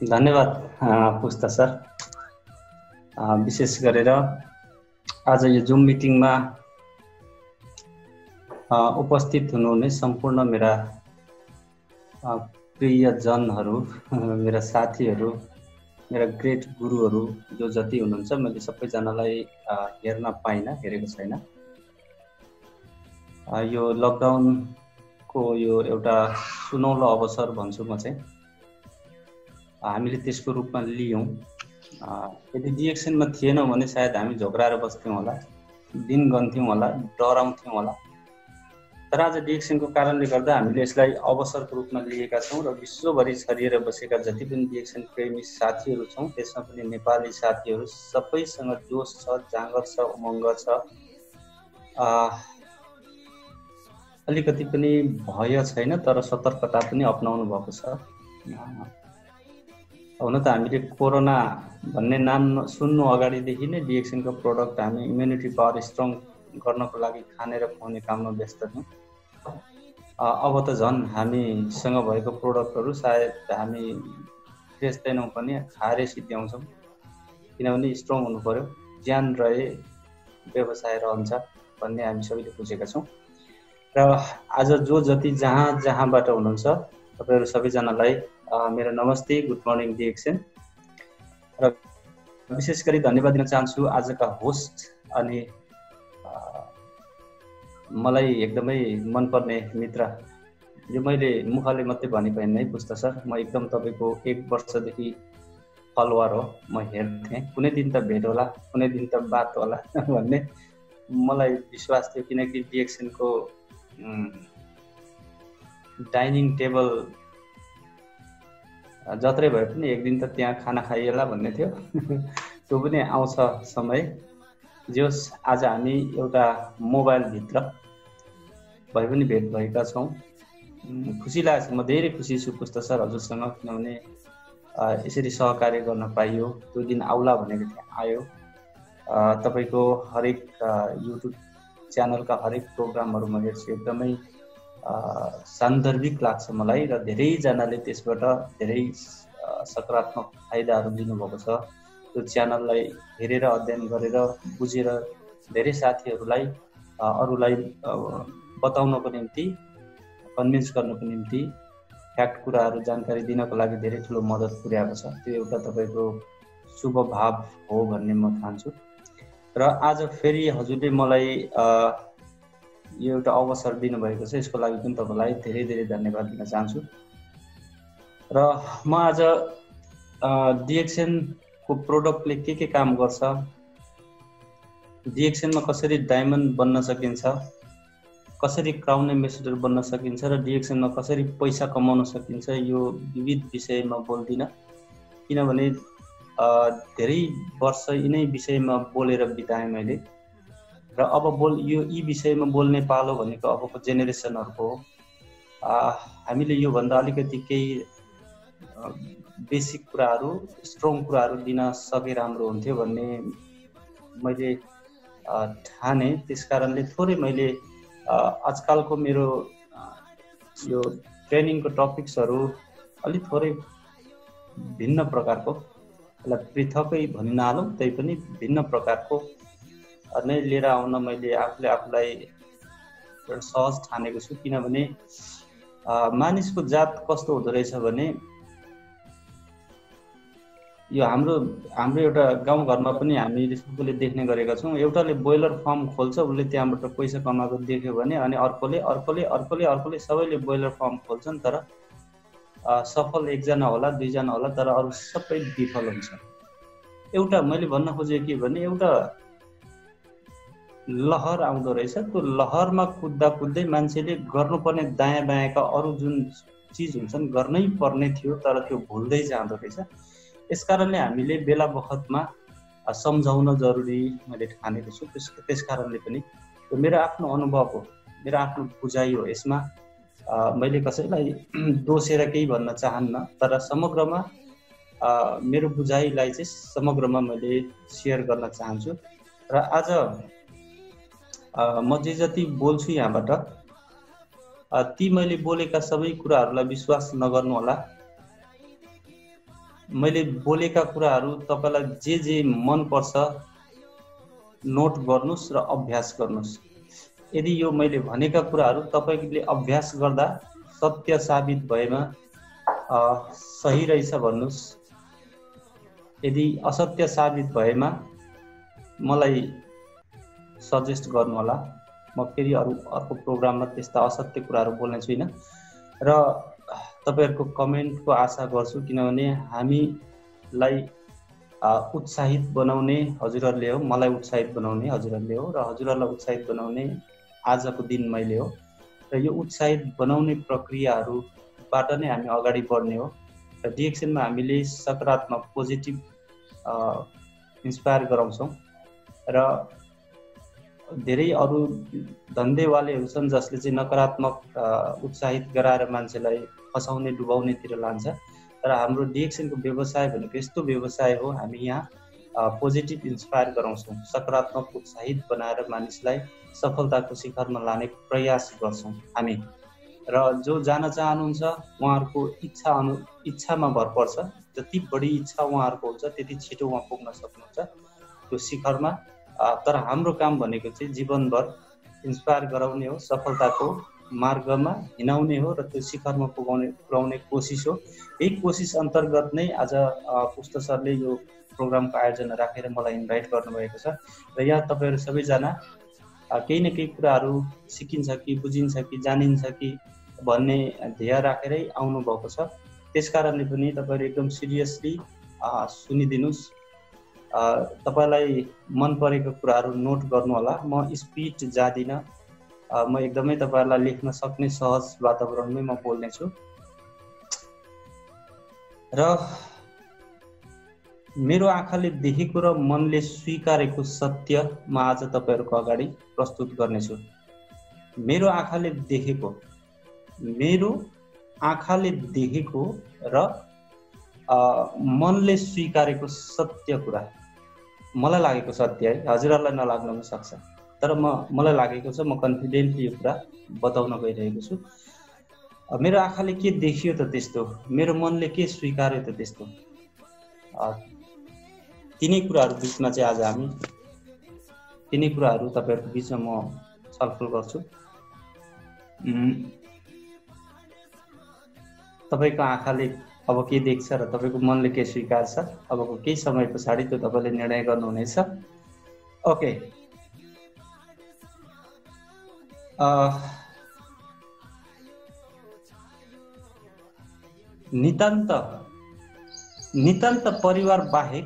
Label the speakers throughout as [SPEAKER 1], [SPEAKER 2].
[SPEAKER 1] धन्यवाद पुष्ता सर। विशेष गरेर आज यो जुम मिटिङमा उपस्थित हुनुहुने सम्पूर्ण मेरा प्रियजनहरू, मेरा साथीहरू, मेरा ग्रेट गुरुहरू जो जति हुनुहुन्छ, मैले सबैजनालाई हेर्न पाइनँ, हेरेको छैन। यो लकडाउनको यो एउटा सुनौलो अवसर भन्छु म चाहिँ, हामीले त्यसको रूपमा लियौँ। यदि डिएक्सनमा थिएनौँ भने सायद हामी झोक्राएर बस्थ्यौँ होला, दिन गन्थ्यौँ होला, डराउँथ्यौँ होला। तर आज डिएक्सनको कारणले गर्दा हामीले यसलाई अवसरको रूपमा लिएका छौँ र विश्वभरि छरिएर बसेका जति पनि डिएक्सन प्रेमी साथीहरू छौँ, त्यसमा पनि नेपाली साथीहरू सबैसँग जोस छ, जाँगर छ, उमङ्ग छ। अलिकति पनि भय छैन, तर सतर्कता पनि अपनाउनु भएको छ। हुन त हामीले कोरोना भन्ने नाम सुन्नु अगाडिदेखि नै डिएक्सनको प्रोडक्ट हामी इम्युनिटी पावर स्ट्रङ गर्नको लागि खाने र खुवाउने काममा व्यस्त थियौँ। अब त झन् हामीसँग भएको प्रोडक्टहरू सायद हामी बेच्दैनौँ पनि, खाएरै सिद्ध्याउँछौँ, किनभने स्ट्रङ हुनु पर्यो, ज्यान रहे व्यवसाय रहन्छ भन्ने हामी सबैले बुझेका छौँ। र आज जो जति जहाँबाट हुनुहुन्छ तपाईँहरू सबैजनालाई मेरो नमस्ते, गुड मर्निङ डिएक्सन। र विशेष गरी धन्यवाद दिन चाहन्छु आजका होस्ट अनि मलाई एकदमै मनपर्ने मित्र, यो मैले मुखले मात्रै भनि पाइनँ है पुष्ता सर, म एकदम तपाईँको 1 वर्षदेखि फलोवर हो। म हेर्थेँ, कुनै दिन त भेट होला, कुनै दिन त बात होला भन्ने मलाई विश्वास थियो, किनकि डिएक्सनको डाइनिङ टेबल जत्रै भए पनि एक दिन त त्यहाँ खाना खाइएला भन्ने थियो। त्यो पनि आउँछ समय। जोस् आज हामी एउटा मोबाइलभित्र भए पनि भेट भएका छौँ। खुसी लागेको छ, म धेरै खुसी छु पुष्ता सर हजुरसँग, किनभने यसरी सहकार्य गर्न पाइयो। त्यो दिन आउला भनेको थियो, आयो। तपाईँको हरेक युट्युब च्यानलका हरेक प्रोग्रामहरू म हेर्छु, एकदमै सान्दर्भिक लाग्छ मलाई, र धेरैजनाले त्यसबाट धेरै सकारात्मक फाइदाहरू लिनुभएको छ। त्यो च्यानललाई हेरेर अध्ययन गरेर बुझेर धेरै साथीहरूलाई अरूलाई बताउनको निम्ति, कन्भिन्स गर्नको निम्ति, फ्याक्ट कुराहरू जानकारी दिनको लागि धेरै ठुलो मद्दत पुर्याएको छ। त्यो एउटा तपाईँको शुभ भाव हो भन्ने म ठान्छु। र आज फेरि हजुरले मलाई यो एउटा अवसर दिनुभएको छ, यसको लागि पनि तपाईँलाई धेरै धेरै धन्यवाद दिन चाहन्छु। र म आज डिएक्सनको प्रोडक्टले के काम गर्छ, डिएक्सनमा कसरी डायमन्ड बन्न सकिन्छ, कसरी क्राउन एम्बेसडर बन्न सकिन्छ र डिएक्सनमा कसरी पैसा कमाउन सकिन्छ, यो विविध विषयमा बोल्दिनँ, किनभने धेरै वर्ष यिनै विषयमा बोलेर बिताएँ मैले। र अब यी विषयमा बोल्ने पालो भनेको अबको जेनेरेसनहरूको हो। हामीले योभन्दा अलिकति केही बेसिक कुराहरू, स्ट्रङ कुराहरू दिन सके राम्रो हुन्थ्यो भन्ने मैले ठाने। त्यस कारणले थोरै मैले आजकलको मेरो यो ट्रेनिङको टपिक्सहरू अलिक थोरै भिन्न प्रकारको, यसलाई पृथकै भनि नहालौँ, तैपनि भिन्न प्रकारको नै लिएर आउन मैले आफूलाई सहज ठानेको छु। किनभने मानिसको जात कस्तो हुँदो रहेछ भने, यो हाम्रो एउटा गाउँघरमा पनि हामीले सबैले देख्ने गरेका छौँ। एउटाले बोइलर फार्म खोल्छ, उसले त्यहाँबाट पैसा कमाएको देख्यो भने, अनि अर्कोले सबैले बोइलर फार्म खोल्छन्, तर सफल एकजना होला, दुईजना होला, तर अरू सबै विफल हुन्छ। एउटा मैले भन्न खोजेको के भने, एउटा लहर आउँदो रहेछ, त्यो लहरमा कुद्दै मान्छेले गर्नुपर्ने दायाँ बायाँका अरू जुन चिज हुन्छन् गर्नै पर्ने थियो, तर त्यो भुल्दै जाँदो रहेछ। यस कारणले हामीले बेला बखतमा सम्झाउन जरुरी मैले ठानेको छु। त्यस कारणले पनि यो मेरो आफ्नो अनुभव हो, मेरो आफ्नो बुझाइ हो। यसमा मैले कसैलाई दोषेर केही भन्न चाहन्न, तर समग्रमा मेरो बुझाइलाई चाहिँ समग्रमा मैले सेयर गर्न चाहन्छु। र आज म जे जति बोल्छु यहाँबाट, ती मैले बोलेका सबै कुराहरूलाई विश्वास नगर्नु होला। मैले बोलेका कुराहरू तपाईलाई जे जे मन पर्छ नोट गर्नुस् र अभ्यास गर्नुस्। यदि यो मैले भनेका कुराहरू तपाईले अभ्यास गर्दा सत्य साबित भएमा सही रहेछ भन्नुस्। यदि असत्य साबित भएमा मलाई सजेस्ट गर्नु होला। म फेरि अर्को प्रोग्राममा त्यस्ता असत्य कुराहरू बोल्ने छुइनँ र तपाईहरुको कमेन्टको आशा गर्छु, किनभने हामीलाई उत्साहित बनाउने हजुरहरूले हो, मलाई उत्साहित बनाउने हजुरहरूले हो र हजुरहरूलाई उत्साहित बनाउने आजको दिन मैले हो र यो उत्साहित बनाउने प्रक्रियाहरूबाट नै हामी अगाडि बढ्ने हो र डिएक्सनमा हामीले सकारात्मक पोजिटिभ इन्स्पायर गराउँछौँ र धेरै अरू धन्देवालेहरू छन् जसले चाहिँ नकारात्मक उत्साहित गराएर मान्छेलाई फसाउने डुबाउनेतिर लान्छ। तर हाम्रो डिएक्सनको व्यवसाय भनेको यस्तो व्यवसाय हो, हामी यहाँ पोजिटिभ इन्स्पायर गराउँछौँ, सकारात्मक उत्साहित बनाएर मानिसलाई सफलताको शिखरमा लाने प्रयास गर्छौँ हामी। र जो जान चाहनुहुन्छ उहाँहरूको इच्छामा भर पर्छ। जति बढी इच्छा उहाँहरूको हुन्छ त्यति छिटो उहाँ पुग्न सक्नुहुन्छ त्यो शिखरमा। तर हाम्रो काम भनेको चाहिँ जीवनभर इन्स्पायर गराउने हो, सफलताको मार्गमा हिँडाउने हो र त्यो शिखरमा पुर्याउने कोसिस हो। यही कोसिस अन्तर्गत नै आज पुष्ट सरले यो प्रोग्रामको आयोजना राखेर मलाई इन्भाइट गर्नुभएको छ र यहाँ तपाईहरु सबैजना केही न केही कुराहरू सिकिन्छ कि बुझिन्छ कि जानिन्छ कि भन्ने ध्येय राखेरै आउनु भएको छ। त्यसकारणले पनि तपाईहरु एकदम सिरियसली सुनिदिनुस्। तपाईलाई मन परेको कुराहरू नोट गर्नु होला। म स्पिड जादिन, म एकदमै तपाईहरुलाई लेख्न सक्ने सहज वातावरणमै म बोल्ने छु र मेरो आँखाले देखेको र मनले स्वीकारेको सत्य म आज तपाईहरुको अगाडि प्रस्तुत गर्नेछु। मेरो आँखाले देखेको र मनले स्वीकारेको सत्य कुरा, मलाई लागेको सत्य है, हजुरहरूलाई नलाग्न पनि सक्छ, तर मलाई लागेको छ, म कन्फिडेन्टली यो कुरा बताउन गइरहेको छु। मेरो आँखाले के देखियो त त्यस्तो, मेरो मनले के स्वीकार्यो त त्यस्तो, तिनै कुराहरू बिचमा चाहिँ आज हामी तिनै कुराहरू तपाईहरुको बिचमा म छलफल गर्छु। तपाईको आँखाले अब के देख्छ र तपाईको मनले के स्वीकार्छ, अबको केही समय पछाडि त्यो तपाईले निर्णय गर्नुहुनेछ। ओके, नितान्त परिवार बाहेक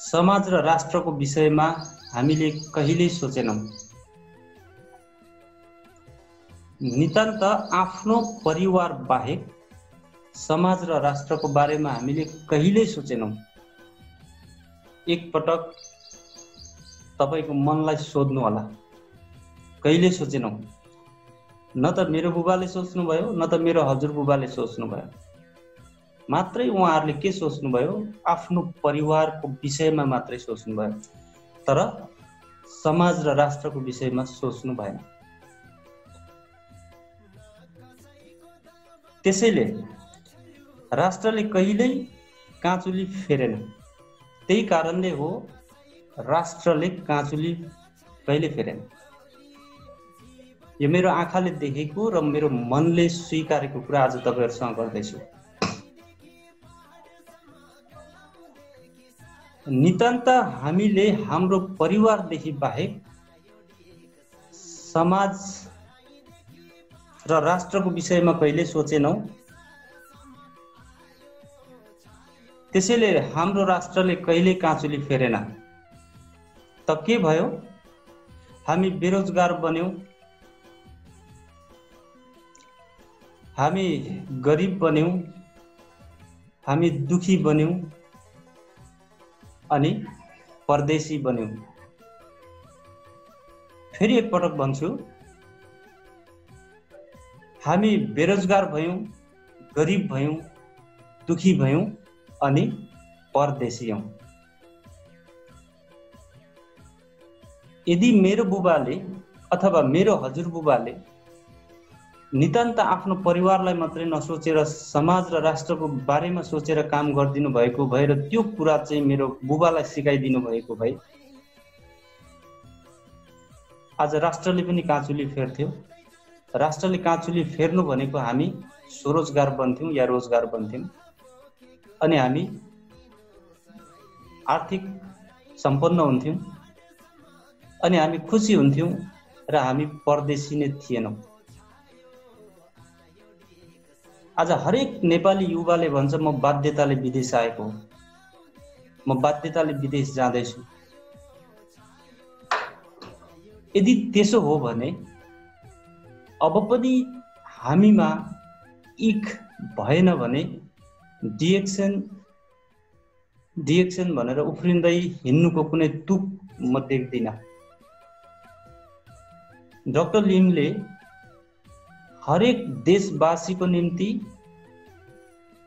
[SPEAKER 1] समाज र राष्ट्रको विषयमा हामीले कहिल्यै सोचेनौं। नितान्त आफ्नो परिवार बाहेक समाज र राष्ट्रको बारेमा हामीले कहिल्यै सोचेनौं। एक पटक तपाईको मनलाई सोध्नु होला, कहिले सोचेनौं। न त मेरो बुबाले सोच्नुभयो, न त मेरो हजुरबुबाले सोच्नुभयो। मात्रै उहाँहरूले के सोच्नुभयो, आफ्नो परिवारको विषयमा मात्रै सोच्नुभयो, तर समाज र राष्ट्रको विषयमा सोच्नु भएन। त्यसैले राष्ट्रले कहिल्यै काँचुली फेरेन। त्यही कारणले हो राष्ट्रले काँचुली कहिले फेरेन। यो मेरो आँखाले देखेको र मेरो मनले स्वीकारेको कुरा आज तपाईहरुसँग गर्दैछु। नितान्त हामीले हाम्रो परिवारदेखि बाहेक समाज र राष्ट्रको विषयमा कहिले सोचेनौं। त्यसैले हाम्रो राष्ट्रले कहिले काँचुली फेरेन। त के भयो, हामी बेरोजगार बन्यौं, हामी गरिब बन्यौं, हामी दुखी बन्यौं अनि परदेशी बन्यौं। फेरि एक पटक भन्छु, हामी बेरोजगार भयौं, गरिब भयौं, दुखी भयौं अनि परदेशी हौं। यदि मेरो बुबाले अथवा मेरो हजुरबुबाले नितान्त आफ्नो परिवारलाई मात्रै नसोचेर समाज र राष्ट्रको बारेमा सोचेर काम गरिदिनु भएको भए र त्यो कुरा चाहिँ मेरो बुबालाई सिकाइदिनु भएको भए आज राष्ट्रले पनि काँचुली फेर्थ्यो। राष्ट्रले काँचुली फेर्नु भनेको हामी स्वरोजगार बन्थ्यौँ या रोजगार बन्थ्यौँ, अनि हामी आर्थिक सम्पन्न हुन्थ्यौँ, अनि हामी खुसी हुन्थ्यौँ र हामी परदेशी नै थिएनौँ। आज हरेक नेपाली युवाले भन्छ म बाध्यताले विदेश आएको हो, म बाध्यताले विदेश जाँदैछु। यदि त्यसो हो भने अब पनि हामीमा इक भएन भने डिएक्सन भनेर उफ्रिँदै हिँड्नुको कुनै तुक म देख्दिनँ। डाक्टर लिमले हरेक देशवासीको निम्ति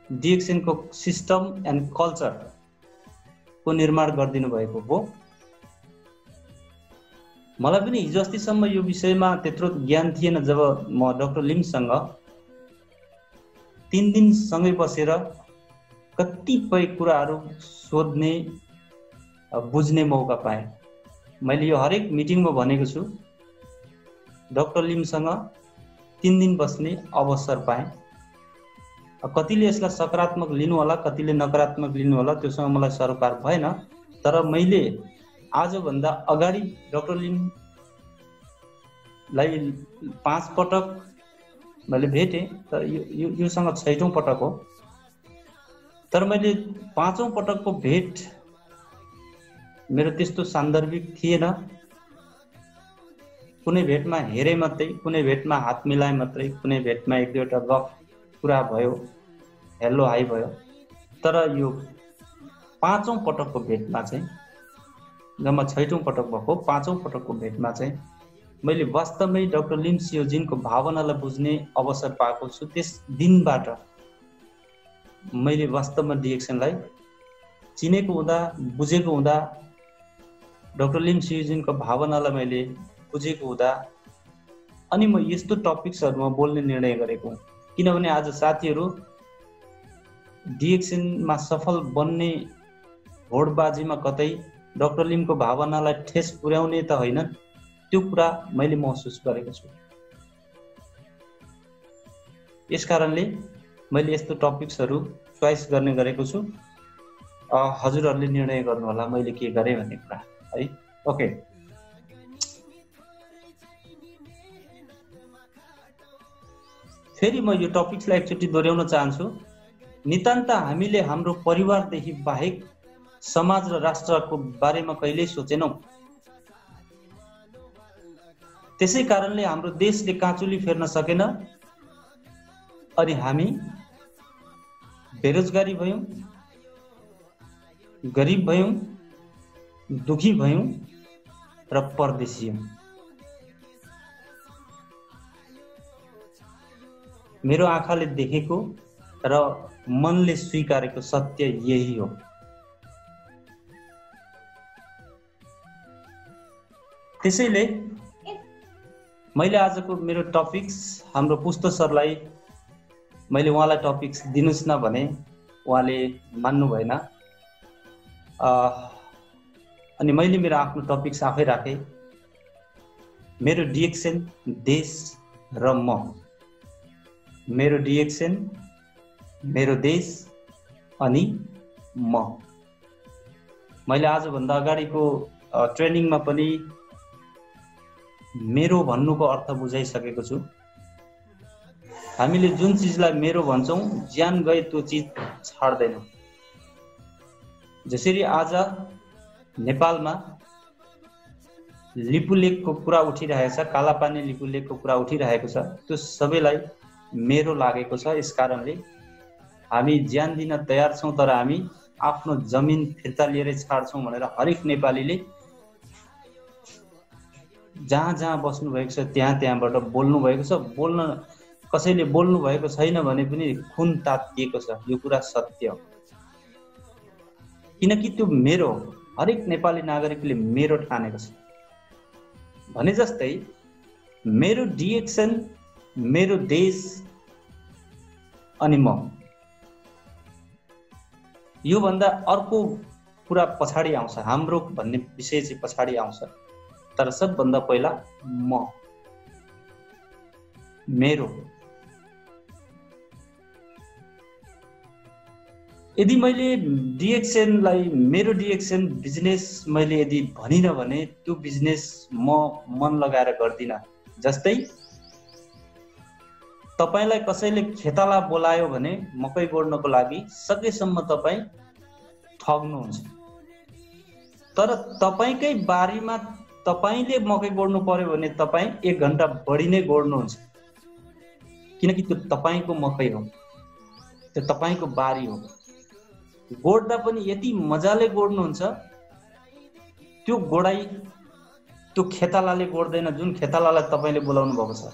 [SPEAKER 1] डिएक्सनको सिस्टम एन्ड कल्चरको निर्माण गरिदिनु भएको हो। मलाई पनि हिजो अस्तिसम्म यो विषयमा त्यत्रो ज्ञान थिएन। जब म डाक्टर लिमसँग 3 दिन सँगै बसेर कतिपय कुराहरू सोध्ने बुझ्ने मौका पाएँ। मैले यो हरेक मिटिङमा भनेको छु, डाक्टर लिमसँग 3 दिन बस्ने अवसर पाएँ। कतिले यसलाई सकारात्मक लिनु होला, कतिले नकारात्मक लिनु होला, त्योसँग मलाई सरोकार भएन। तर मैले आजभन्दा अगाडि डाक्टर लिमलाई 5 पटक मैले भेटेँ, तर योसँग 6औं पटक हो। तर मैले 5औं पटकको भेट मेरो त्यस्तो सान्दर्भिक थिएन। कुनै भेटमा हेरे मात्रै, कुनै भेटमा हात मिलाए मात्रै, कुनै भेटमा 1-2वटा गफ कुरा भयो, हेलो हाई भयो। तर यो 5औं पटकको भेटमा चाहिँ, जम्मा 6औं पटक भएको 5औं पटकको भेटमा चाहिँ मैले वास्तवमै डाक्टर लिम सियोजिनको भावनालाई बुझ्ने अवसर पाएको छु। त्यस दिनबाट मैले वास्तवमा डिएक्सनलाई चिनेको हुँदा, बुझेको हुँदा, डाक्टर लिम सियोजिनको भावनालाई मैले बुझेको हुँदा अनि म यस्तो टपिक्सहरुमा बोल्ने निर्णय गरेको हुँ। किनभने आज साथीहरू डिएक्सनमा सफल बन्ने होडबाजीमा कतै डाक्टर लिमको भावनालाई ठेस पुर्याउने त होइन, त्यो कुरा मैले महसुस गरेको छु। यसकारणले मैले यस्तो टपिक्सहरु चोइस गर्ने गरेको छु। हजुरहरुले निर्णय गर्नु होला मैले के गरे भन्ने कुरा है। ओके, फेरि म यो टपिक्सलाई एकचोटि दोहोर्याउन चाहन्छु। नितान्त हामीले हाम्रो परिवारदेखि बाहेक समाज र राष्ट्रको बारेमा कहिल्यै सोचेनौं। त्यसै कारणले हाम्रो देशले काँचुली फेर्न सकेन अनि हामी बेरोजगारी भयौं, गरिब भयौं, दुखी भयौं र परदेशी हौं। मेरो आँखाले देखेको र मनले स्वीकारेको सत्य यही हो। त्यसैले मैले आजको मेरो टपिक्स हाम्रो पुष्ट सरलाई मैले उहाँलाई टपिक्स दिनुस् न भने उहाँले मान्नु भएन। अनि मैले मेरो आफ्नो टपिक्स आफै राखे। मेरो डिएक्सन देश र म, मेरो डिएक्सन मेरो देश अनि म। मैले आजभन्दा अगाडिको ट्रेनिङमा पनि मेरो भन्नुको अर्थ बुझाइसकेको छु। हामीले जुन चीजलाई मेरो भन्छौं, ज्यान गए त्यो चीज छाड्दैनौं। जसरी आज नेपालमा लिपुलेखको कुरा उठिरहेको छ, कालापानी लिपुलेखको कुरा उठिरहेको छ, त्यो सबैलाई मेरो लागेको छ। यसकारणले हामी ज्यान दिन तयार छौं, तर हामी आफ्नो जमिन फिर्ता लिएर छाड्छौं भनेर हरेक नेपालीले जहाँ जहाँ बस्नु भएको छ त्यहाँबाट बोल्नु भएको छ। बोल्न कसैले बोल्नु भएको छैन भने पनि खुन तातिएको छ। यो कुरा सत्य हो, किनकि त्यो मेरो हरेक नेपाली नागरिकले मेरो ठानेको छ। भने जस्तै मेरो डिएक्सन मेरो देश अनि म। यो भन्दा अर्को कुरा पछाडि आउँछ, हाम्रो भन्ने विषय चाहिँ पछाडि आउँछ। तर सबभन्दा पहिला म, मेरो। यदि मैले डिएक्सएनलाई मेरो डिएक्सएन बिजनेस मैले यदि भनिनँ भने त्यो बिजनेस म मन लगाएर गर्दिनँ। जस्तै तपाईलाई कसैले खेताला बोलायो भने मकै गोड्नको लागि सकेसम्म तपाईँ ठग्नुहुन्छ। तर तपाईँकै बारीमा तपाईँले मकै गोड्नु पर्यो भने तपाईँ 1 घन्टा बढी नै गोड्नुहुन्छ, किनकि त्यो तपाईँको मकै हो, त्यो तपाईँको बारी हो। गोड्दा पनि यति मजाले गोड्नुहुन्छ, त्यो गोडाई त्यो खेतालाले गोड्दैन जुन खेतालालाई तपाईँले बोलाउनु भएको छ।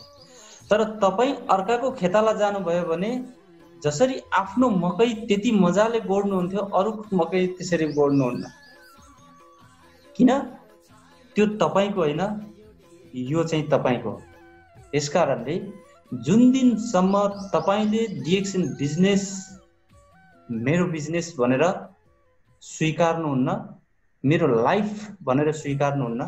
[SPEAKER 1] तर तपाईँ अर्काको खेताला जानुभयो भने जसरी आफ्नो मकै त्यति मजाले गोड्नुहुन्थ्यो अरूको मकै त्यसरी गोड्नुहुन्न। किन? त्यो तपाईँको होइन, यो चाहिँ तपाईँको। यसकारणले जुन दिनसम्म तपाईँले डिएक्सएन बिजनेस मेरो बिजनेस भनेर स्वीकार्नुहुन्न, मेरो लाइफ भनेर स्वीकार्नुहुन्न,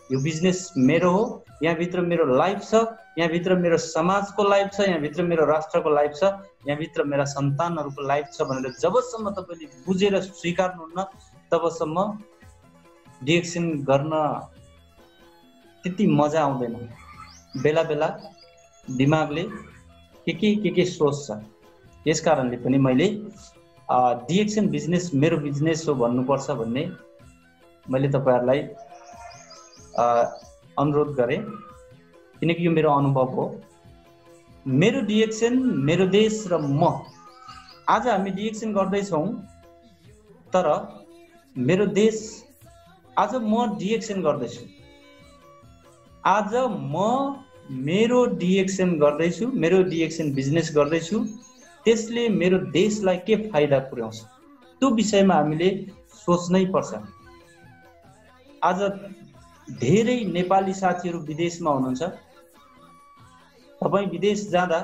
[SPEAKER 1] यो बिजनेस मेरो हो, यहाँभित्र मेरो लाइफ छ, यहाँभित्र मेरो समाजको लाइफ छ, यहाँभित्र मेरो राष्ट्रको लाइफ छ, यहाँभित्र मेरा सन्तानहरूको लाइफ छ भनेर जबसम्म तपाईँले बुझेर स्वीकार्नुहुन्न तबसम्म डिएक्सएन गर्न त्यति मजा आउँदैन। बेला बेला दिमागले के सोच्छ। यसकारणले पनि मैले डिएक्सएन बिजनेस मेरो बिजनेस हो भन्नुपर्छ भन्ने मैले तपाईँहरूलाई अनुरोध गरेँ, किनकि यो मेरो अनुभव हो। मेरो डिएक्सएन मेरो देश र म। आज हामी डिएक्सएन गर्दैछौँ, तर मेरो देश, आज म डिएक्सएन गर्दैछु, आज म मेरो डिएक्सएन गर्दैछु, मेरो डिएक्सएन बिजनेस गर्दैछु, त्यसले मेरो देशलाई के फाइदा पुर्याउँछ त्यो विषयमा हामीले सोच्नै पर्छ। आज धेरै नेपाली साथीहरू विदेशमा हुनुहुन्छ। तपाईँ विदेश जाँदा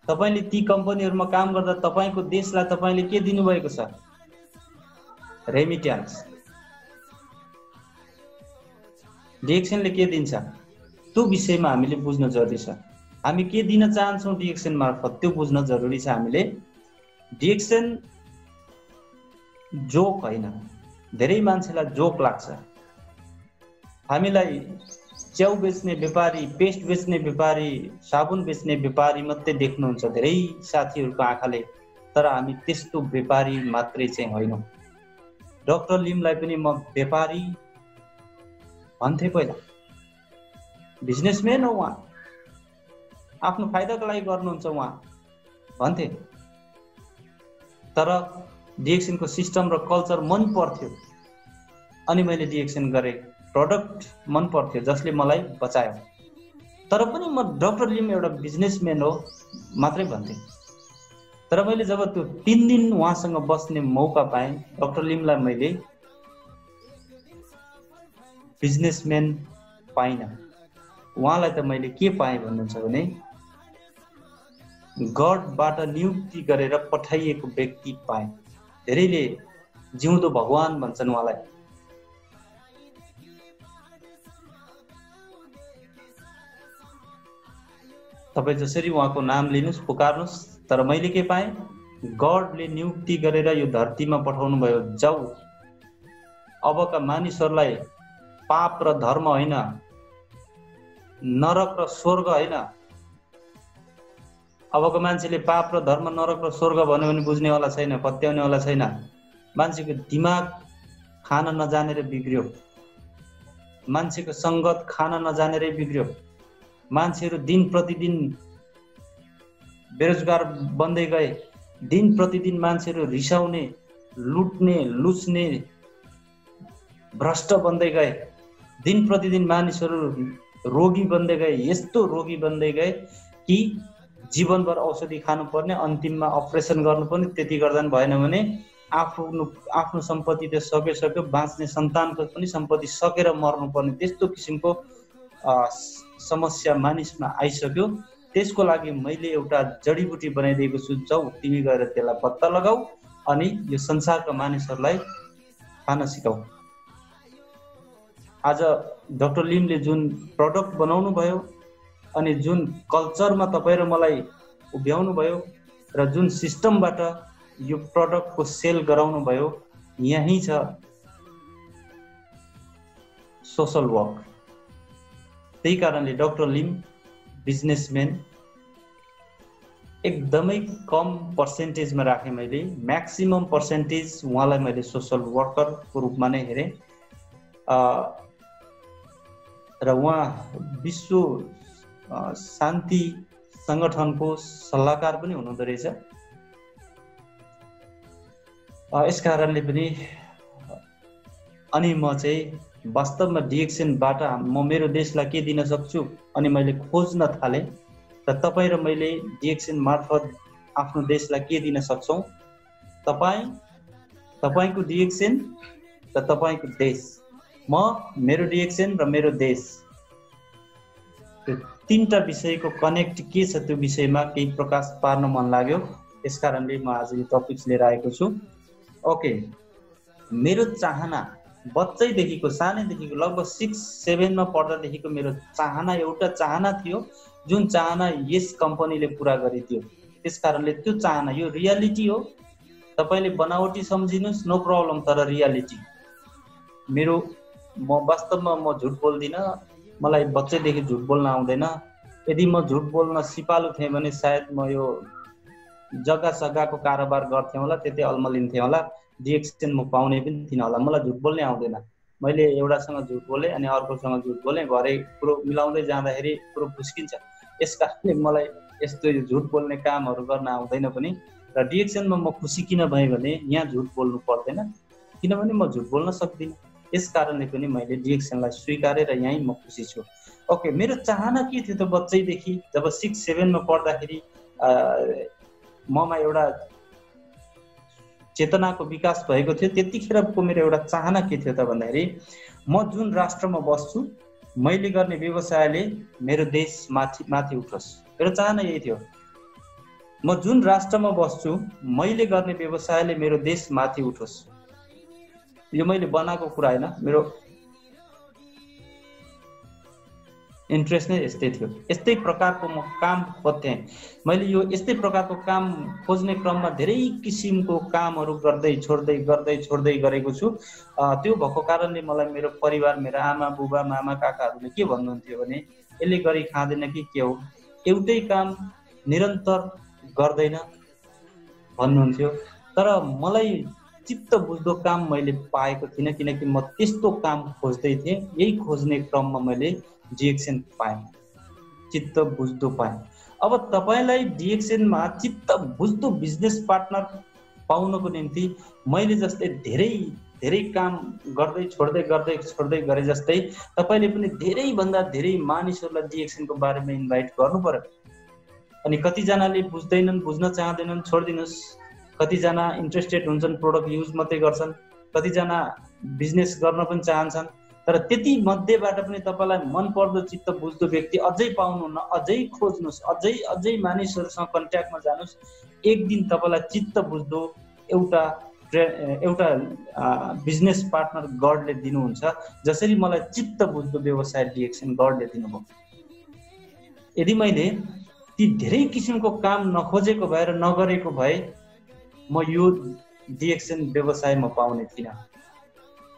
[SPEAKER 1] तपाईँले ती कम्पनीहरूमा काम गर्दा तपाईँको देशलाई तपाईँले के दिनुभएको छ? रेमिट्यान्स। डिएक्सएनले के दिन्छ त्यो विषयमा हामीले बुझ्न जरुरी छ। हामी के दिन चाहन्छौँ डिएक्सएन मार्फत त्यो बुझ्न जरुरी छ। हामीले डिएक्सएन जोक होइन, धेरै मान्छेलाई जोक लाग्छ। हामीलाई च्याउ बेच्ने व्यापारी, पेस्ट बेच्ने व्यापारी, साबुन बेच्ने व्यापारी मात्रै देख्नुहुन्छ धेरै साथीहरूको आँखाले, तर हामी त्यस्तो व्यापारी मात्रै चाहिँ होइनौँ। डाक्टर लिमलाई पनि म व्यापारी भन्थे, पहिला बिजनेसम्यान हो उहाँ, आफ्नो फाइदाको लागि गर्नुहुन्छ उहाँ भन्थे। तर डिएक्सएनको सिस्टम र कल्चर मन पर्थ्यो अनि मैले डिएक्सएन गरेँ। प्रोडक्ट मन पर्थ्यो जसले मलाई बचायो। तर पनि म डाक्टर लिम एउटा बिजनेसम्यान हो मात्रै भन्थे। तर मैले जब त्यो 3 दिन उहाँसँग बस्ने मौका पाएँ, डाक्टर लिमलाई मैले बिजनेसम्यान पाइनँ। उहाँलाई त मैले के पाएँ भन्नुहुन्छ भने गडबाट नियुक्ति गरेर पठाइएको व्यक्ति पाएँ। धेरैले जिउँदो भगवान भन्छन् उहाँलाई। तपाईँ जसरी उहाँको नाम लिनुहोस्, पुकार्नुहोस्, तर मैले के पाएँ? गडले नियुक्ति गरेर यो धरतीमा पठाउनु भयो। जाऊ, अबका मानिसहरूलाई पाप र धर्म होइन, नरक र स्वर्ग होइन। अबको मान्छेले पाप र धर्म, नरक र स्वर्ग भन्यो भने बुझ्नेवाला छैन, पत्याउनेवाला छैन। मान्छेको दिमाग खान नजानेर बिग्रियो, मान्छेको सङ्गत खान नजानेरै बिग्रियो। मान्छेहरू दिन प्रतिदिन बेरोजगार बन्दै गए। दिन प्रतिदिन मान्छेहरू रिसाउने, लुट्ने, लुच्ने, भ्रष्ट बन्दै गए। दिन प्रतिदिन मानिसहरू रोगी बन्दै गए। यस्तो रोगी बन्दै गए कि जीवनभर औषधि खानुपर्ने, अन्तिममा अपरेसन गर्नुपर्ने। त्यति गर्दा भएन भने आफ्नो सम्पत्ति त सक्यो, बाँच्ने सन्तानको पनि सम्पत्ति सकेर मर्नुपर्ने, त्यस्तो किसिमको समस्या मानिसमा आइसक्यो। त्यसको लागि मैले एउटा जडीबुटी बनाइदिएको छु। जाऊ तिमी गएर त्यसलाई पत्ता लगाऊ अनि यो संसारका मानिसहरूलाई खान सिकाऊ। आज डाक्टर लिमले जुन प्रडक्ट बनाउनु भयो अनि जुन कल्चरमा तपाईँ र मलाई उभ्याउनु भयो र जुन सिस्टमबाट यो प्रडक्टको सेल गराउनु भयो, यही छ सोशल वर्क। त्यही कारणले डाक्टर लिम बिजनेसम्यान एकदमै कम पर्सेन्टेजमा राखेँ मैले, म्याक्सिमम पर्सेन्टेज उहाँलाई मैले सोशल वर्करको रूपमा नै हेरेँ। र उहाँ विश्व शान्ति सङ्गठनको सल्लाहकार पनि हुनुहुँदो रहेछ। यस कारणले पनि अनि म चाहिँ वास्तवमा डिएक्सनबाट म मेरो देशलाई के दिन सक्छु अनि मैले खोज्न थालेँ र तपाईँ र मैले डिएक्सन मार्फत आफ्नो देशलाई के दिन सक्छौँ। तपाईँको डिएक्सन र तपाईँको देश, म मेरो डिएक्सन र मेरो देश, त्यो तीनटा विषयको कनेक्ट के छ त्यो विषयमा केही प्रकाश पार्न मन लाग्यो। त्यस कारणले म आज यो टपिक्स लिएर आएको छु। ओके, मेरो चाहना बच्चैदेखिको, सानैदेखिको लगभग 6-7 मा पढ्दादेखिको मेरो चाहना एउटा चाहना थियो, जुन चाहना यस कम्पनीले पुरा गरिदियो। त्यस कारणले त्यो चाहना यो रियालिटी हो। तपाईँले बनावटी सम्झिनुहोस्, नो प्रब्लम, तर रियालिटी मेरो, म वास्तवमा म झुट बोल्दिनँ। मलाई बच्चैदेखि झुट बोल्न आउँदैन। यदि म झुट बोल्न सिपालु थिएँ भने सायद म यो जग्गा सग्गाको कारोबार गर्थेँ होला, त्यतै अल्मलिन्थेँ होला, डिएक्सन म पाउने पनि थिइनँ होला। मलाई झुट बोल्नै आउँदैन। मैले एउटासँग झुट बोलेँ अनि अर्कोसँग झुट बोलेँ, घरै कुरो मिलाउँदै जाँदाखेरि कुरो फुस्किन्छ। यस कारणले मलाई यस्तो झुट बोल्ने कामहरू गर्न आउँदैन पनि। र डिएक्सनमा म खुसी किन भएँ भने यहाँ झुट बोल्नु पर्दैन, किनभने म झुट बोल्न सक्दिनँ। यस कारणले पनि मैले डिएक्सनलाई स्वीकारेँ र यहीँ म खुसी छु। ओके, मेरो चाहना के थियो त बच्चैदेखि, जब 6-7 मा पढ्दाखेरि ममा एउटा चेतनाको विकास भएको थियो। त्यतिखेरको मेरो एउटा चाहना के थियो त भन्दाखेरि म जुन राष्ट्रमा बस्छु मैले गर्ने व्यवसायले मेरो देश माथि उठोस्। मेरो चाहना यही थियो। म जुन राष्ट्रमा बस्छु मैले गर्ने व्यवसायले मेरो देश माथि उठोस्। यो मैले बनाएको कुरा होइन, मेरो इन्ट्रेस्ट नै यस्तै थियो। यस्तै प्रकारको म काम खोज्थेँ। मैले यो यस्तै प्रकारको काम खोज्ने क्रममा धेरै किसिमको कामहरू गर्दै छोड्दै गरेको छु। त्यो भएको कारणले मलाई मेरो परिवार, मेरो आमा बुबा मामा काकाहरूले के भन्नुहुन्थ्यो भने यसले गरी खाँदैन कि के हो, एउटै काम निरन्तर गर्दैन भन्नुहुन्थ्यो। तर मलाई चित्त बुझ्दो काम मैले पाएको थिइनँ, किनकि म त्यस्तो काम खोज्दै थिएँ। यही खोज्ने क्रममा मैले डिएक्सन पाएँ, चित्त बुझ्दो पाएँ। अब तपाईँलाई डिएक्सनमा चित्त बुझ्दो बिजनेस पार्टनर पाउनको निम्ति मैले जस्तै धेरै काम गर्दै छोड्दै गरे जस्तै तपाईँले पनि धेरैभन्दा धेरै मानिसहरूलाई डिएक्सनको बारेमा इन्भाइट गर्नु पर्यो। अनि कतिजनाले बुझ्दैनन्, बुझ्न चाहँदैनन्, छोडिदिनुहोस्। कतिजना इन्ट्रेस्टेड हुन्छन्, प्रोडक्ट युज मात्रै गर्छन्, कतिजना बिजनेस गर्न पनि चाहन्छन्। तर त्यति मध्येबाट पनि तपाईँलाई मनपर्दो चित्त बुझ्दो व्यक्ति अझै पाउनुहुन्न, अझै खोज्नुहोस्, अझै मानिसहरूसँग कन्ट्याक्टमा जानुहोस्। एक दिन तपाईँलाई चित्त बुझ्दो एउटा बिजनेस पार्टनर गडले दिनुहुन्छ, जसरी मलाई चित्त बुझ्दो व्यवसाय डिएक्सन गडले दिनुभयो। यदि मैले ती धेरै किसिमको काम नखोजेको भए र नगरेको भए म यो डिएक्सन व्यवसाय म पाउने थिइनँ।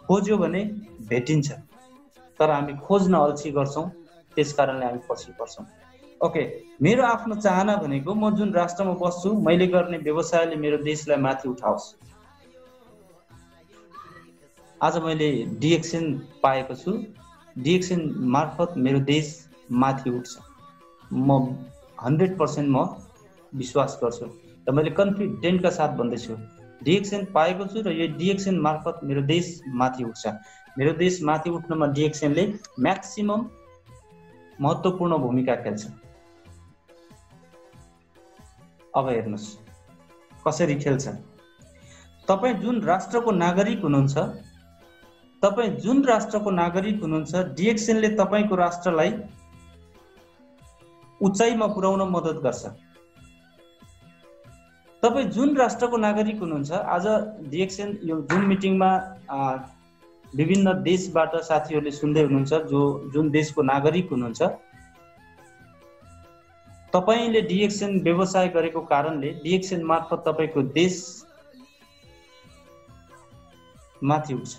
[SPEAKER 1] खोज्यो भने भेटिन्छ, तर हामी खोज्न अल्छी गर्छौँ, त्यस कारणले हामी पछि पर्छौँ। ओके, मेरो आफ्नो चाहना भनेको म जुन राष्ट्रमा बस्छु मैले गर्ने व्यवसायले मेरो देशलाई माथि उठाओस्। आज मैले डिएक्सन पाएको छु। डिएक्सन मार्फत मेरो देश माथि उठ्छ। म 100% म विश्वास गर्छु र मैले कन्फिडेन्टका साथ भन्दैछु। डिएक्सन पाएको छु र यो डिएक्सन मार्फत मेरो देश माथि उठ्छ। मेरो देश माथि उठ्नमा डिएक्सनले म्याक्सिमम महत्त्वपूर्ण भूमिका खेल्छ। अब हेर्नुहोस् कसरी खेल्छ। तपाईँ जुन राष्ट्रको नागरिक हुनुहुन्छ, डिएक्सनले तपाईँको राष्ट्रलाई उचाइमा पुर्याउन मद्दत गर्छ। तपाईँ जुन राष्ट्रको नागरिक हुनुहुन्छ, आज डिएक्सन यो जुन मिटिङमा विभिन्न देशबाट साथीहरूले सुन्दै हुनुहुन्छ, जुन देशको नागरिक हुनुहुन्छ, तपाईले डिएक्सन व्यवसाय गरेको कारणले डिएक्सन मार्फत तपाईको देश माथि उठ्छ।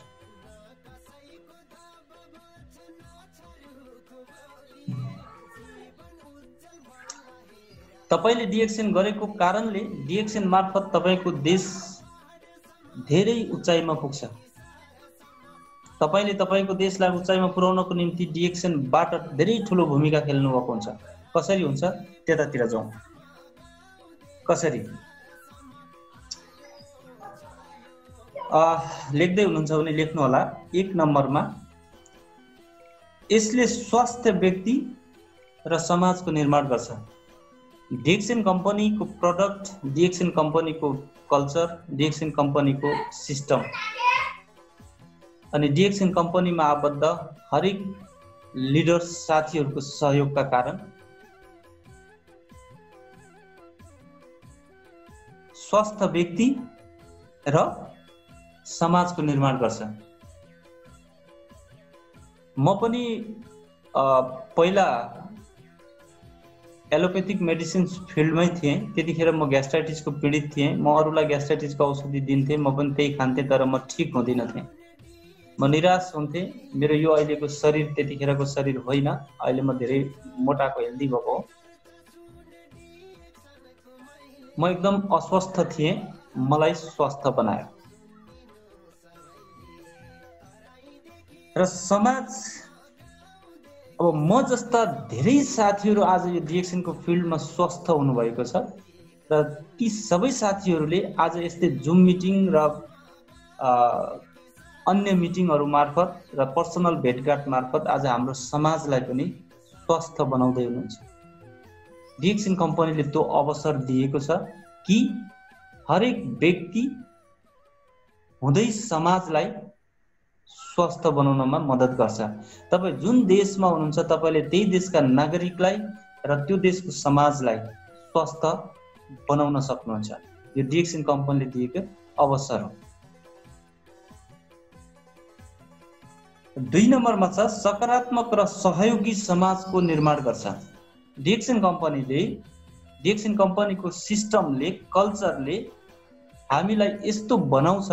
[SPEAKER 1] तपाईले डिएक्सन गरेको कारणले डिएक्सन मार्फत तपाईको देश धेरै उचाइमा पुग्छ। तपाईले तपाईको देशलाई उचाइमा पुर्याउनको निम्ति डिएक्सनबाट धेरै ठूलो भूमिका खेल्नु भएको हुन्छ। कसरी हुन्छ त्यतातिर जाउँ। कसरी लेख्दै हुनुहुन्छ भने लेख्नु होला। 1 नम्बरमा यसले स्वस्थ व्यक्ति र समाजको निर्माण गर्छ। डिएक्सन कम्पनीको प्रोडक्ट, डिएक्सन कम्पनीको कल्चर, डिएक्सन कम्पनीको सिस्टम अनि डिएक्सन कम्पनीमा आबद्ध हरेक लिडर्स साथीहरूको सहयोगका कारण स्वस्थ व्यक्ति र समाजको निर्माण गर्छ। म पनि पहिला एलोपैथिक मेडिसिन फिल्डमै थिएँ। त्यतिखेर म ग्यास्ट्राइटिसको पीडित थिएँ। म अरूलाई ग्यास्ट्राइटिसको औषधि दिन्थेँ, म पनि त्यही खान्थेँ, तर म ठिक हुँदिन थिएँ। म निराश हुन्थेँ। मेरो यो अहिलेको शरीर त्यतिखेरको शरीर होइन। अहिले म धेरै मोटाको हेल्दी भएको हो। म एकदम अस्वस्थ थिएँ, मलाई स्वस्थ बनायो। र समाज, अब म जस्ता धेरै साथीहरू आज यो डिएक्सनको फिल्डमा स्वस्थ हुनुभएको छ र ती सबै साथीहरूले आज यस्तै जुम मिटिङ र अन्य मिटिङहरू मार्फत र पर्सनल भेटघाट मार्फत आज हाम्रो समाजलाई पनि स्वस्थ बनाउँदै हुनुहुन्छ। डिएक्सन कम्पनीले त्यो अवसर दिएको छ कि हरेक व्यक्ति हुँदै समाजलाई स्वस्थ बनाउनमा मद्दत गर्छ। तपाईँ जुन देशमा हुनुहुन्छ, तपाईँले त्यही देशका नागरिकलाई र त्यो देशको समाजलाई स्वस्थ बनाउन सक्नुहुन्छ। यो डिएक्सन कम्पनीले दिएको अवसर हो। 2 नम्बरमा छ सकारात्मक र सहयोगी समाजको निर्माण गर्छ। डिएक्सन कम्पनीको सिस्टमले, कल्चरले हामीलाई यस्तो बनाउँछ,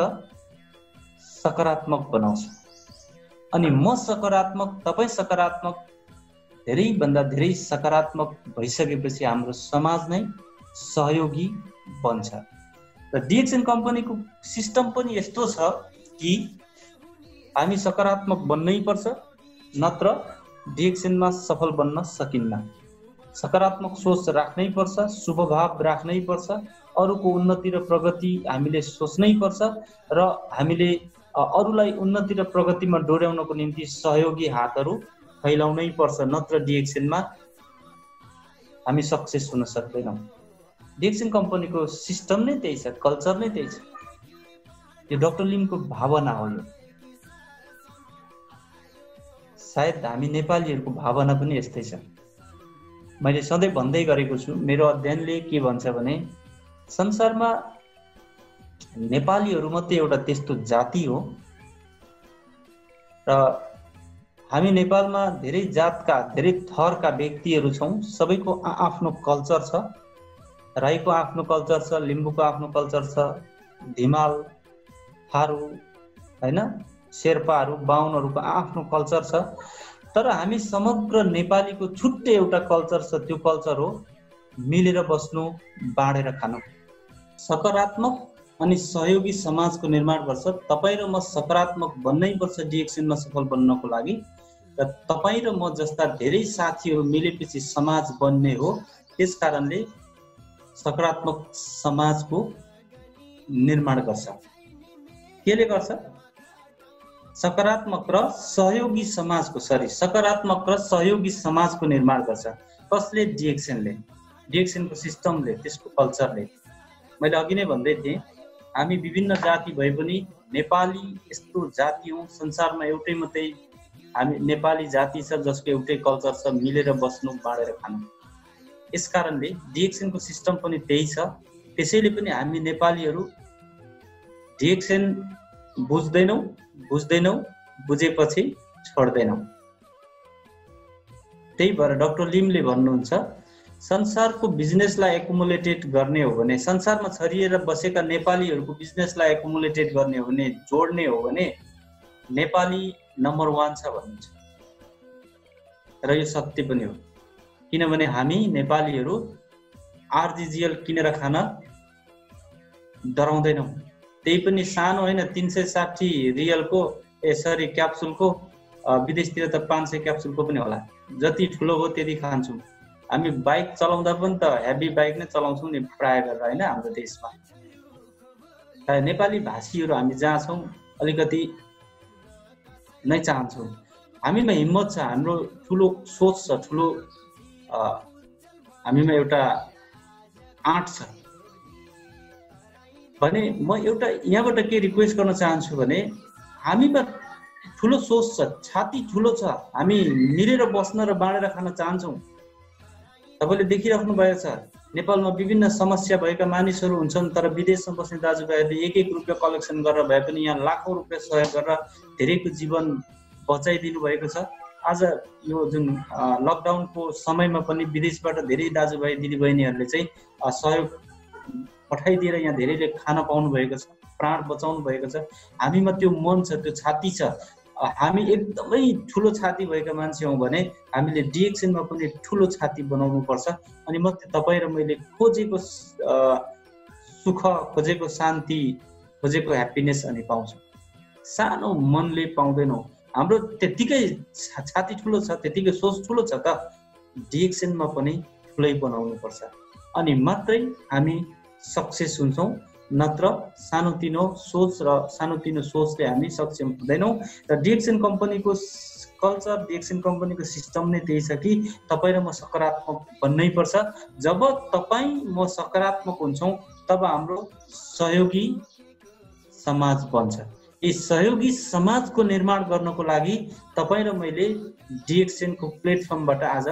[SPEAKER 1] सकारात्मक बनाउँछ। अनि म सकारात्मक, तपाईँ सकारात्मक, धेरैभन्दा धेरै सकारात्मक भइसकेपछि हाम्रो समाज नै सहयोगी बन्छ। र डिएक्सन कम्पनीको सिस्टम पनि यस्तो छ कि हामी सकारात्मक बन्नै पर्छ, नत्र डिएक्सनमा सफल बन्न सकिन्न। सकारात्मक सोच राख्नै पर्छ, शुभ भाव राख्नै पर्छ, अरूको उन्नति र प्रगति हामीले सोच्नै पर्छ र हामीले अरूलाई उन्नति र प्रगतिमा डोर्याउनको निम्ति सहयोगी हातहरू फैलाउनै पर्छ, नत्र डिएक्सनमा हामी सक्सेस हुन सक्दैनौँ। डिएक्सन कम्पनीको सिस्टम नै त्यही छ, कल्चर नै त्यही छ। यो डाक्टर लिमको भावना हो। यो सायद हामी नेपालीहरूको भावना पनि यस्तै छ। मैले सधैँ भन्दै गरेको छु, मेरो अध्ययनले के भन्छ भने संसारमा नेपालीहरू मात्रै एउटा त्यस्तो जाति हो र हामी नेपालमा धेरै जातका, धेरै थरका व्यक्तिहरू छौँ। सबैको आफ्नो कल्चर छ। राईको आफ्नो कल्चर छ, लिम्बूको आफ्नो कल्चर छ, धिमाल, थारू, हैन, शेर्पाहरू, बाहुनहरूको आफ्नो कल्चर छ। तर हामी समग्र नेपालीको छुट्टै एउटा कल्चर छ। त्यो कल्चर हो मिलेर बस्नु, बाँडेर खानु। सकारात्मक अनि सहयोगी समाजको निर्माण गर्छ। तपाईँ र म सकारात्मक बन्नै पर्छ डिएक्सनमा सफल बन्नको लागि। र तपाईँ र म जस्ता धेरै साथीहरू मिलेपछि समाज बन्ने हो। त्यस कारणले सकारात्मक समाजको निर्माण गर्छ। केले गर्छ? सकारात्मक र सहयोगी समाजको सकारात्मक र सहयोगी समाजको निर्माण गर्छ। कसले? डिएक्सनले, डिएक्सनको सिस्टमले, त्यसको कल्चरले। मैले अघि नै भन्दै थिएँ, हामी विभिन्न जाति भए पनि नेपाली यस्तो जाति हौँ, संसारमा एउटै मात्रै हामी नेपाली जाति छ जसको एउटै कल्चर छ, मिलेर बस्नु, बाँडेर खानु। यसकारणले डिएक्सएनको सिस्टम पनि त्यही छ। त्यसैले पनि हामी नेपालीहरू डिएक्सएन बुझ्दैनौँ, बुझेपछि छोड्दैनौँ। त्यही भएर डाक्टर लिमले भन्नुहुन्छ संसारको बिजनेसलाई एकुमुलेटेड गर्ने हो भने, संसारमा छरिएर बसेका नेपालीहरूको बिजनेसलाई एकुमुलेटेड गर्ने हो भने, जोड्ने हो भने नेपाली नम्बर 1 छ भन्नुहुन्छ। र यो सत्य पनि हो, किनभने हामी नेपालीहरू आरजिजिएल किनेर खान डराउँदैनौँ। त्यही पनि सानो होइन, 360 रियलको क्याप्सुलको, विदेशतिर त 500 क्याप्सुलको पनि होला। जति ठुलो हो त्यति खान्छौँ। हामी बाइक चलाउँदा पनि त हेभी बाइक नै चलाउँछौँ नि प्राय गरेर, होइन? हाम्रो देशमा नेपाली भाषीहरू हामी जहाँ छौँ अलिकति नै चाहन्छौँ। हामीमा हिम्मत छ, हाम्रो ठुलो सोच छ, ठुलो हामीमा एउटा आँट छ भने म एउटा यहाँबाट के रिक्वेस्ट गर्न चाहन्छु भने हामीमा ठुलो सोच छ, छाती ठुलो छ, हामी मिलेर बस्न र बाँडेर खान चाहन्छौँ। तपाईँले देखिराख्नु भएको छ नेपालमा विभिन्न समस्या भएका मानिसहरू हुन्छन्, तर विदेशमा बस्ने दाजुभाइहरूले 1-1 रुपियाँ कलेक्सन गरेर भए पनि यहाँ लाखौँ रुपियाँ सहयोग गरेर धेरैको जीवन बचाइदिनु भएको छ। आज यो जुन लकडाउनको समयमा पनि विदेशबाट धेरै दाजुभाइ दिदीबहिनीहरूले चाहिँ सहयोग पठाइदिएर यहाँ धेरैले खान पाउनु भएको छ, प्राण बचाउनु भएको छ। हामीमा त्यो मन छ, त्यो छाती छ। हामी एकदमै ठुलो छाती भएका मान्छे हौँ भने हामीले डिएक्सएनमा पनि ठुलो छाती बनाउनु पर्छ। अनि मात्रै तपाईँ र मैले खोजेको सुख, खोजेको शान्ति, खोजेको ह्याप्पिनेस अनि पाउँछौँ। सानो मनले पाउँदैनौँ। हाम्रो त्यतिकै छाती ठुलो छ, त्यतिकै सोच ठुलो छ त डिएक्सएनमा पनि ठुलै बनाउनु पर्छ, अनि मात्रै हामी सक्सेस हुन्छौँ। नत्र सानोतिनो सोच र सानोतिनो सोचले हामी सक्षम हुँदैनौँ। र डिएक्सएन कम्पनीको कल्चर, डिएक्सएन कम्पनीको सिस्टम नै त्यही छ कि तपाईँ र म सकारात्मक बन्नै पर्छ। जब तपाईँ म सकारात्मक हुन्छौँ तब हाम्रो सहयोगी समाज बन्छ। यी सहयोगी समाजको निर्माण गर्नको लागि तपाईँ र मैले डिएक्सएनको प्लेटफर्मबाट आज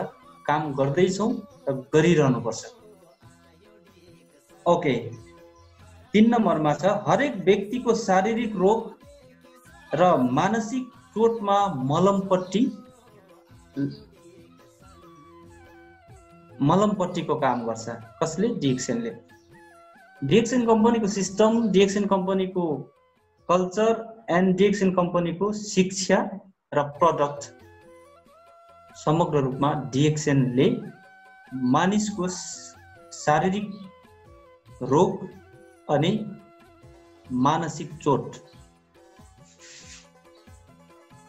[SPEAKER 1] काम गर्दैछौँ र गरिरहनुपर्छ। ओके, 3 नम्बरमा छ हरेक व्यक्तिको शारीरिक रोग र मानसिक चोटमा मलमपट्टीको काम गर्छ। कसले? डिएक्सएनले। डिएक्सएन कम्पनीको सिस्टम, डिएक्सएन कम्पनीको कल्चर एन्ड डिएक्सएन कम्पनीको शिक्षा र प्रडक्ट समग्र रूपमा डिएक्सएनले मानिसको शारीरिक रोग अनि मानसिक चोट,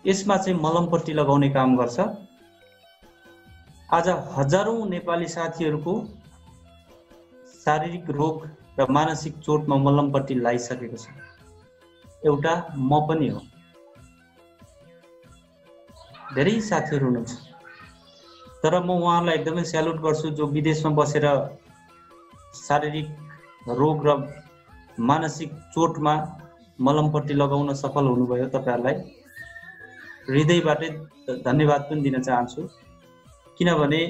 [SPEAKER 1] यसमा चाहिँ मलमपट्टी लगाउने काम गर्छ। आज हजारौं नेपाली साथीहरूको शारीरिक रोग र मानसिक चोटमा मलमपट्टी लगाइसकेको छ। एउटा म पनि हो। धेरै साथीहरू हुनुहुन्छ, तर म उहाँहरूलाई एकदमै स्यालुट गर्छु जो विदेशमा बसेर शारीरिक रोग र मानसिक चोटमा मलमपट्टी लगाउन सफल हुनुभयो। तपाईहरुलाई हृदयबाटै धन्यवाद पनि दिन चाहन्छु, किनभने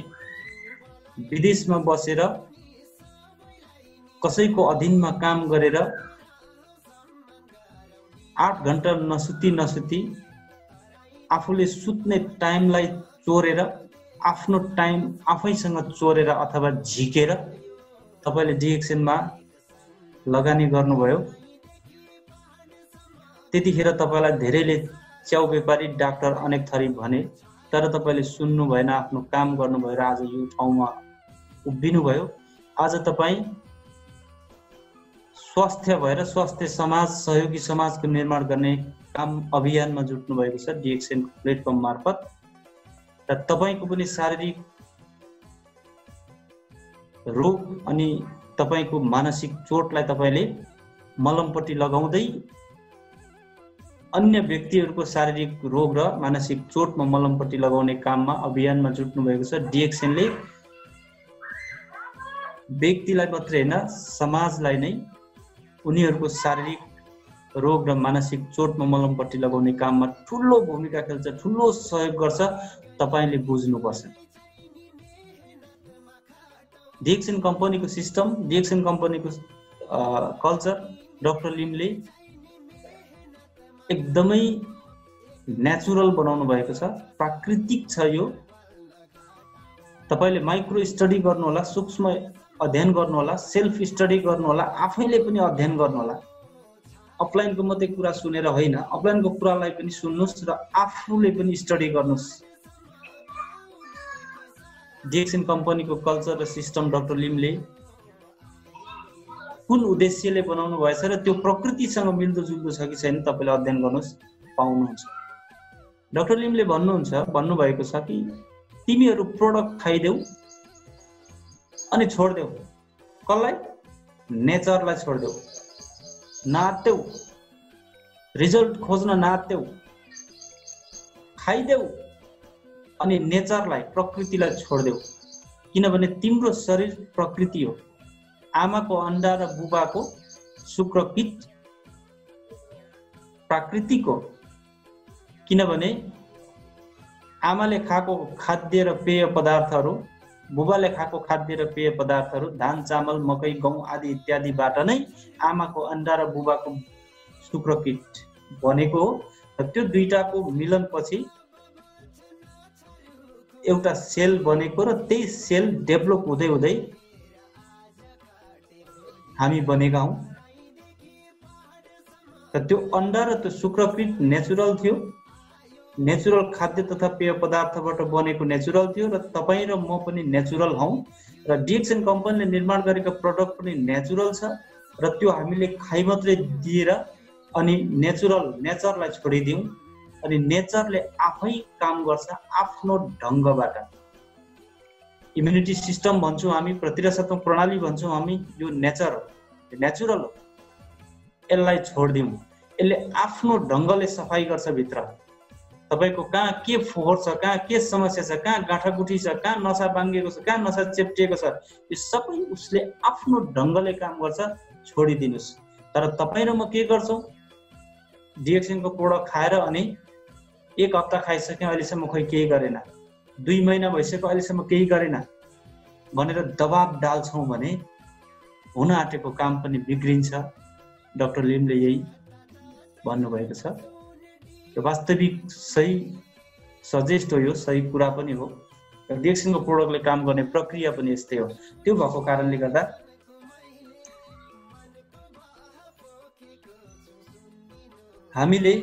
[SPEAKER 1] विदेशमा बसेर कसैको अधीनमा काम गरेर 8 घण्टा नसुती आफूले सुत्ने टाइमलाई चोरेर, आफ्नो टाइम आफैसँग चोरेर अथवा झिकेर तपाईले डिएक्सएनमा लगानी गर्नुभयो। त्यतिखेर तपाईलाई धेरैले च्याउ व्यापारी, डाक्टर अनेक थरी भने, तर तपाईले सुन्नु भएन, आफ्नो काम गर्नु भएर आज यो ठाउँमा उभिनु भयो। आज तपाई स्वास्थ्य भएर स्वास्थ्य समाज, सहयोगी समाजको निर्माण गर्ने काम अभियानमा जुट्नु भएको छ डिएक्सएन प्लेटफर्म मार्फत। र तपाईको पनि शारीरिक रोग अनि तपाईको मानसिक चोटलाई तपाईले मलमपट्टी लगाउँदै अन्य व्यक्तिहरूको शारीरिक रोग र मानसिक चोटमा मलमपट्टी लगाउने काममा अभियानमा जुट्नु भएको छ। डिएक्सएनले व्यक्तिलाई मात्रै हैन, समाजलाई नै उनीहरूको शारीरिक रोग र मानसिक चोटमा मलमपट्टी लगाउने काममा ठुलो भूमिका खेल्छ, ठुलो सहयोग गर्छ। तपाईले बुझ्नुपर्छ। डिएक्सन कम्पनीको सिस्टम, डिएक्सन कम्पनीको कल्चर डाक्टर लिमले एकदमै नेचुरल बनाउनु भएको छ, प्राकृतिक छ यो। तपाईले माइक्रो स्टडी गर्नु होला, सूक्ष्म अध्ययन गर्नु होला, सेल्फ स्टडी गर्नु होला, आफैले पनि अध्ययन गर्नु होला। अफलाइनको मात्रै कुरा सुनेर होइन, अफलाइनको कुरालाई पनि सुन्नुस् र आफूले पनि स्टडी गर्नुस्। डिएक्सन कम्पनीको कल्चर र सिस्टम डाक्टर लिमले कुन उद्देश्यले बनाउनु भएछ र त्यो प्रकृतिसँग मिल्दोजुल्दो छ कि छैन तपाईले अध्ययन गर्नुस्, पाउनुहुन्छ। डाक्टर लिमले भन्नुभएको छ कि तिमीहरू प्रोडक्ट खाइदेऊ अनि छोड्देऊ। कसलाई? नेचरलाई छोड्देऊ। नात्देऊ, रिजल्ट खोज्न नात्देऊ, खाइदेऊ अनि नेचरलाई, प्रकृतिलाई छोड्देऊ। किनभने तिम्रो शरीर प्रकृति हो। आमाको अन्डा र बुबाको शुक्रपिण्ड प्राकृतिक हो। किनभने आमाले खाएको खाद्य र पेय पदार्थहरू, बुबाले खाएको खाद्य र पेय पदार्थहरू, धान, चामल, मकै, गहुँ आदि इत्यादिबाट नै आमाको अन्डा र बुबाको शुक्रपिण्ड बनेको हो। र त्यो दुईटाको मिलनपछि एउटा सेल बनेको र त्यही सेल डेभलप हुँदै हुँदै हामी बनेका हौं। र त्यो अन्डा र त्यो शुक्रपिण्ड नेचुरल थियो, नेचुरल खाद्य तथा पेय पदार्थबाट बनेको नेचुरल थियो र तपाईँ र म पनि नेचुरल हौं। र डिएक्सन कम्पनीले निर्माण गरेको प्रोडक्ट पनि नेचुरल छ र त्यो हामीले खाइ मात्रै दिएर अनि नेचरलाई छोडिदियौं अनि नेचरले आफै काम गर्छ आफ्नो ढंगबाट। इम्युनिटी सिस्टम भन्छौं हामी, प्रतिरक्षात्मक प्रणाली भन्छौं हामी, यो नेचुरल हो। यसलाई छोडिदियौं, यसले आफ्नो ढंगले सफाई गर्छ भित्र। तपाईको कहाँ के फोहोर छ, कहाँ के समस्या छ, कहाँ गाँठागुठी छ, कहाँ नसा बाङ्गिएको छ, कहाँ नसा चेप्टिएको छ, यो सबै उसले आफ्नो ढंगले काम गर्छ, छोडिदिनुस्। तर तपाई र म के गर्छौं? डिएक्सन को प्रोडक्ट खाएर अनि एक हप्ता खाइसके अहिलेसम्म खोइ केही गरेन, 2 महिना भइसक्यो अहिलेसम्म केही गरेन भनेर दबाब डाल्छौं भने हुन आँटेको काम पनि बिग्रिन्छ। डाक्टर लिमले यही भन्नुभएको छ। वास्तविक सही सजेस्ट हो, यो सही कुरा पनि हो। डिएक्सन को प्रोडक्टले काम गर्ने प्रक्रिया पनि यस्तै हो। त्यो भएको कारणले गर्दा हामीले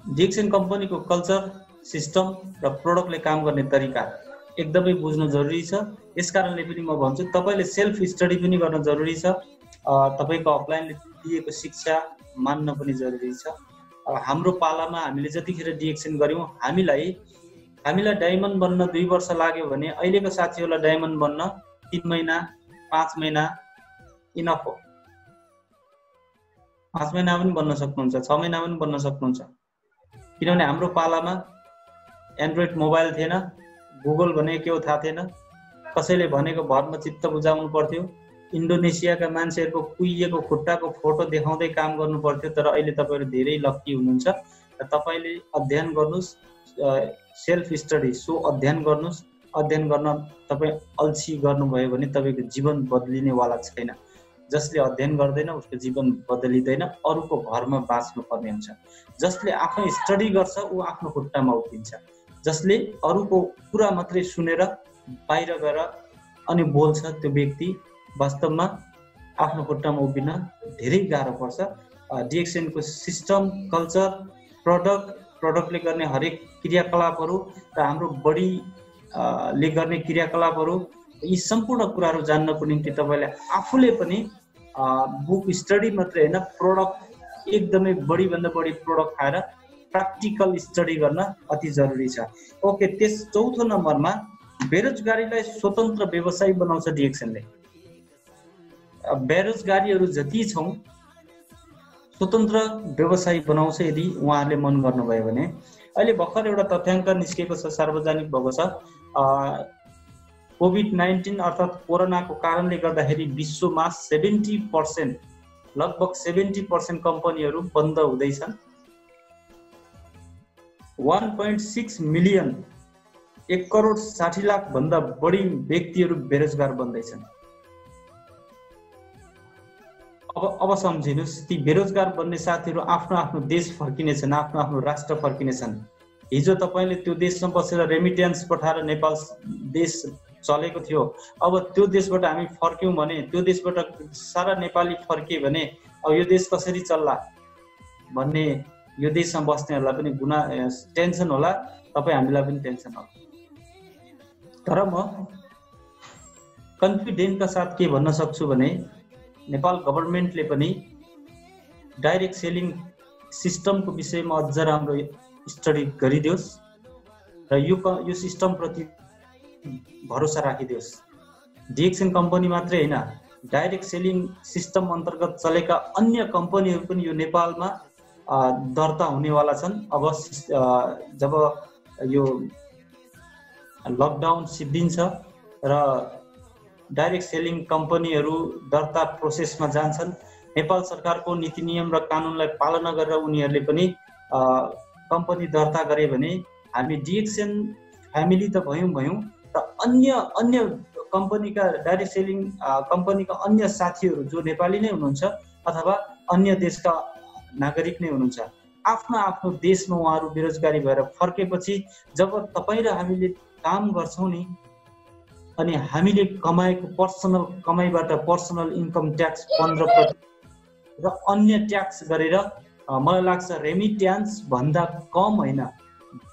[SPEAKER 1] डिएक्सन कम्पनीको कल्चर, सिस्टम र प्रोडक्टले काम गर्ने तरिका एकदमै बुझ्न जरुरी छ। यसकारणले पनि म भन्छु तपाईले सेल्फ स्टडी पनि गर्न जरुरी छ। तपाईको अफलाइनले दिएको शिक्षा मान्न पनि जरुरी छ। हाम्रो पालामा हामीले जतिखेर डिएक्सन गर्यौं हामीलाई डायमन्ड बन्न 2 वर्ष लाग्यो भने अहिलेको साथीहरुलाई डायमन्ड बन्न 3 महिना 5 महिना इनफ हो। 5 महिना पनि बन्न सक्नुहुन्छ, 6 महिना पनि बन्न सक्नुहुन्छ। किनभने हाम्रो पालामा एन्ड्रोइड मोबाइल थिएन, गुगल भने के हो थाहा थिएन, कसैले भनेको भरमा चित्त बुझाउनु पर्थ्यो, इन्डोनेसियाका मान्छेहरुको कुइएको खुट्टाको फोटो देखाउँदै काम गर्नु पर्थ्यो। तर अहिले तपाईहरु धेरै लक्की हुनुहुन्छ र तपाईले अध्ययन गर्नुस्, सेल्फ स्टडी सो अध्ययन गर्नुस्। अध्ययन गर्न तपाई अल्छी गर्नुभयो भने तपाईको जीवन बदलिने वाला छैन। जसले अध्ययन गर्दैन उसको जीवन बदलिदैन, अरूको भरमा बाँच्नु पर्ने हुन्छ। जसले आफै स्टडी गर्छ ऊ आफ्नो खुट्टामा उभिन्छ। जसले अरूको कुरा मात्रै सुनेर बाहिर गएर अनि बोल्छ त्यो व्यक्ति वास्तवमा आफ्नो खुट्टामा उभिन धेरै गाह्रो पर्छ। डिएक्सन को सिस्टम, कल्चर, प्रोडक्टले गर्ने हरेक क्रियाकलापहरू र हाम्रो बडी ले गर्ने क्रियाकलापहरू, यी सम्पूर्ण कुराहरू जान्नको निम्ति तपाईले आफूले पनि बुक स्टडी मात्रै हैन, प्रोडक्ट एकदमै बढी भन्दा बढी प्रोडक्ट खाएर प्र्याक्टिकल स्टडी गर्न अति जरुरी छ। ओके, त्यस चौथो नम्बरमा बेरोजगारीलाई स्वतन्त्र व्यवसाय बनाउँछ डिएक्सनले। बेरोजगारीहरू जति छौं स्वतन्त्र व्यवसाय बनाउँछ यदि उहाँहरूले मन गर्नुभयो भने। अहिले भर्खर एउटा तथ्याङ्क निस्केको छ, सार्वजनिक भएको छ। कोभिड-19 अर्थात् कोरोनाको कारणले गर्दाखेरि विश्वमा 70%, लगभग 70% कम्पनीहरू बन्द हुँदैछन्। 1.6 मिलियन 1,60,00,000 भन्दा बढी व्यक्तिहरू बेरोजगार बन्दैछन्। अब सम्झिनुस्, ती बेरोजगार बन्ने साथीहरू आफ्नो आफ्नो देश फर्किनेछन्, आफ्नो आफ्नो राष्ट्र फर्किनेछन्। हिजो तपाईले त्यो देशमा बसेर रेमिट्यान्स पठाएर नेपाल देश चलेको थियो, अब त्यो देशबाट हामी फर्क्यौं भने, त्यो देशबाट सारा नेपाली फर्किए भने अब यो देश कसरी चल्ला भन्ने यो देशमा बस्नेहरूलाई पनि टेन्सन होला, तपाईँ हामीलाई पनि टेन्सन होला। तर म कन्फिडेन्टका साथ के भन्न सक्छु भने नेपाल गभर्नमेन्टले पनि डाइरेक्ट सेलिङ सिस्टमको विषयमा अझ राम्रो स्टडी गरिदियोस् र यो सिस्टम प्रति भरोसा राखिदियोस्। डिएक्सन कम्पनी मात्रै होइन, डाइरेक्ट सेलिङ सिस्टम अन्तर्गत चलेका अन्य कम्पनीहरू पनि यो नेपालमा दर्ता हुनेवाला छन्। अब जब यो लकडाउन सिद्धिन्छ र डाइरेक्ट सेलिङ कम्पनीहरू दर्ता प्रोसेसमा जान्छन्, नेपाल सरकारको नीति नियम र कानुनलाई पालना गरेर उनीहरूले पनि कम्पनी दर्ता गरे भने हामी डिएक्सन फ्यामिली त भयौँ र अन्य कम्पनीका डाइरेक्ट सेलिङ कम्पनीका अन्य साथीहरू जो नेपाली नै हुनुहुन्छ अथवा अन्य देशका नागरिक नै हुनुहुन्छ, आफ्नो आफ्नो देशमा उहाँहरू बेरोजगारी भएर फर्केपछि जब तपाईँ र हामीले काम गर्छौँ नि, अनि हामीले कमाएको पर्सनल कमाइबाट पर्सनल इन्कम ट्याक्स 15% र अन्य ट्याक्स गरेर मलाई लाग्छ रेमिट्यान्स भन्दा कम होइन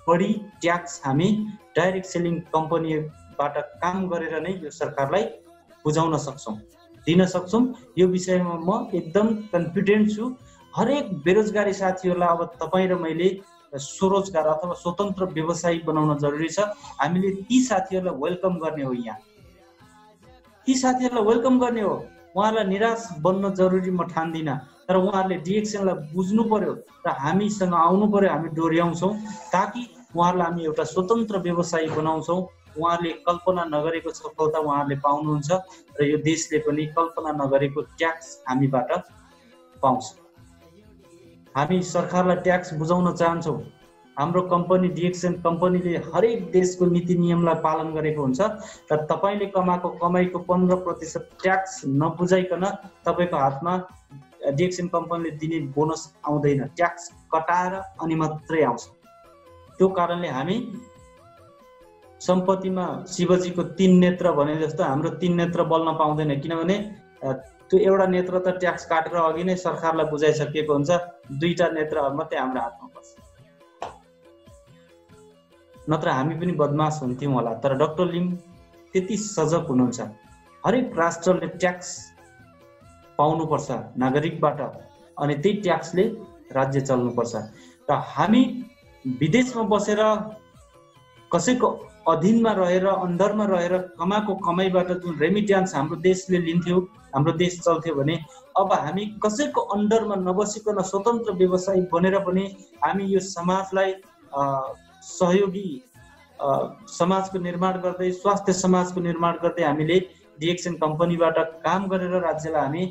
[SPEAKER 1] बढी ट्याक्स हामी डाइरेक्ट सेलिङ कम्पनीबाट काम गरेर नै यो सरकारलाई बुझाउन सक्छौँ, दिन सक्छौँ। यो विषयमा म एकदम कन्फिडेन्ट छु। हरेक बेरोजगारी साथीहरूलाई अब तपाईँ र मैले स्वरोजगार अथवा स्वतन्त्र व्यवसायी बनाउन जरुरी छ। हामीले ती साथीहरूलाई वेलकम गर्ने हो, यहाँ ती साथीहरूलाई वेलकम गर्ने हो। उहाँहरूलाई निराश बन्न जरुरी म ठान्दिनँ, तर उहाँहरूले डिएक्सनलाई बुझ्नु पर्यो र हामीसँग आउनु पर्यो। हामी डोर्याउँछौँ ताकि उहाँहरूलाई हामी एउटा स्वतन्त्र व्यवसायी बनाउँछौँ। उहाँहरूले कल्पना नगरेको सफलता उहाँहरूले पाउनुहुन्छ र यो देशले पनि कल्पना नगरेको ट्याक्स हामीबाट पाउँछ। हामी सरकारलाई ट्याक्स बुझाउन चाहन्छौँ। हाम्रो कम्पनी डिएक्सन कम्पनीले हरेक देशको नीति नियमलाई पालन गरेको हुन्छ र तपाईँले कमाएको कमाइको 15% ट्याक्स नबुझाइकन तपाईँको हातमा डिएक्सन कम्पनीले दिने बोनस आउँदैन, ट्याक्स कटाएर अनि मात्रै आउँछ। त्यो कारणले हामी सम्पत्तिमा शिवजीको 3 नेत्र भने जस्तो हाम्रो 3 नेत्र बल्न पाउँदैन, किनभने त्यो एउटा नेत्र त ट्याक्स काटेर अघि नै सरकारलाई बुझाइसकेको हुन्छ, 2टा नेत्रहरू मात्रै हाम्रो हातमा पर्छ। नत्र हामी पनि बदमास हुन्थ्यौँ होला। तर डाक्टर लिम त्यति सजग हुनुहुन्छ, हरेक राष्ट्रले ट्याक्स पाउनुपर्छ नागरिकबाट अनि त्यही ट्याक्सले राज्य चल्नुपर्छ। र हामी विदेशमा बसेर कसैको अधीनमा रहेर अन्डरमा रहेर कमाएको कमाइबाट जुन रेमिट्यान्स हाम्रो देशले लिन्थ्यो, हाम्रो देश चल्थ्यो भने अब हामी कसैको अन्डरमा नबसिकन स्वतन्त्र व्यवसायी बनेर पनि हामी यो समाजलाई सहयोगी समाजको निर्माण गर्दै, स्वास्थ्य समाजको निर्माण गर्दै हामीले डिएक्सन कम्पनीबाट काम गरेर राज्यलाई हामी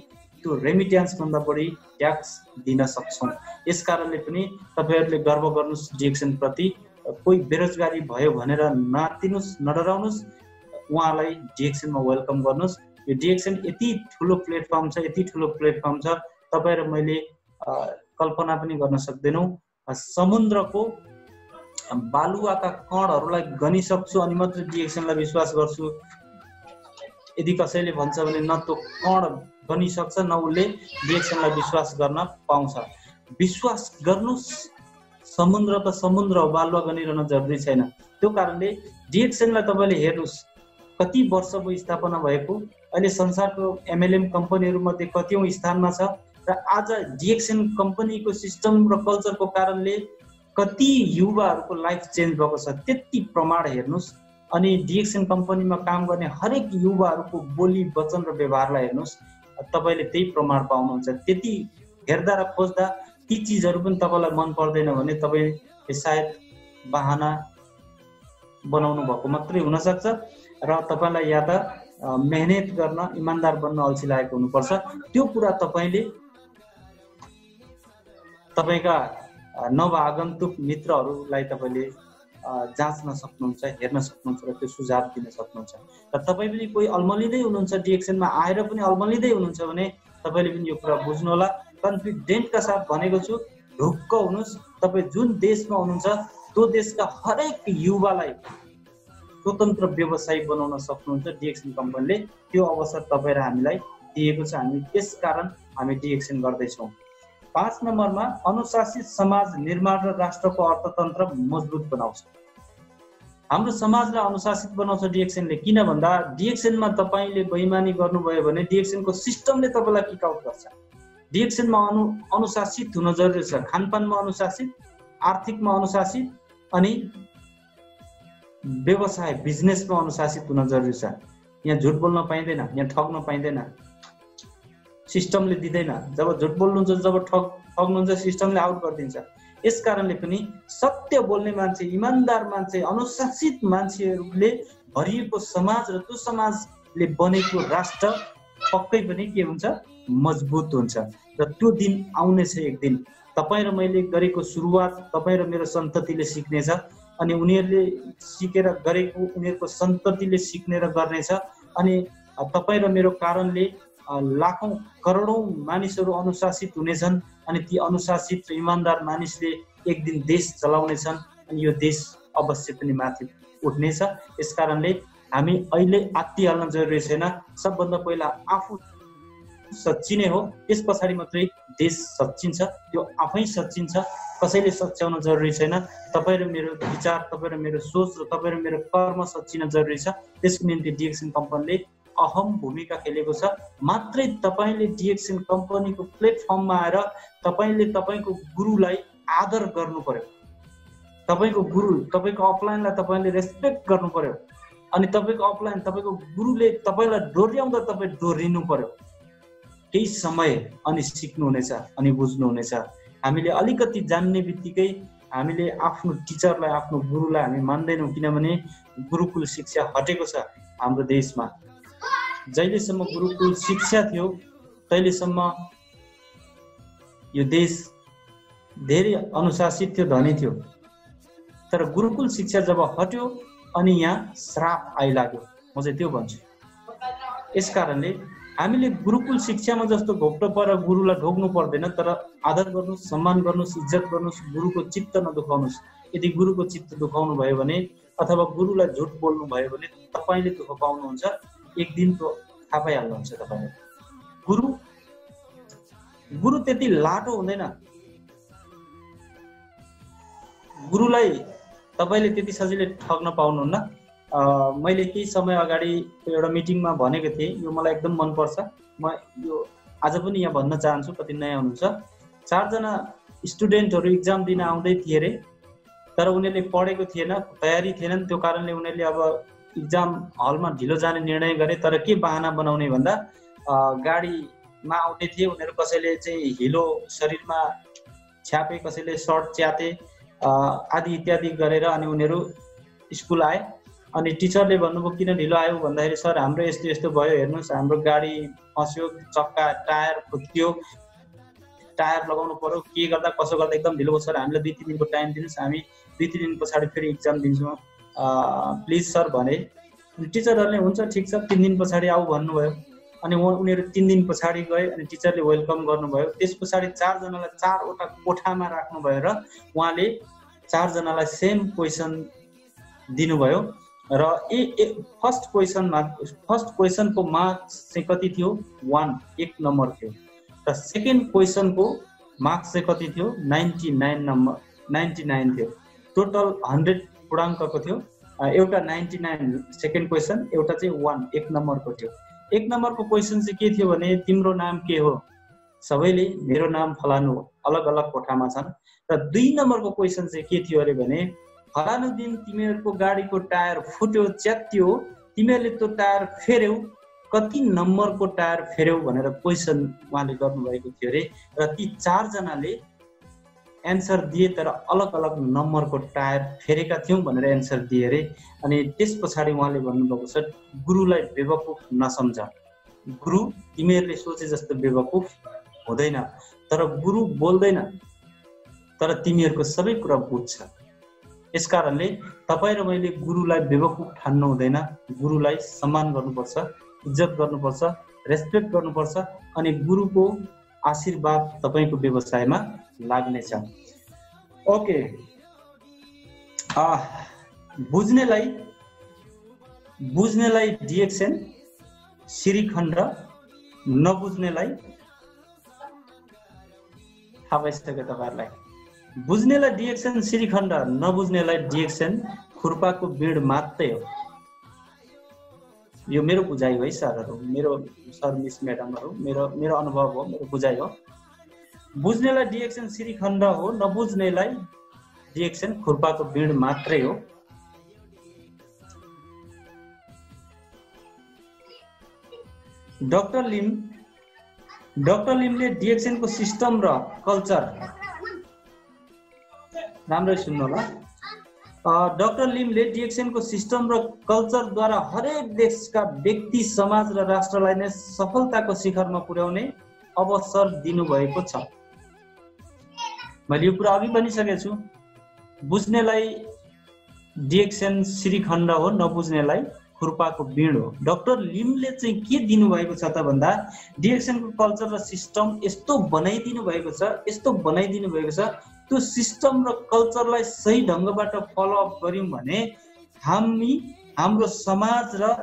[SPEAKER 1] त्यो रेमिट्यान्स भन्दा बढी ट्याक्स दिन सक्छौँ। यस कारणले पनि तपाईँहरूले गर्व गर्नुहोस् डिएक्सन प्रति। कोही बेरोजगारी भयो भनेर नातिनुस्, नडराउनुहोस्, उहाँलाई डिएक्सनमा वेलकम गर्नुहोस्। यो डिएक्सन यति ठुलो प्लेटफर्म छ, यति ठुलो प्लेटफर्म छ, तपाईँ र मैले कल्पना पनि गर्न सक्दैनौँ। समुद्रको बालुवाका कणहरूलाई गनिसक्छु अनि मात्र डिएक्सनलाई विश्वास गर्छु। यदि कसैले भन्छ भने न त्यो कण गनिसक्छ न उसले डिएक्सनलाई विश्वास गर्न पाउँछ। विश्वास गर्नुहोस्, समुद्र त समुद्र हो, बालुवा गनिरहन जरुरी छैन। त्यो कारणले डिएक्सनलाई तपाईँले हेर्नुहोस्, कति वर्ष भयो स्थापना भएको, अहिले संसारको एमएलएम कम्पनीहरू मध्ये कतिौं स्थानमा छ र आज डिएक्सन कम्पनीको सिस्टम र कल्चरको कारणले कति युवाहरूको लाइफ चेन्ज भएको छ। त्यति प्रमाण हेर्नुहोस् अनि डिएक्सन कम्पनीमा काम गर्ने हरेक युवाहरूको बोली वचन र व्यवहारलाई हेर्नुहोस्, तपाईँले त्यही प्रमाण पाउनुहुन्छ। त्यति हेर्दा र खोज्दा ती चिजहरू पनि तपाईँलाई मन पर्दैन भने तपाईँले सायद बहाना बनाउनु भएको मात्रै हुनसक्छ र तपाईँलाई या त मेहनत गर्न, इमान्दार बन्न अल्छी लागेको हुनुपर्छ। त्यो कुरा तपाईँले तपाईँका नव आगन्तुक मित्रहरूलाई तपाईँले जाँच्न सक्नुहुन्छ, हेर्न सक्नुहुन्छ र त्यो सुझाव दिन सक्नुहुन्छ। र तपाईँ पनि कोही अल्मलिँदै हुनुहुन्छ, डिएक्सनमा आएर पनि अल्मलिँदै हुनुहुन्छ भने तपाईँले पनि यो कुरा बुझ्नुहोला। कन्फिडेन्टका साथ भनेको छु, ढुक्क हुनुहोस्। तपाईँ जुन देशमा हुनुहुन्छ त्यो देशका हरेक युवालाई स्वतन्त्र व्यवसायी बनाउन सक्नुहुन्छ। डिएक्सन कम्पनीले त्यो अवसर तपाईँ र हामीलाई दिएको छ। हामी त्यसकारण हामी डिएक्सन गर्दैछौँ। 5 नम्बरमा अनुशासित समाज निर्माण र राष्ट्रको अर्थतन्त्र मजबुत बनाउँछ। हाम्रो समाजलाई अनुशासित बनाउँछ डिएक्सनले। किन भन्दा डिएक्सनमा तपाईँले बेइमानी गर्नुभयो भने डिएक्सनको सिस्टमले तपाईँलाई किक आउट गर्छ। डिएक्सनमा अनुशासित हुन जरुरी छ। खानपानमा अनुशासित, आर्थिकमा अनुशासित अनि व्यवसाय बिजनेसमा अनुशासित हुन जरुरी छ। यहाँ झुट बोल्न पाइँदैन, यहाँ ठग्न पाइँदैन, सिस्टमले दिँदैन। जब झुट बोल्नुहुन्छ, जब ठग्नुहुन्छ, सिस्टमले आउट गरिदिन्छ। यस कारणले पनि सत्य बोल्ने मान्छे, इमानदार मान्छे, अनुशासित मान्छेहरूले भरिएको समाज र त्यो समाजले बनेको राष्ट्र पक्कै पनि के हुन्छ, मजबुत हुन्छ। र त्यो दिन आउनेछ एक दिन। तपाईँ र मैले गरेको सुरुवात तपाईँ र मेरो सन्ततिले सिक्नेछ अनि उनीहरूले सिकेर गरेको उनीहरूको सन्ततिले सिक्ने र गर्नेछ। अनि तपाईँ र मेरो कारणले लाखौं करोडौं मानिसहरू अनुशासित हुनेछन् अनि ती अनुशासित र इमानदार मानिसले एक दिन देश चलाउनेछन् अनि यो देश अवश्य पनि माथि उठ्नेछ। यसकारणले हामी अहिले आत्तिहाल्न जरुरी छैन। सबभन्दा पहिला आफू सच्चिने हो, त्यस पछाडि मात्रै देश सच्चिन्छ। त्यो आफै सच्चिन्छ, कसैले सच्याउन जरुरी छैन। तपाईँ र मेरो विचार, तपाईँ र मेरो सोच र तपाईँ र मेरो कर्म सच्चिन जरुरी छ। त्यसको निम्ति डिएक्सन कम्पनीले अहम भूमिका खेलेको छ। मात्रै तपाईले डिएक्सन कम्पनीको प्लेटफर्ममा आएर तपाईले तपाईको गुरुलाई आदर गर्नु पर्यो। तपाईको गुरु, तपाईको अपलाइनलाई तपाईले रेस्पेक्ट गर्नु पर्यो। अनि तपाईको अपलाइन, तपाईको गुरुले तपाईलाई डोर्याउँदा तपाई डोर्रिनु पर्यो। केही समय अनि सिक्नु हुनेछ अनि बुझ्नु हुनेछ। हामीले अलिकति जान्ने बित्तिकै हामीले आफ्नो टिचरलाई, आफ्नो गुरुलाई हामी मान्दैनौँ, किनभने गुरुकुल शिक्षा हटेको छ हाम्रो देशमा। जहिलेसम्म गुरुकुल शिक्षा थियो तहिलेसम्म यो देश धेरै अनुशासित थियो, धनी थियो। तर गुरुकुल शिक्षा जब हट्यो अनि यहाँ श्राप आइलाग्यो। म चाहिँ त्यो भन्छु। यसकारणले हामीले गुरुकुल शिक्षामा जस्तो घोप्टो पर गुरुलाई ढोक्नु पर्दैन, तर आदर गर्नुस्, सम्मान गर्नुस्, इज्जत गर्नुस्, गुरुको चित्त नदुखाउनुस्। यदि गुरुको चित्त दुखाउनु भयो भने अथवा गुरुलाई झुट बोल्नु भयो भने तपाईले दुःख पाउनुहुन्छ। एक दिन तो थाहा पाइहाल्नुहुन्छ तपाईले। गुरु त्यति लाटो हुँदैन। गुरुलाई तपाईले त्यति सजिलै ठग्न पाउनुहुन्न। मैले केही समय अगाडि एउटा मिटिङमा भनेको थिएँ, यो मलाई एकदम मन पर्छ। म यो आज पनि यहाँ भन्न चाहन्छु, कति नयाँ हुनुहुन्छ। 4 जना स्टुडेन्टहरू इक्जाम दिन आउँदै थिए रे, तर उनीहरूले पढेको थिएन, तयारी थिएनन्। त्यो कारणले उनीहरूले अब इक्जाम हलमा ढिलो जाने निर्णय गरे। तर के बहाना बनाउने भन्दा गाडीमा आउँदै थिए उनीहरू, कसैले चाहिँ हिलो शरीरमा छ्यापे, कसैले सर्ट च्याते आदि इत्यादि गरेर अनि उनीहरू स्कुल आए। अनि टिचरले भन्नुभयो किन ढिलो आयो भन्दाखेरि सर हाम्रो यस्तो यस्तो भयो, हेर्नुहोस् हाम्रो गाडी फस्यो, चक्का टायर फुत्कियो, टायर लगाउनु पर्यो, के गर्दा कसो गर्दा एकदम ढिलो भयो सर, हामीलाई 2-3 दिनको टाइम दिनुहोस्, हामी 2-3 दिन पछाडि फेरि इक्जाम दिन्छौँ प्लिज सर भने। अनि टिचरहरूले हुन्छ ठिक छ 3 दिन पछाडि आऊ भन्नुभयो। अनि उनीहरू 3 दिन पछाडि गए अनि टिचरले वेलकम गर्नुभयो। त्यस पछाडि 4 जनालाई 4वटा कोठामा राख्नुभयो र उहाँले 4 जनालाई सेम क्वेसन दिनुभयो। र फर्स्ट क्वेसनको मार्क्स चाहिँ कति थियो? 1 नम्बर थियो। र सेकेन्ड क्वेसनको मार्क्स चाहिँ कति थियो? 99 थियो। टोटल 100 पूर्णाङ्कको थियो। एउटा 99 सेकेन्ड क्वेसन, एउटा चाहिँ 1 नम्बरको थियो। 1 नम्बरको क्वेसन चाहिँ के थियो भने तिम्रो नाम के हो? सबैले मेरो नाम फलानु हो, अलग अलग कोठामा छन्। र 2 नम्बरको क्वेसन चाहिँ के थियो अरे भने फलानु दिन तिमीहरूको गाडीको टायर फुट्यो, च्यात्यो, तिमीहरूले त्यो टायर फेर्यौ, कति नम्बरको टायर फेर्यौ भनेर क्वेसन उहाँले गर्नुभएको थियो अरे। र ती 4 जनाले एन्सर दिए, तर अलग अलग नम्बरको टायर फेरेका थियौँ भनेर एन्सर दिए अरे। अनि त्यस पछाडि उहाँले भन्नुभएको छ गुरुलाई बेवकुफ नसम्झ। गुरु तिमीहरूले सोचे जस्तो बेवकुफ हुँदैन, तर गुरु बोल्दैन तर तिमीहरूको सबै कुरा बुझ्छ। यसकारणले तपाईँ र मैले गुरुलाई बेवकुफ ठान्नु हुँदैन, गुरुलाई सम्मान गर्नुपर्छ, इज्जत गर्नुपर्छ, रेस्पेक्ट गर्नुपर्छ अनि गुरुको आशीर्वाद तपाईको व्यवसायमा लाग्नेछ। ओके, बुझ्नेलाई डिएक्सन श्रीखण्ड, नबुझ्नेलाई थाहा भइसक्यो तपाईँहरूलाई। बुझ्नेलाई डिएक्सन श्रीखण्ड, नबुझ्नेलाई डिएक्सन खुर्पाको बिँड मात्रै हो। यो मेरो बुझाइ हो है सरहरू, मेरो सर मिस म्याडमहरू, मेरो अनुभव हो, मेरो बुझाइ हो। बुझ्नेलाई डिएक्सन श्रीखण्ड हो, नबुझ्नेलाई डिएक्सन खुर्पाको बिँड मात्रै हो। डाक्टर लिमले डिएक्सनको सिस्टम र कल्चर, राम्रै सुन्नु होला, डाक्टर लिमले डिएक्सनको सिस्टम र कल्चरद्वारा हरेक देशका व्यक्ति, समाज र राष्ट्रलाई नै सफलताको शिखरमा पुर्याउने अवसर दिनुभएको छ। मैले यो कुरा अघि भनिसकेको छु। बुझ्नेलाई डिएक्सन श्रीखण्ड हो, नबुझ्नेलाई खुर्पाको बिँड हो। डाक्टर लिमले चाहिँ के दिनुभएको छ त भन्दा डिएक्सनको कल्चर र सिस्टम यस्तो बनाइदिनु भएको छ, त्यो सिस्टम र कल्चरलाई सही ढङ्गबाट फलोअप गर्यौँ भने हामी हाम्रो समाज र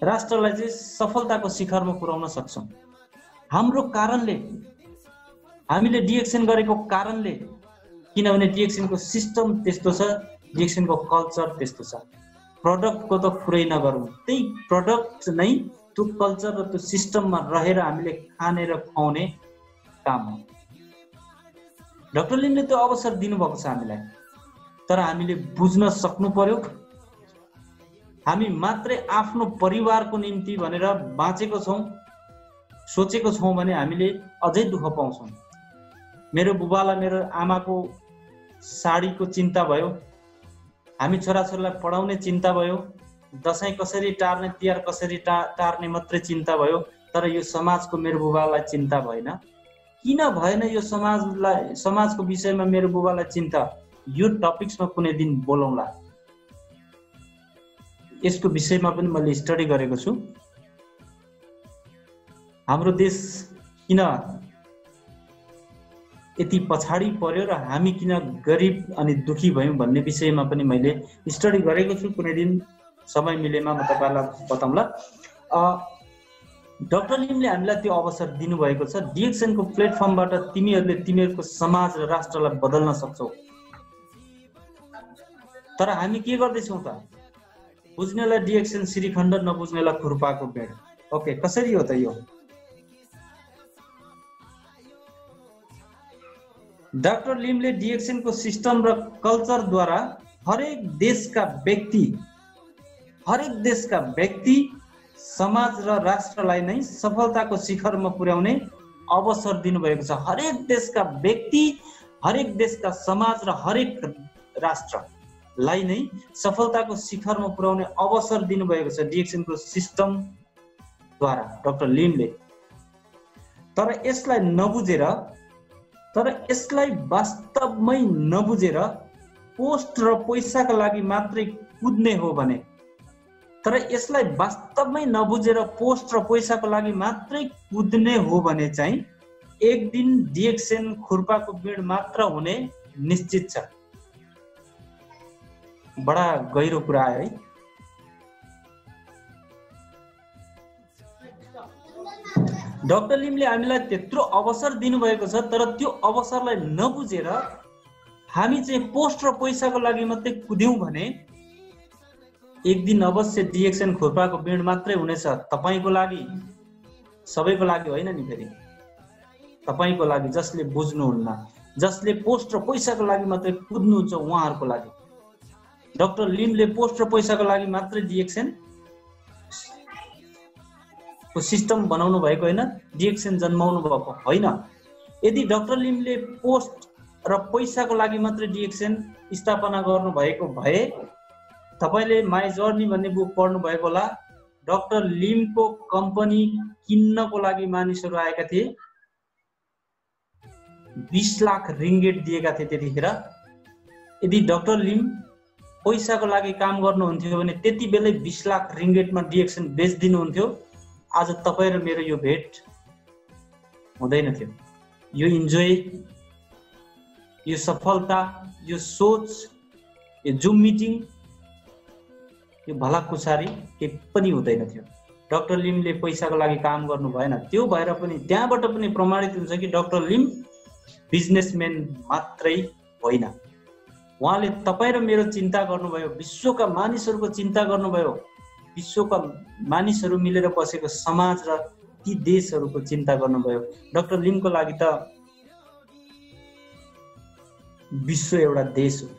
[SPEAKER 1] राष्ट्रलाई चाहिँ सफलताको शिखरमा पुर्याउन सक्छौँ। हाम्रो कारणले, हामीले डिएक्सन गरेको कारणले, किनभने डिएक्सनको सिस्टम त्यस्तो छ, डिएक्सनको कल्चर त्यस्तो छ। प्रडक्टको त कुरै नगरौँ, त्यही प्रडक्ट नै त्यो कल्चर र त्यो सिस्टममा रहेर हामीले खाने र खुवाउने काम हो। डाक्टर लिमले त्यो अवसर दिनुभएको छ हामीलाई, तर हामीले बुझ्न सक्नु पर्यो। हामी मात्रै आफ्नो परिवारको निम्ति भनेर बाँचेको छौँ, सोचेको छौँ भने हामीले अझै दुःख पाउँछौँ। मेरो बुबालाई मेरो आमाको साडीको चिन्ता भयो, हामी छोराछोरीलाई पढाउने चिन्ता भयो, दसैँ कसरी टार्ने, तिहार कसरी टार्ने मात्रै चिन्ता भयो, तर यो समाजको मेरो बुबालाई चिन्ता भएन। किन भएन यो समाजको विषयमा मेरो बुबालाई चिन्ता? यो टपिक्समा कुनै दिन बोलौँला। यसको विषयमा पनि मैले स्टडी गरेको छु। हाम्रो देश किन यति पछाडि पर्यो र हामी किन गरिब अनि दुखी भयौँ भन्ने विषयमा पनि मैले स्टडी गरेको छु। कुनै दिन समय मिलेमा म तपाईहरुलाई बताउँला। डाक्टर लिमले हामीलाई त्यो अवसर दिनुभएको छ। डिएक्सनको प्लेटफर्मबाट तिमीहरूले तिमीहरूको समाज र राष्ट्रलाई बदल्न सक्छौ। तर हामी के गर्दैछौँ त? बुझ्नेलाई डिएक्सन श्रीखण्ड, नबुझ्नेलाई खुर्पाको बेड। ओके, कसरी हो त यो? डाक्टर लिमले डिएक्सनको सिस्टम र कल्चरद्वारा हरेक देशका व्यक्ति, समाज र राष्ट्रलाई नै सफलताको शिखरमा पुर्याउने अवसर दिनुभएको छ। हरेक देशका व्यक्ति, हरेक देशका समाज र हरेक राष्ट्रलाई नै सफलताको शिखरमा पुर्याउने अवसर दिनुभएको छ डिएक्सनको सिस्टमद्वारा डाक्टर लिमले। तर यसलाई वास्तवमै नबुझेर पोस्ट र पैसाका लागि मात्रै कुद्ने हो भने, चाहिँ एक दिन डिएक्सन खुर्पाको बिँड मात्र हुने निश्चित छ। बडा गहिरो कुरा आयो है। डाक्टर लिमले हामीलाई त्यत्रो अवसर दिनुभएको छ, तर त्यो अवसरलाई नबुझेर हामी चाहिँ पोस्ट र पैसाको लागि मात्रै कुद्यौँ भने एक दिन अवश्य डिएक्सन खुर्पाको बिँड मात्रै हुनेछ। तपाईको लागि, सबैको लागि होइन नि, फेरि तपाईको लागि, जसले बुझ्नुहुन्न, जसले पोस्ट र पैसाको लागि मात्रै कुद्नुहुन्छ, उहाँहरूको लागि। डाक्टर लिमले पोस्ट र पैसाको लागि मात्रै डिएक्सन को सिस्टम बनाउनु भएको होइन, डिएक्सन जन्माउनु भएको होइन। यदि डाक्टर लिमले पोस्ट र पैसाको लागि मात्रै डिएक्सन स्थापना गर्नु भएको भए, तपाईले माई जर्नी भन्ने बुक पढ्नु भएको होला। डाक्टर लिमको कम्पनी किन्नको लागि मानिसहरू आएका थिए। 20 लाख रिङ्गेट दिएका थिए त्यतिखेर। यदि डाक्टर लिम पैसाको लागि काम गर्नुहुन्थ्यो भने त्यति बेलै 20 लाख रिङ्गेटमा डिएक्सन बेचिदिनुहुन्थ्यो। आज तपाईँ र मेरो यो भेट हुँदैन थियो। यो इन्जोय, यो सफलता, यो सोच, यो जुम मिटिङ, यो भलाकुसारी केही पनि हुँदैन थियो। डाक्टर लिमले पैसाको लागि काम गर्नु भएन। त्यो भएर पनि त्यहाँबाट पनि प्रमाणित हुन्छ कि डाक्टर लिम बिजनेसम्यान मात्रै होइन। उहाँले तपाईँ र मेरो चिन्ता गर्नुभयो, विश्वका मानिसहरूको चिन्ता गर्नुभयो, विश्वका मानिसहरू मिलेर बसेको समाज र ती देशहरूको चिन्ता गर्नुभयो। डाक्टर लिमको लागि त विश्व एउटा देश हो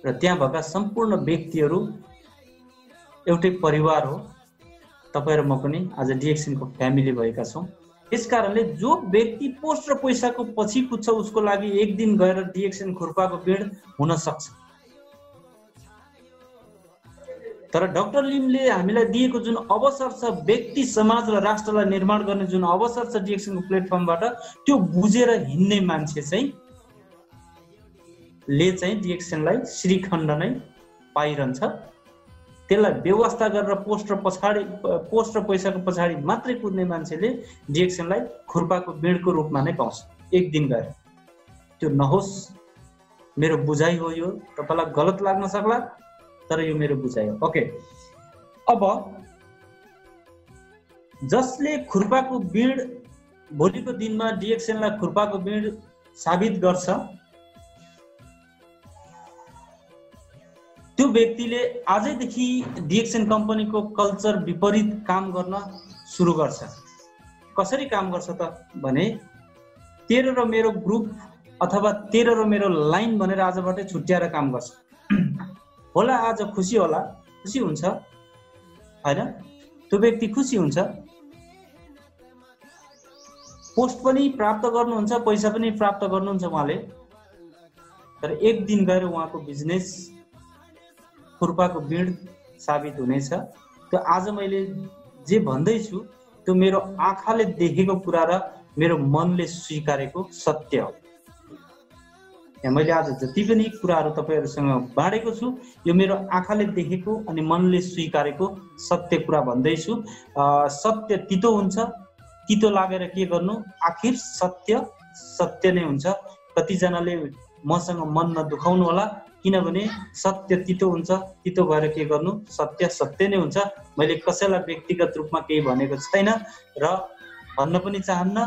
[SPEAKER 1] र त्यहाँ भएका सम्पूर्ण व्यक्तिहरू एउटै परिवार हो। तपाईँ र म पनि आज डिएक्सनको फ्यामिली भएका छौँ। यसकारणले जो व्यक्ति पोस्ट र पैसाको पछि कुद्छ उसको लागि एक दिन गएर डिएक्सन खुर्पाको बिड हुन सक्छ। तर डाक्टर लिमले हामीलाई दिएको जुन अवसर छ, व्यक्ति समाज र राष्ट्रलाई निर्माण गर्ने जुन अवसर छ डिएक्सनको प्लेटफर्मबाट, त्यो बुझेर हिँड्ने मान्छे चाहिँ डिएक्सनलाई श्रीखण्ड नै पाइरहन्छ। त्यसलाई व्यवस्था गरेर पोस्ट र पैसाको पछाडि मात्रै कुद्ने मान्छेले डिएक्सनलाई खुर्पाको बिडको रूपमा नै पाउँछ एक दिन गएर। त्यो नहोस्, मेरो बुझाइ हो यो। तपाईँलाई गलत लाग्न सक्ला, तर यो मेरो बुझाइ हो। ओके, अब जसले खुर्पाको बिड भोलिको दिनमा डिएक्सनलाई खुर्पाको बिड साबित गर्छ, त्यो व्यक्तिले आजैदेखि डिएक्सन कम्पनीको कल्चर विपरीत काम गर्न सुरु गर्छ। कसरी काम गर्छ त भने, तेरो र मेरो ग्रुप अथवा तेरो र मेरो लाइन भनेर आजबाटै छुट्याएर काम गर्छ। होला आज खुसी होला, खुसी हुन्छ हैन, त्यो व्यक्ति खुसी हुन्छ, पोस्ट पनि प्राप्त गर्नुहुन्छ, पैसा पनि प्राप्त गर्नुहुन्छ उहाँले। तर एक दिन गएर उहाँको बिजनेस खुर्पाको बिड साबित हुनेछ। त्यो आज मैले जे भन्दैछु त्यो मेरो आँखाले देखेको कुरा र मेरो मनले स्वीकारेको सत्य हो। यहाँ मैले आज जति पनि कुराहरू तपाईहरुसँग बाँडेको छु, यो मेरो आँखाले देखेको अनि मनले स्वीकारेको सत्य कुरा भन्दैछु। सत्य तितो हुन्छ, तितो लागेर के गर्नु, आखिर सत्य सत्य नै हुन्छ। कतिजनाले मसँग मन नदुखाउनु होला, किनभने सत्य तितो हुन्छ, तितो भएर के गर्नु, सत्य सत्य नै हुन्छ। मैले कसैलाई व्यक्तिगत रूपमा केही भनेको छैन र भन्न पनि चाहन्न।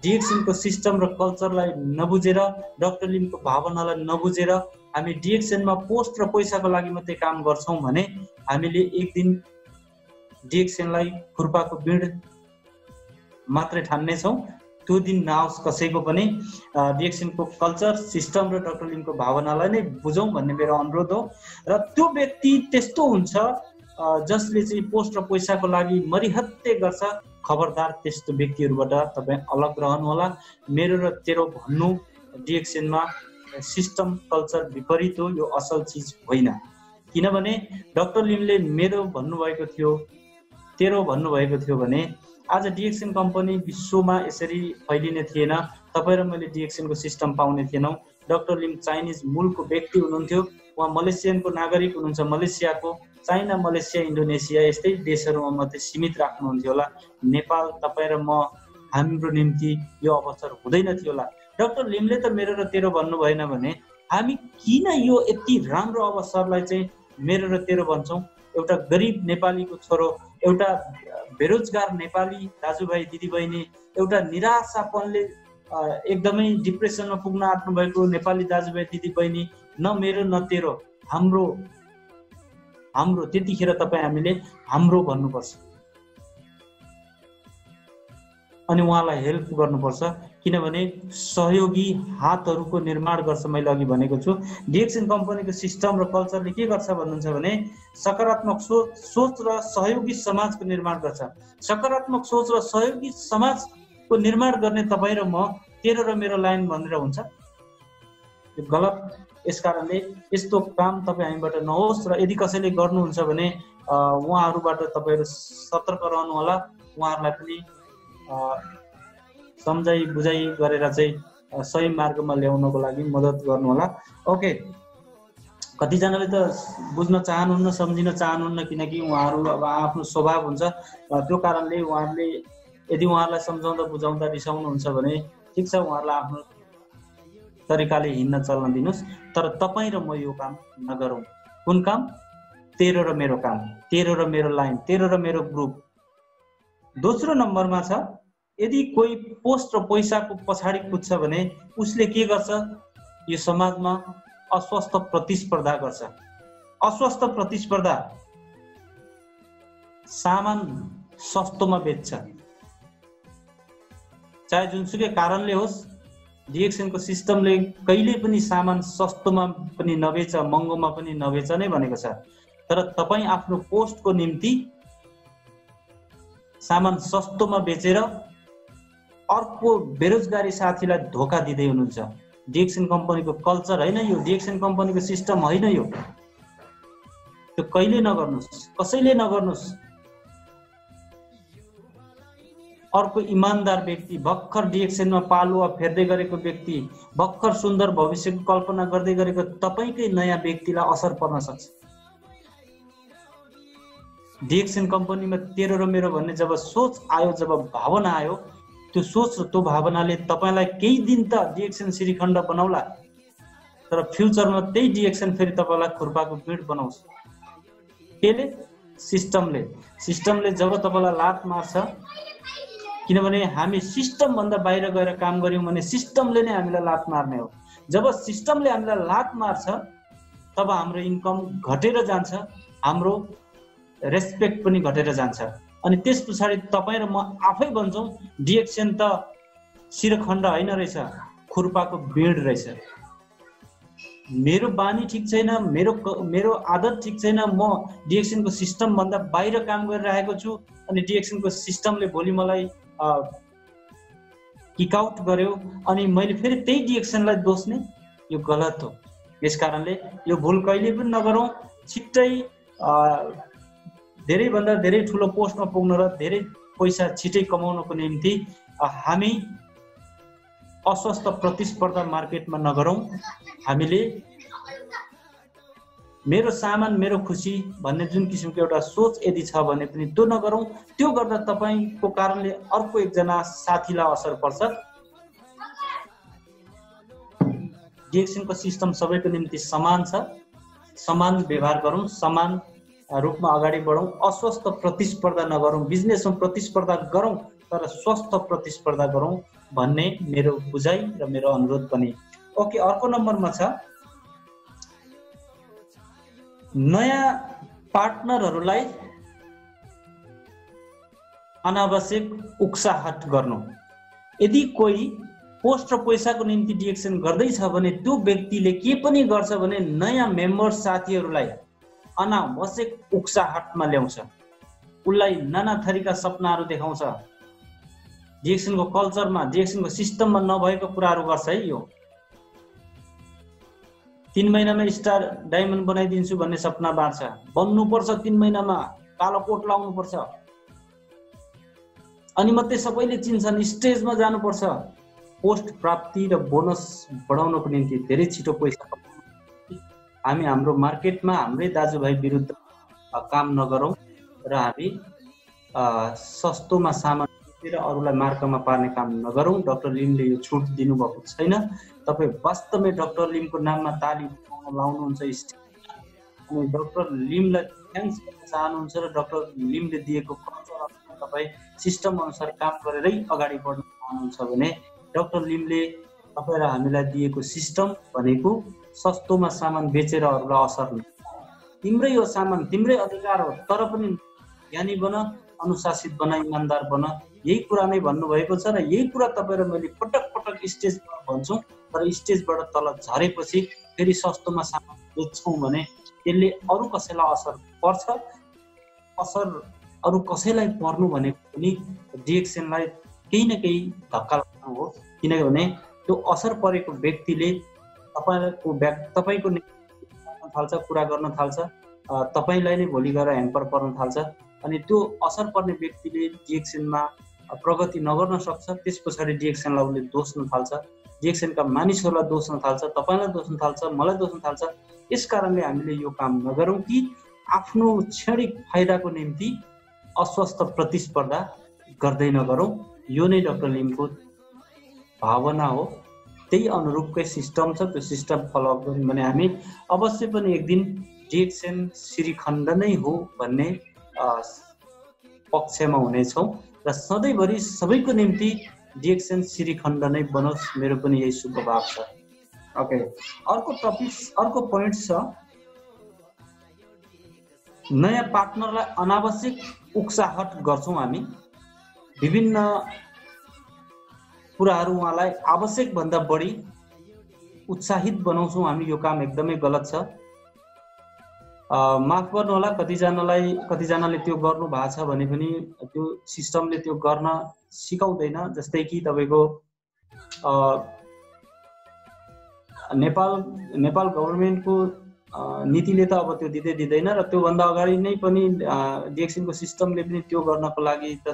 [SPEAKER 1] डिएक्सनको सिस्टम र कल्चरलाई नबुझेर, डाक्टर लिमको भावनालाई नबुझेर हामी डिएक्सनमा पोस्ट र पैसाको लागि मात्रै काम गर्छौं भने हामीले एक दिन डिएक्सनलाई खुर्पाको बिड मात्रै ठान्ने छौं। त्यो दिन नआओस् कसैको पनि। डिएक्सनको कल्चर, सिस्टम र डाक्टर लिमको भावनालाई नै बुझौं भन्ने मेरो अनुरोध हो। र त्यो व्यक्ति त्यस्तो हुन्छ जसले चाहिँ पोस्ट र पैसाको लागि मरिहत्ते गर्छ। खबरदार, त्यस्तो व्यक्तिहरूबाट तपाईँ अलग रहनु होला। मेरो र तेरो भन्नु डिएक्सनमा सिस्टम कल्चर विपरीत हो, यो असल चिज होइन। किनभने डाक्टर लिमले मेरो भन्नुभएको थियो, तेरो भन्नुभएको थियो भने आज डिएक्सन कम्पनी विश्वमा यसरी फैलिने थिएन। तपाईँ र मैले डिएक्सनको सिस्टम पाउने थिएनौँ। डाक्टर लिम चाइनिज मूलको व्यक्ति हुनुहुन्थ्यो, उहाँ मलेसियनको नागरिक हुनुहुन्छ, मलेसियाको। चाइना, मलेसिया, इन्डोनेसिया यस्तै देशहरूमा मात्रै सीमित राख्नुहुन्थ्यो होला। नेपाल, तपाईँ र म, हाम्रो निम्ति यो अवसर हुँदैन थियो होला। डाक्टर लिमले त मेरो र तेरो भन्नु भएन भने हामी किन यो यति राम्रो अवसरलाई चाहिँ मेरो र तेरो भन्छौँ? एउटा गरिब नेपालीको छोरो, एउटा बेरोजगार नेपाली दाजुभाइ दिदीबहिनी, एउटा निराशापनले एकदमै डिप्रेसनमा पुग्न आँट्नु भएको नेपाली दाजुभाइ दिदीबहिनी, न मेरो न तेरो, हाम्रो हाम्रो त्यतिखेर तपाईँ हामीले हाम्रो भन्नुपर्छ अनि उहाँलाई हेल्प गर्नुपर्छ। किनभने सहयोगी हातहरूको निर्माण गर्छ। मैले अघि भनेको छु, डिएक्सन कम्पनीको सिस्टम र कल्चरले के गर्छ भन्नुहुन्छ भने सकारात्मक सोच र सहयोगी समाजको निर्माण गर्छ। सकारात्मक सोच र सहयोगी समाजको निर्माण गर्ने तपाईँ र म, तेरो र मेरो लाइन भनेर हुन्छ, यो गलत। यसकारणले यस्तो काम तपाईँ हामीबाट नहोस्। र यदि कसैले गर्नुहुन्छ भने उहाँहरूबाट तपाईँहरू सतर्क रहनु होला। उहाँहरूलाई पनि सम्झाइ बुझाइ गरेर चाहिँ सही मार्गमा ल्याउनको लागि मद्दत गर्नु होला। ओके, कतिजनाले त बुझ्न चाहनुहुन्न, सम्झिन चाहनुहुन्न, किनकि उहाँहरू अब आफ्नो स्वभाव हुन्छ। त्यो कारणले उहाँहरूले यदि उहाँहरूलाई सम्झाउँदा बुझाउँदा रिसाउनुहुन्छ भने ठिक छ, उहाँहरूलाई आफ्नो तरिकाले हिँड्न चल्न दिनुहोस्। तर तपाईँ र म यो काम नगरौँ। कुन काम? तेरो र मेरो काम, तेरो र मेरो लाइन, तेरो र मेरो ग्रुप। दोस्रो नम्बरमा छ, यदि कोही पोस्ट र पैसाको पछाडि कुद्छ भने उसले के गर्छ? यो समाजमा अस्वस्थ प्रतिस्पर्धा गर्छ। अस्वस्थ प्रतिस्पर्धा, सामान सस्तोमा बेच्छ, चाहे जुनसुकै कारणले होस्। डिएक्सनको सिस्टमले कहिले पनि सामान सस्तोमा पनि नबेच, महँगोमा पनि नबेच नै भनेको छ। तर तपाईँ आफ्नो पोस्टको निम्ति सामान सस्तोमा बेचेर अर्को बेरोजगारी साथीलाई धोका दिँदै हुनुहुन्छ। डिएक्सन कम्पनीको कल्चर होइन यो, डिएक्सन कम्पनीको सिस्टम होइन यो। त्यो कहिले नगर्नुहोस्, कसैले नगर्नुहोस्। अर्को इमान्दार व्यक्ति, भर्खर डिएक्सनमा पालुवा फेर्दै गरेको व्यक्ति, भर्खर सुन्दर भविष्यको कल्पना गर्दै गरेको तपाईँकै नयाँ व्यक्तिलाई असर पर्न सक्छ। डिएक्सन कम्पनीमा तेरो र मेरो भन्ने जब सोच आयो, जब भावना आयो, त्यो सोच र त्यो भावनाले तपाईँलाई केही दिन त डिएक्सन श्रीखण्ड बनाउला, तर फ्युचरमा त्यही डिएक्सन फेरि तपाईँलाई खुर्पाको बिँड बनाउँछ। त्यसले सिस्टमले जब तपाईँलाई लात मार्छ, किनभने हामी सिस्टमभन्दा बाहिर गएर काम गऱ्यौँ भने सिस्टमले नै हामीलाई लात मार्ने हो। जब सिस्टमले हामीलाई लात मार्छ तब हाम्रो इन्कम घटेर जान्छ, हाम्रो रेस्पेक्ट पनि घटेर जान्छ। अनि त्यस पछाडि तपाईँ र म आफै भन्छौँ डिएक्सन त शिरखण्ड होइन रहेछ, खुर्पाको बिँड रहेछ। मेरो बानी ठिक छैन, मेरो आदत ठिक छैन, म डिएक्सनको सिस्टमभन्दा बाहिर काम गरिरहेको छु, अनि डिएक्सनको सिस्टमले भोलि मलाई किकआउट गर्यो अनि मैले फेरि त्यही डिएक्सनलाई दोष्ने, यो गलत हो। यस कारणले यो भुल कहिले पनि नगरौँ। छिट्टै धेरैभन्दा धेरै ठुलो पोस्टमा पुग्न र धेरै पैसा छिट्टै कमाउनको निम्ति हामी अस्वस्थ प्रतिस्पर्धा मार्केटमा नगरौँ। हामीले मेरो सामान मेरो खुसी भन्ने जुन किसिमको एउटा सोच यदि छ भने पनि त्यो नगरौँ। त्यो गर्दा तपाईँको कारणले अर्को एकजना साथीलाई असर पर्छ। डिएक्सनको सिस्टम सबैको निम्ति समान छ, समान व्यवहार गरौँ, समान रूपमा अगाडि बढौँ, अस्वस्थ प्रतिस्पर्धा नगरौँ। बिजनेसमा प्रतिस्पर्धा गरौँ तर स्वस्थ प्रतिस्पर्धा गरौँ भन्ने मेरो बुझाइ र मेरो अनुरोध पनि। ओके, अर्को नम्बरमा छ, नयाँ पार्टनरहरूलाई अनावश्यक उक्साहट गर्नु। यदि कोही पोस्ट र पैसाको निम्ति डिएक्सन गर्दैछ भने त्यो व्यक्तिले के पनि गर्छ भने नयाँ मेम्बर साथीहरूलाई अनावश्यक उक्साहटमा ल्याउँछ, उसलाई नाना थरीका सपनाहरू देखाउँछ। डिएक्सनको कल्चरमा, डिएक्सनको सिस्टममा नभएको कुराहरू गर्छ है। यो 3 महिनामा स्टार डायमन्ड बनाइदिन्छु भन्ने सपना बाँड्छ, बन्नुपर्छ 3 महिनामा, कालो कोट लाउनुपर्छ, अनि मात्रै सबैले चिन्छन्, स्टेजमा जानुपर्छ। पोस्ट प्राप्ति र बोनस बढाउनको निम्ति धेरै छिटो पैसा हामी हाम्रो मार्केटमा हाम्रै दाजुभाइ विरुद्ध काम नगरौँ र हामी सस्तोमा सामान र अरूलाई मार्कामा पार्ने काम नगरौँ। डाक्टर लिमले यो छुट दिनुभएको छैन। तपाईँ वास्तवमै डाक्टर लिमको नाममा ताली लाउनुहुन्छ अनि डाक्टर लिमलाई थ्याङ्क्स गर्न चाहनुहुन्छ र डाक्टर लिमले दिएको कल्चर तपाईँ सिस्टम अनुसार काम गरेरै अगाडि बढ्न चाहनुहुन्छ भने डाक्टर लिमले तपाईँ र हामीलाई दिएको सिस्टम भनेको सस्तोमा सामान बेचेर अरूलाई असर हुन्छ। तिम्रै हो सामान, तिम्रै अधिकार हो, तर पनि ज्ञानी बन, अनुशासित बन, इमान्दार बन, यही कुरा नै भन्नुभएको छ र यही कुरा तपाईँ र मैले पटक पटक स्टेजमा भन्छौँ। तर स्टेजबाट तल झरेपछि फेरि सस्तोमा सामान बेच्छौँ भने त्यसले अरू कसैलाई असर पर्छ। असर अरू कसैलाई पर्नु भनेको पनि डिएक्सनलाई केही न केही धक्का लाग्नु हो, किनभने त्यो असर परेको व्यक्तिले तपाईँको थाल्छ, कुरा गर्न थाल्छ, तपाईँलाई नै भोलि गएर ह्याम्पर पर्न थाल्छ। अनि त्यो असर पर्ने व्यक्तिले डिएक्सनमा प्रगति नगर्न सक्छ। त्यस पछाडि डिएक्सनलाई उसले दोष्न थाल्छ, डिएक्सनका मानिसहरूलाई दोष्न थाल्छ, तपाईँलाई दोष्न थाल्छ, मलाई दोष्न थाल्छ। यस कारणले हामीले यो काम नगरौँ कि आफ्नो क्षणिक फाइदाको निम्ति अस्वस्थ प्रतिस्पर्धा गर्दै नगरौँ। यो नै डाक्टर लिमको भावना हो। त्यही अनुरूपकै सिस्टम छ, त्यो सिस्टम फलोअप गऱ्यौँ भने हामी अवश्य पनि एक दिन डिएक्सन श्रीखण्ड नै हो भन्ने पक्षमा हुनेछौँ र सधैँभरि सबैको निम्ति डिएक्सन श्रीखण्ड नै बनोस्, मेरो पनि यही शुभभाव छ। ओके, अर्को टपिक, अर्को पोइन्ट छ, नयाँ पार्टनरलाई अनावश्यक उक्साहट गर्छौँ हामी। विभिन्न कुराहरू उहाँलाई आवश्यक भन्दा बढी उत्साहित बनाउँछौँ हामी। यो काम एकदमै गलत छ। माफ गर्नु होला, कतिजनाले त्यो गर्नु भएको छ भने पनि त्यो सिस्टमले त्यो गर्न सिकाउँदैन। जस्तै कि तपाईँको नेपाल गभर्मेन्टको नीतिले त अब त्यो दिँदैन र त्योभन्दा अगाडि नै पनि डिएक्सनको सिस्टमले पनि त्यो गर्नको लागि त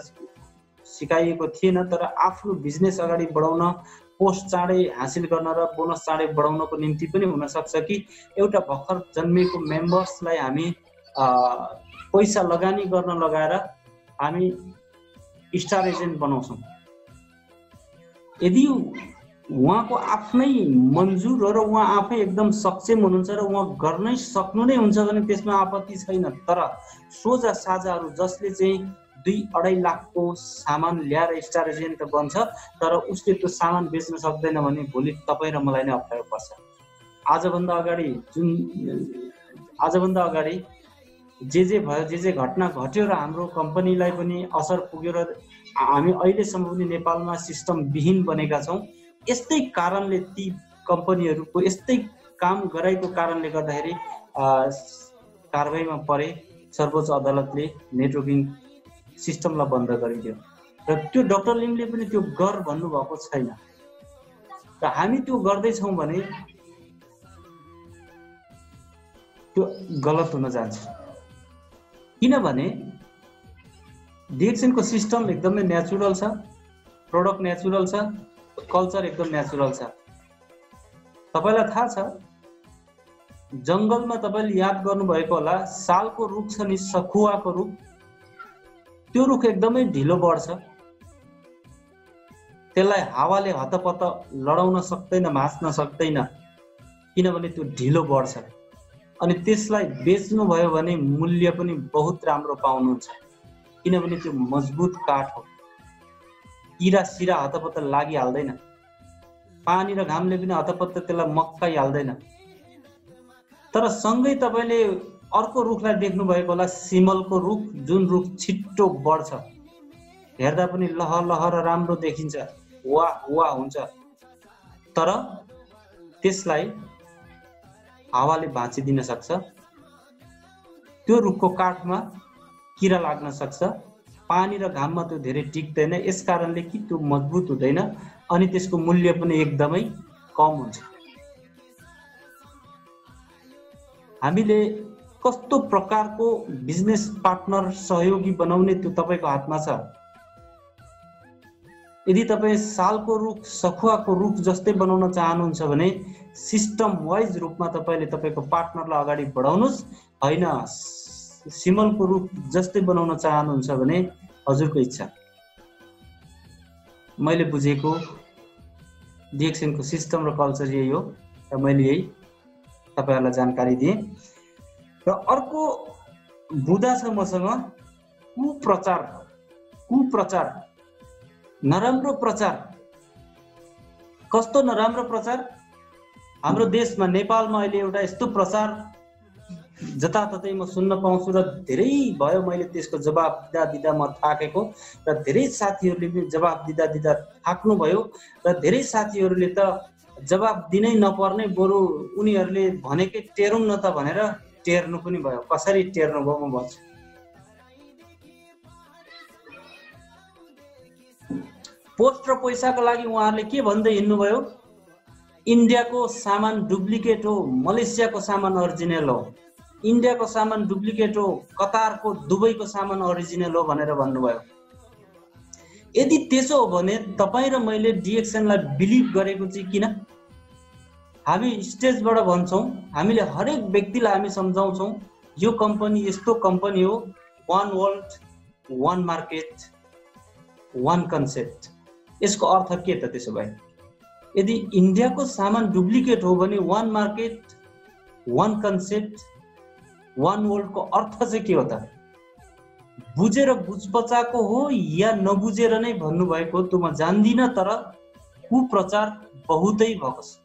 [SPEAKER 1] सिकाइएको थिएन। तर आफ्नो बिजनेस अगाडि बढाउन, पोस्ट चाँडै हासिल गर्न र बोनस चाँडै बढाउनको निम्ति पनि हुनसक्छ कि एउटा भर्खर जन्मेको मेम्बर्सलाई हामी पैसा लगानी गर्न लगाएर हामी स्टार एजेन्ट बनाउँछौँ। यदि उहाँको आफ्नै मन्जुर हो र उहाँ आफै एकदम सक्षम हुनुहुन्छ र उहाँ गर्नै सक्नु नै हुन्छ भने त्यसमा आपत्ति छैन। तर सोझा साझाहरू जसले चाहिँ 2-2.5 लाखको सामान ल्याएर स्टार एजेन्ट त बन्छ, तर उसले त्यो सामान बेच्न सक्दैन भने भोलि तपाईँ र मलाई नै अप्ठ्यारो पर्छ। आजभन्दा अगाडि जे भयो, जे घटना घट्यो र हाम्रो कम्पनीलाई पनि असर पुग्यो र हामी अहिलेसम्म पनि नेपालमा सिस्टम विहीन बनेका छौँ। यस्तै कारणले ती कम्पनीहरूको यस्तै काम गराएको कारणले गर्दाखेरि कारबाहीमा परे सर्वोच्च अदालतले नेटवर्किङ सिस्टमलाई बन्द गरिदियो र त्यो डाक्टर लिमले पनि त्यो गर भन्नुभएको छैन। र हामी त्यो गर्दैछौँ भने त्यो गलत हुन जान्छ। किनभने डिएक्सनको सिस्टम एकदमै नेचुरल छ, प्रोडक्ट नेचुरल छ, कल्चर एकदम नेचुरल छ। तपाईँलाई थाहा छ, जङ्गलमा तपाईँले याद गर्नुभएको होला, सालको रुख छ नि, सखुवाको रुख, त्यो रुख एकदमै ढिलो बढ्छ। त्यसलाई हावाले हतपत लडाउन सक्दैन, भाँच्न सक्दैन, किनभने त्यो ढिलो बढ्छ। अनि त्यसलाई बेच्नुभयो भने मूल्य पनि बहुत राम्रो पाउनुहुन्छ, किनभने त्यो मजबुत काठ हो। किरा सिरा हतपत्त लागिहाल्दैन, पानी र घामले पनि हतपत्त त्यसलाई मक्काइहाल्दैन। तर सँगै तपाईँले अर्को रुखलाई देख्नु भएको होला, सिमलको रुख, जुन रुख छिट्टो बढ्छ, हेर्दा पनि लह लह र राम्रो देखिन्छ, वाह वाह हुन्छ। तर त्यसलाई हावाले भाँचिदिन सक्छ, त्यो रुखको काठमा किरा लाग्न सक्छ, पानी र घाममा त्यो धेरै टिक्दैन। यस कारणले कि त्यो मजबुत हुँदैन अनि त्यसको मूल्य पनि एकदमै कम हुन्छ। हामीले कस्तो प्रकारको बिजनेस पार्टनर सहयोगी बनाउने त्यो तपाईँको हातमा छ। यदि तपाईँ सालको रुख, सखुवाको रुख जस्तै बनाउन चाहनुहुन्छ भने सिस्टम वाइज रूपमा तपाईँले तपाईँको पार्टनरलाई अगाडि बढाउनुहोस्। होइन, सिमलको रुख जस्तै बनाउन चाहनुहुन्छ भने हजुरको इच्छा। मैले बुझेको डिएक्सनको सिस्टम र कल्चर यही हो र मैले यही तपाईँहरूलाई जानकारी दिएँ। र अर्को बुदा छ मसँग, कुप्रचार, नराम्रो प्रचार। कस्तो नराम्रो प्रचार? हाम्रो देशमा, नेपालमा अहिले एउटा यस्तो प्रचार जताततै म सुन्न पाउँछु र धेरै भयो मैले त्यसको जवाब दिँदा म थाकेको, र धेरै साथीहरूले पनि जवाब दिँदा थाक्नुभयो, र धेरै साथीहरूले त जवाब दिनै नपर्ने, बरु उनीहरूले भनेकै टेरौँ न त भनेर टेर्नु पनि भयो। कसरी टेर्नु भयो म भन्छु। पोस्ट र पैसाको लागि उहाँहरूले के भन्दै हिँड्नुभयो? इन्डियाको सामान डुप्लिकेट हो, मलेसियाको सामान ओरिजिनल हो, इन्डियाको सामान डुप्लिकेट हो, कतारको, दुबईको सामान ओरिजिनल हो भनेर भन्नुभयो। यदि त्यसो हो भने तपाईँ र मैले डिएक्सएनलाई बिलिभ गरेको चाहिँ किन? हामी स्टेजबाट भन्छौँ, हामीले हरेक व्यक्तिलाई हामी सम्झाउँछौँ यो कम्पनी यस्तो कम्पनी हो, one world one market one concept. यसको अर्थ के त त्यसो भए? यदि इन्डियाको सामान डुप्लिकेट हो भने one market one concept one वर्ल्डको अर्थ चाहिँ के हो त? बुझेर बुझपचाएको हो या नबुझेर नै भन्नुभएको त्यो म जान्दिनँ, तर कुप्रचार बहुतै भएको छ।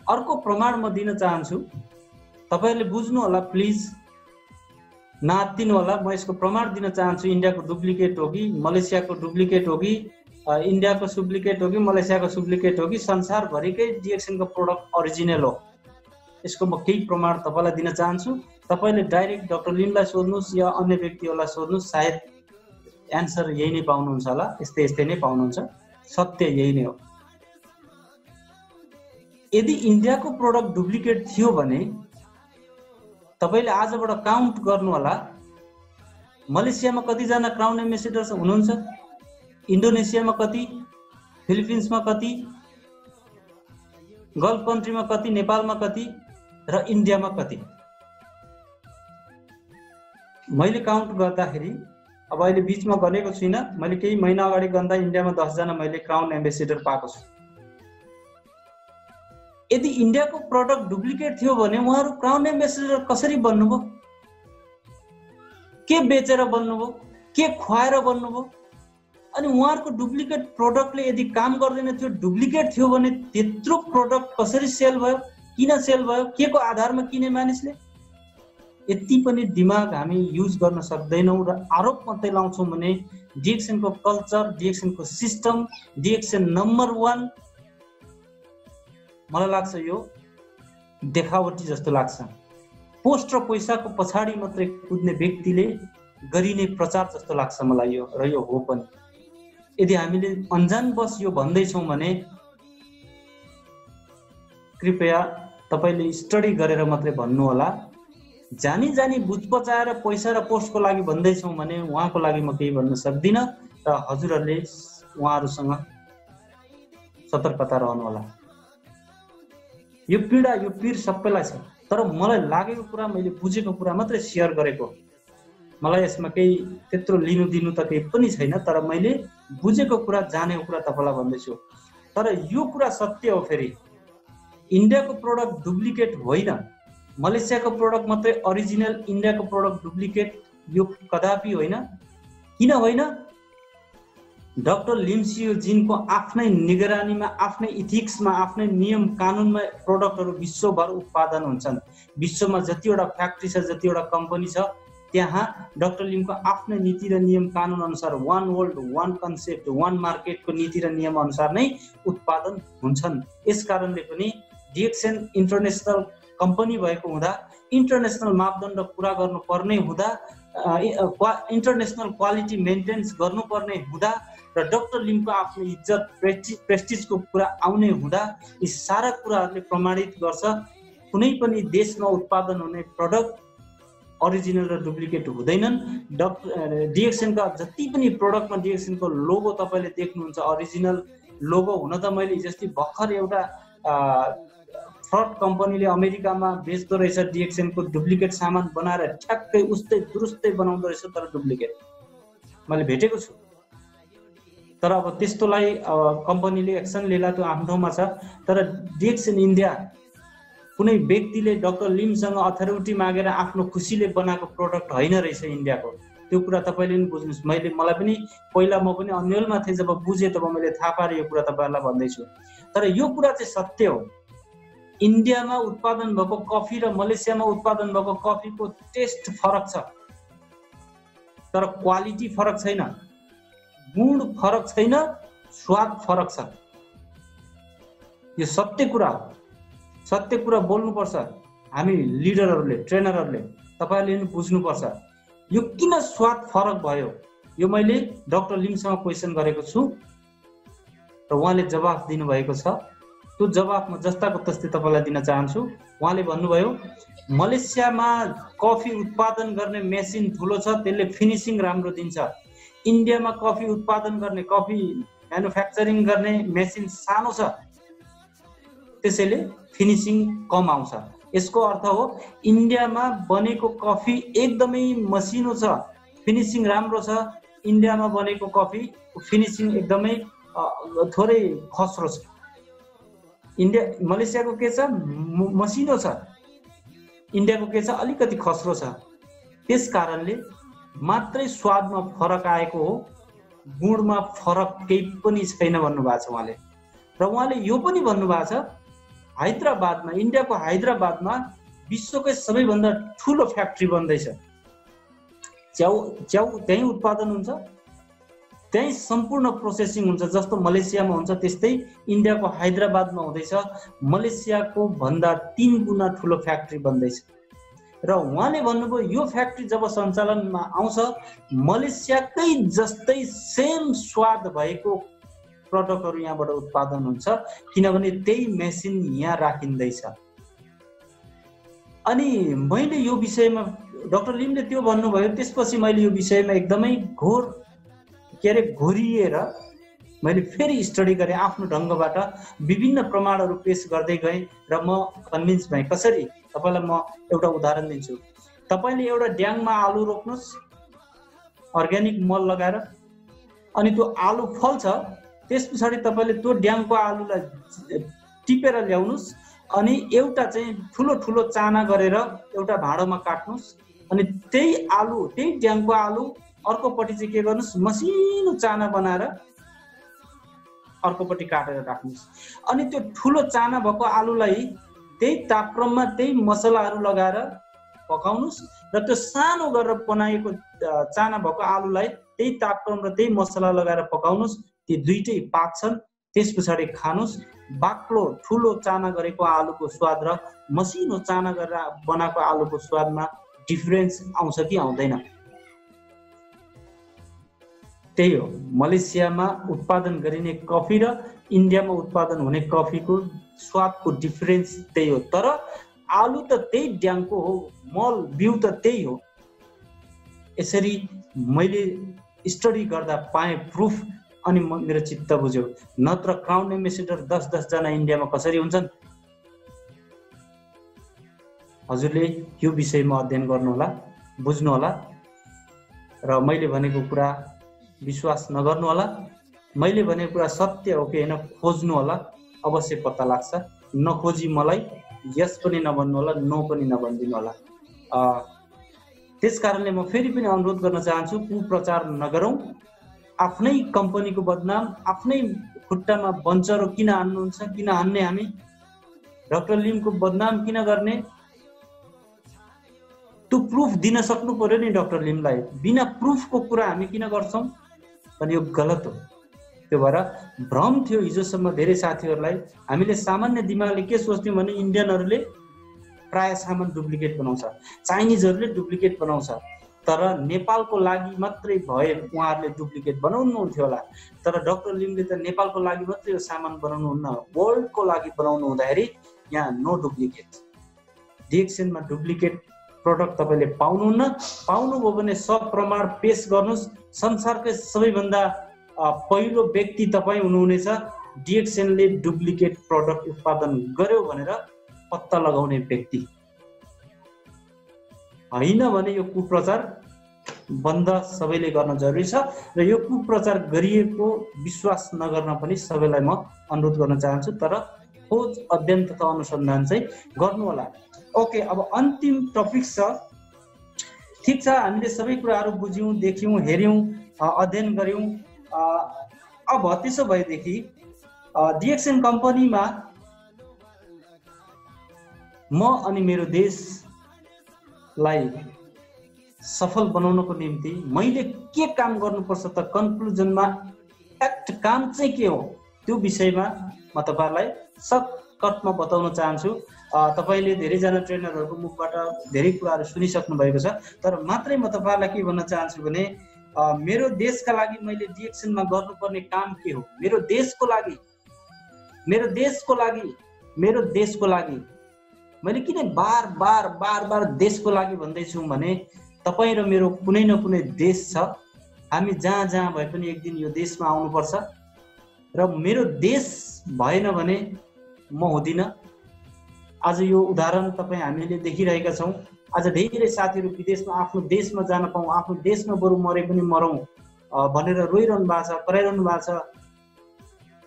[SPEAKER 1] अर्को प्रमाण म दिन चाहन्छु, तपाईँहरूले बुझ्नु होला, प्लिज नआत्तिनु होला। म यसको प्रमाण दिन चाहन्छु। इन्डियाको डुप्लिकेट हो कि मलेसियाको डुप्लिकेट हो कि इन्डियाको डुप्लिकेट हो कि मलेसियाको डुप्लिकेट हो कि संसारभरिकै डिएक्सएनको प्रोडक्ट अरिजिनल हो। यसको म केही प्रमाण तपाईँलाई दिन चाहन्छु। तपाईँले डाइरेक्ट डाक्टर लिमलाई सोध्नुहोस् या अन्य व्यक्तिहरूलाई सोध्नुहोस्, सायद एन्सर यही नै पाउनुहुन्छ होला। यस्तै नै पाउनुहुन्छ। सत्य यही नै हो। यदि इन्डियाको प्रोडक्ट डुप्लिकेट थियो भने तपाईँले आजबाट काउन्ट गर्नु होला, मलेसियामा कतिजना क्राउन एम्बेसेडर हुनुहुन्छ, इन्डोनेसियामा कति, फिलिपिन्समा कति, गल्फ कन्ट्रीमा कति, नेपालमा कति र इन्डियामा कति। मैले काउन्ट गर्दाखेरि अब अहिले बिचमा गरेको छुइनँ, मैले केही महिना अगाडि गर्दा इन्डियामा 10 जना मैले क्राउन एम्बेसेडर पाएको छु। यदि इन्डियाको प्रोडक्ट डुप्लिकेट थियो भने उहाँहरू क्राउन एम्बेसेडर कसरी बन्नुभयो? के बेचेर बन्नुभयो? के खुवाएर बन्नुभयो? अनि उहाँहरूको डुप्लिकेट प्रोडक्टले यदि काम गर्दैन थियो, डुप्लिकेट थियो भने त्यत्रो प्रोडक्ट कसरी सेल भयो? किन सेल भयो? के को आधारमा किने मानिसले? यति पनि दिमाग हामी युज गर्न सक्दैनौँ र आरोप मात्रै लाउँछौँ भने डिएक्सएनको कल्चर, डिएक्सएनको सिस्टम, डिएक्सएन नम्बर 1 मलाई लाग्छ यो देखावटी जस्तो लाग्छ। पोस्ट र पैसाको पछाडि मात्रै कुद्ने व्यक्तिले गरिने प्रचार जस्तो लाग्छ मलाई यो, र यो हो पनि। यदि हामीले अन्जानवश यो भन्दैछौँ भने कृपया तपाईँले स्टडी गरेर मात्रै भन्नु होला। जानी जानी बुझपचाएर पैसा र पोस्टको लागि भन्दैछौँ भने उहाँको लागि म केही भन्न सक्दिनँ र हजुरहरूले उहाँहरूसँग सतर्कता रहनु होला। यो पीडा, यो पीर सबैलाई छ, तर मलाई लागेको कुरा, मैले बुझेको कुरा मात्रै सेयर गरेको। मलाई यसमा केही त्यत्रो लिनु दिनु त केही पनि छैन, तर मैले बुझेको कुरा, जानेको कुरा तपाईँलाई भन्दैछु। तर यो कुरा सत्य हो। फेरि इन्डियाको प्रोडक्ट डुप्लिकेट होइन, मलेसियाको प्रोडक्ट मात्रै अरिजिनल, इन्डियाको प्रोडक्ट डुप्लिकेट यो कदापि होइन। किन होइन? डाक्टर लिम्सियो जिनको आफ्नै निगरानीमा, आफ्नै इथिक्समा, आफ्नै नियम कानुनमा प्रोडक्टहरू विश्वभर उत्पादन हुन्छन्। विश्वमा जतिवटा फ्याक्ट्री छ, जतिवटा कम्पनी छ, त्यहाँ डाक्टर लिमको आफ्नै नीति र नियम कानुन अनुसार one world one concept one मार्केटको नीति र नियम अनुसार नै उत्पादन हुन्छन्। यस कारणले पनि डिएक्सएन इन्टरनेसनल कम्पनी भएको हुँदा, इन्टरनेसनल मापदण्ड पुरा गर्नुपर्ने हुँदा, इन्टरनेसनल क्वालिटी मेन्टेन्स गर्नुपर्ने हुँदा र डाक्टर लिमको आफ्नो इज्जत प्रेस्टिजको कुरा आउने हुँदा यी सारा कुराहरूले प्रमाणित गर्छ कुनै पनि देशमा उत्पादन हुने प्रोडक्ट अरिजिनल र डुप्लिकेट हुँदैनन्। डिएक्सएनका जति पनि प्रोडक्टमा डिएक्सएनको लोगो तपाईँले देख्नुहुन्छ अरिजिनल लोगो हुन त मैले जस्तै भर्खर एउटा फ्रड कम्पनीले अमेरिकामा बेच्दो रहेछ डिएक्सएनको डुप्लिकेट सामान बनाएर ठ्याक्कै उस्तै दुरुस्तै बनाउँदो रहेछ, तर डुप्लिकेट मैले भेटेको छु। तर अब त्यस्तोलाई कम्पनीले एक्सन लिएला, त्यो आफ्नो ठाउँमा छ। तर डिएक्सएन इन्डिया कुनै व्यक्तिले डाक्टर लिमसँग अथोरिटी मागेर आफ्नो खुसीले बनाएको प्रोडक्ट होइन रहेछ इन्डियाको। त्यो कुरा तपाईँले पनि बुझ्नुहोस्। मलाई पनि पहिला म पनि अन्यलमा थिएँ, जब बुझेँ तब मैले थाहा पाएँ यो कुरा तपाईँहरूलाई भन्दैछु। तर यो कुरा चाहिँ सत्य हो। इन्डियामा उत्पादन भएको कफी र मलेसियामा उत्पादन भएको कफीको टेस्ट फरक छ, तर क्वालिटी फरक छैन, गुण फरक छैन, स्वाद फरक छ। यो सत्य कुरा हो। सत्य कुरा बोल्नुपर्छ। हामी लिडरहरूले, ट्रेनरहरूले, तपाईँहरूले पनि बुझ्नुपर्छ यो किन स्वाद फरक भयो। यो मैले डाक्टर लिमसँग क्वेसन गरेको छु र उहाँले जवाफ दिनुभएको छ। त्यो जवाफ म जस्ताको तस्तै तपाईँलाई दिन चाहन्छु। उहाँले भन्नुभयो मलेसियामा कफी उत्पादन गर्ने मेसिन ठुलो छ, त्यसले फिनिसिङ राम्रो दिन्छ। इन्डियामा कफी उत्पादन गर्ने, कफी म्यानुफ्याक्चरिङ गर्ने मेसिन सानो छ, त्यसैले फिनिसिङ कम आउँछ। यसको अर्थ हो इन्डियामा बनेको कफी एकदमै मसिनो छ, फिनिसिङ राम्रो छ। इन्डियामा बनेको कफी फिनिसिङ एकदमै थोरै खस्रो छ। मलेसियाको के छ, मसिनो छ, इन्डियाको के छ, अलिकति खस्रो छ। त्यस कारणले मात्रै स्वादमा फरक आएको हो, गुणमा फरक केही पनि छैन भन्नुभएको छ उहाँले। र उहाँले यो पनि भन्नुभएको छ, हैदराबादमा, इन्डियाको हैदराबादमा विश्वकै सबैभन्दा ठुलो फ्याक्ट्री बन्दैछ। च्याउ त्यहीँ उत्पादन हुन्छ, त्यहीँ सम्पूर्ण प्रोसेसिङ हुन्छ। जस्तो मलेसियामा हुन्छ त्यस्तै इन्डियाको हैदराबादमा हुँदैछ। मलेसियाको भन्दा 3 गुणा ठुलो फ्याक्ट्री बन्दैछ। र उहाँले भन्नुभयो यो फ्याक्ट्री जब सञ्चालनमा आउँछ, मलेसियाकै जस्तै सेम स्वाद भएको प्रडक्टहरू यहाँबाट उत्पादन हुन्छ, किनभने त्यही मेसिन यहाँ राखिँदैछ। अनि मैले यो विषयमा, डाक्टर लिमले त्यो भन्नुभयो, त्यसपछि मैले यो विषयमा एकदमै घोरिएर मैले फेरि स्टडी गरेँ, आफ्नो ढङ्गबाट विभिन्न प्रमाणहरू पेश गर्दै गएँ र म कन्भिन्स भएँ। कसरी? तपाईँलाई म एउटा उदाहरण दिन्छु। तपाईँले एउटा ड्याङमा आलु रोप्नुहोस् अर्ग्यानिक मल लगाएर, अनि त्यो आलु फल्छ, त्यस पछाडि तपाईँले त्यो ड्याङको आलुलाई टिपेर ल्याउनुहोस्, अनि एउटा चाहिँ ठुलो ठुलो चाना गरेर एउटा भाँडोमा काट्नुहोस्, अनि त्यही आलु, त्यही ड्याङको आलु अर्कोपट्टि चाहिँ के गर्नुहोस्, मसिनो चाना बनाएर अर्कोपट्टि काटेर राख्नुहोस्। अनि त्यो ठुलो चाना भएको आलुलाई त्यही तापक्रममा त्यही मसलाहरू लगाएर पकाउनुहोस्, र त्यो सानो गरेर बनाएको चाना भएको आलुलाई त्यही तापक्रम र त्यही मसला लगाएर पकाउनुहोस्। ती दुईटै पाक्छन्, त्यस पछाडि खानुहोस्। बाक्लो ठुलो चाना गरेको आलुको स्वाद र मसिनो चाना गरेर बनाएको आलुको स्वादमा डिफरेन्स आउँछ कि आउँदैन? त्यही हो, मलेसियामा उत्पादन गरिने कफी र इन्डियामा उत्पादन हुने कफीको स्वादको डिफरेन्स त्यही हो। तर आलु त त्यही ड्याङको हो, मल बिउ त त्यही हो। यसरी मैले स्टडी गर्दा पाएँ प्रुफ, अनि मेरो चित्त बुझ्यो। नत्र क्राउन एम्बेसेडर 10-10 जना इन्डियामा कसरी हुन्छन्? हजुरले यो विषयमा अध्ययन गर्नुहोला, बुझ्नुहोला, र मैले भनेको कुरा विश्वास नगर्नु होला। मैले भनेको कुरा सत्य हो कि होइन खोज्नु होला, अवश्य पत्ता लाग्छ। नखोजी मलाई यस पनि नभन्नु होला, नो पनि नभनिदिनु होला। त्यस कारणले म फेरि पनि अनुरोध गर्न चाहन्छु, कुप्रचार नगरौँ। आफ्नै कम्पनीको बदनाम, आफ्नै खुट्टामा बन्चरो किन हान्नुहुन्छ? किन हान्ने हामी? डाक्टर लिमको बदनाम किन गर्ने? त्यो प्रुफ दिन सक्नु पर्यो नि डाक्टर लिमलाई। बिना प्रुफको कुरा हामी किन गर्छौँ? अनि यो गलत हो। त्यो भएर भ्रम थियो हिजोसम्म धेरै साथीहरूलाई। हामीले सामान्य दिमागले के सोच्थ्यौँ भने इन्डियनहरूले प्राय सामान डुप्लिकेट बनाउँछ, चाइनिजहरूले डुप्लिकेट बनाउँछ, तर नेपालको लागि मात्रै भए उहाँहरूले डुप्लिकेट बनाउनुहुन्थ्यो होला। तर डाक्टर लिमले त नेपालको लागि मात्रै यो सामान बनाउनुहुन्न, वर्ल्डको लागि बनाउनु हुँदाखेरि यहाँ नो डुप्लिकेट। डिएक्सएनमा डुप्लिकेट प्रडक्ट तपाईँले पाउनुहुन्न। पाउनुभयो भने सप्रमाण पेश गर्नुहोस्। संसारकै सबैभन्दा पहिलो व्यक्ति तपाईँ हुनुहुनेछ डिएक्सएनले डुप्लिकेट प्रडक्ट उत्पादन गर्यो भनेर पत्ता लगाउने व्यक्ति। होइन भने यो कुप्रचार बन्द सबैले गर्न जरुरी छ, र यो कुप्रचार गरिएको विश्वास नगर्न पनि सबैलाई म अनुरोध गर्न चाहन्छु। तर खोज, अध्ययन तथा अनुसन्धान चाहिँ गर्नु होला। ओके, अब अन्तिम टपिक छ। ठिक छ, हामीले सबै कुराहरू बुझ्यौँ, देख्यौँ, हेऱ्यौँ, अध्ययन गऱ्यौँ। अब त्यसो भएदेखि डिएक्सएन कम्पनीमा म अनि मेरो देशलाई सफल बनाउनको निम्ति मैले के काम गर्नुपर्छ त? कन्क्लुजनमा एक्ट काम चाहिँ के हो त्यो विषयमा म तपाईहरुलाई सर्टकटमा बताउन चाहन्छु। तपाईले धेरैजना ट्रेनरहरूको मुखबाट धेरै कुराहरू सुनिसक्नु भएको छ, तर मात्रै म तपाईहरुलाई के भन्न चाहन्छु भने मेरो देशका लागि मैले डिएक्सएनमा गर्नुपर्ने काम के हो? मेरो देशको लागि मैले किन बार बार देशको लागि भन्दैछु भने तपाई र मेरो कुनै न कुनै देश छ, हामी जहाँ जहाँ भए पनि एक दिन यो देशमा आउनुपर्छ र मेरो देश भएन भने म हुँदिनँ। आज यो उदाहरण तपाईँ हामीले देखिरहेका छौँ। आज धेरै साथीहरू विदेशमा आफ्नो देशमा जान पाऊँ, आफ्नो देशमा बरु मरे पनि मरौँ भनेर रोइरहनु भएको छ, कराइरहनु भएको छ।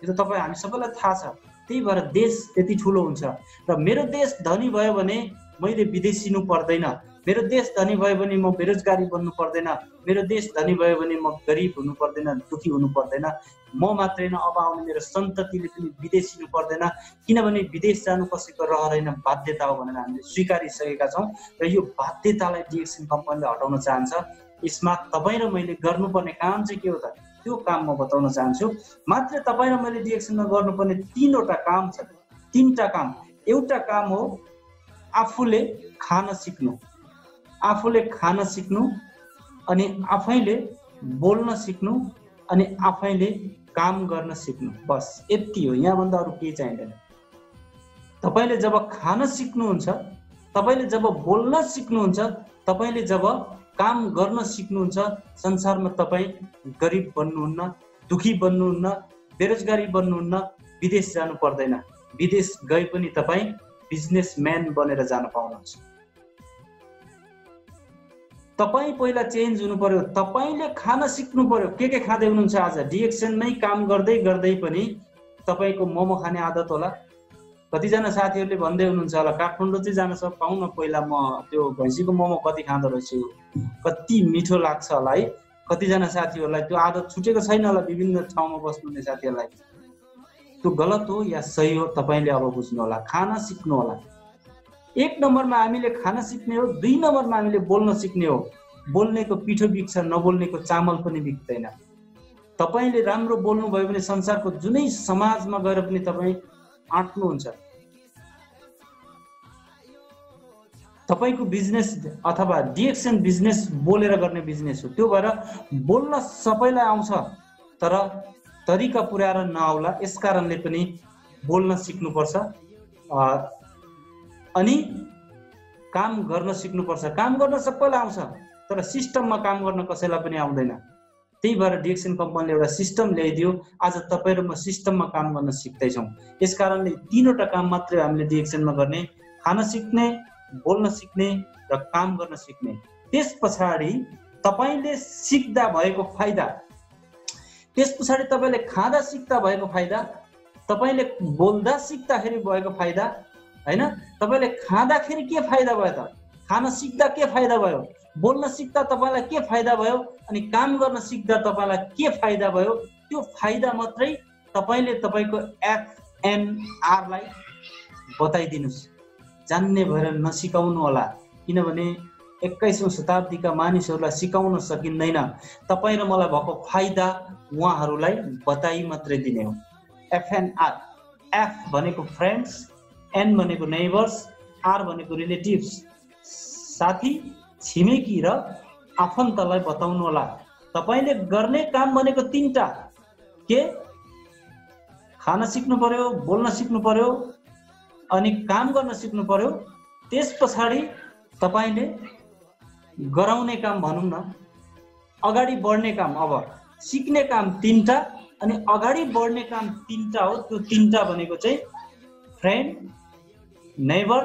[SPEAKER 1] यो त तपाईँ हामी सबैलाई थाहा छ। त्यही भएर देश त्यति ठुलो हुन्छ र मेरो देश धनी भयो भने मैले विदेशिनु पर्दैन, मेरो देश धनी भयो भने म बेरोजगारी बन्नु पर्दैन, मेरो देश धनी भयो भने म गरिब हुनु पर्दैन, दुखी हुनु पर्दैन। म मात्रै न, अब आउने मेरो सन्ततिले पनि विदेशिनु पर्दैन, किनभने विदेश जानु कसैको रहर होइन, बाध्यता हो भनेर हामीले स्वीकारिसकेका छौँ र यो बाध्यतालाई डिएक्सन कम्पनीले हटाउन चाहन्छ। यसमा तपाईँ र मैले गर्नुपर्ने काम चाहिँ के हो त, त्यो काम म बताउन चाहन्छु। मात्र तपाईँ र मैले डिएक्सनमा गर्नुपर्ने 3वटा काम छ। 3टा काम। एउटा काम हो आफूले खान सिक्नु, आफूले खान सिक्नु, अनि आफैले बोल्न सिक्नु, अनि आफैले काम गर्न सिक्नु। बस यति हो, यहाँभन्दा अरू केही चाहिँदैन। तपाईँले जब खान सिक्नुहुन्छ, तपाईँले जब बोल्न सिक्नुहुन्छ, तपाईँले जब काम गर्न सिक्नुहुन्छ, संसारमा तपाईँ गरिब बन्नुहुन्न, दुखी बन्नुहुन्न, बेरोजगारी बन्नुहुन्न, विदेश जानु पर्दैन। विदेश गए पनि तपाईँ बिजनेसम्यान बनेर जान पाउनुहुन्छ। तपाईँ पहिला चेन्ज हुनु पर्यो, तपाईँले खान सिक्नु पर्यो। के खाँदै हुनुहुन्छ आज? डिएक्सनमै काम गर्दै गर्दै पनि तपाईँको मोमो खाने आदत होला। कतिजना साथीहरूले भन्दै हुनुहुन्छ होला काठमाडौँ चाहिँ जान पाउँ न, पहिला म त्यो भैँसीको मोमो कति खाँदो रहेछु, कति मिठो लाग्छ होला है। कतिजना साथीहरूलाई त्यो आदत छुटेको छैन होला, विभिन्न ठाउँमा बस्नुहुने साथीहरूलाई। त्यो गलत हो या सही हो तपाईँले अब बुझ्नु होला, खान सिक्नु होला। 1 नम्बरमा हामीले खान सिक्ने हो, 2 नम्बरमा हामीले बोल्न सिक्ने हो। बोल्नेको पिठो बिक्छ, नबोल्नेको चामल पनि बिक्दैन। तपाईँले राम्रो बोल्नुभयो भने संसारको जुनै समाजमा गएर पनि तपाईँ आँट्नुहुन्छ। तपाईँको बिजनेस अथवा डिएक्सन बिजनेस बोलेर गर्ने बिजनेस हो। त्यो भएर बोल्न सबैलाई आउँछ, तर तरिका पुर्याएर नआउला। यस कारणले पनि बोल्न सिक्नुपर्छ, अनि काम गर्न सिक्नुपर्छ। काम गर्न सबैलाई आउँछ, तर सिस्टममा काम गर्न कसैलाई पनि आउँदैन। त्यही भएर डिएक्सन कम्पनीले एउटा सिस्टम ल्याइदियो। आज तपाईँ र म सिस्टममा काम गर्न सिक्दैछौँ। यस कारणले 3वटा काम मात्रै हामीले डिएक्सनमा गर्ने: खान सिक्ने, बोल्न सिक्ने र काम गर्न सिक्ने। त्यस पछाडि तपाईँले सिक्दा भएको फाइदा, त्यस पछाडि तपाईँले खाँदा सिक्दा भएको फाइदा, तपाईँले बोल्दा सिक्दाखेरि भएको फाइदा हैन, तपाईँले खाँदाखेरि के फाइदा भयो त, खान सिक्दा के फाइदा भयो, बोल्न सिक्दा तपाईँलाई के फाइदा भयो, अनि काम गर्न सिक्दा तपाईँलाई के फाइदा भयो, त्यो फाइदा मात्रै तपाईँले तपाईँको एफएनआरलाई बताइदिनुस्। जान्ने भएर नसिकाउनु होला, किनभने 21औं शताब्दीका मानिसहरूलाई सिकाउन सकिँदैन। तपाईँ र मलाई भएको फाइदा उहाँहरूलाई बताइ मात्रै दिने हो। एफएनआर, एफ भनेको फ्रेन्ड्स, एन भनेको नेबर्स, आर भनेको रिलेटिभ्स, साथी, छिमेकी र आफन्तलाई बताउनु होला। तपाईले गर्ने काम भनेको 3टा के: खान सिक्नु पर्यो, बोल्न सिक्नु पर्यो, अनि काम गर्न सिक्नु पर्यो। त्यस पछाडि तपाईले गराउने काम भनौँ न, अगाडि बढ्ने काम। अब सिक्ने काम 3टा अनि अगाडि बढ्ने काम 3टा हो। त्यो 3टा भनेको चाहिँ फ्रेन्ड, नेबर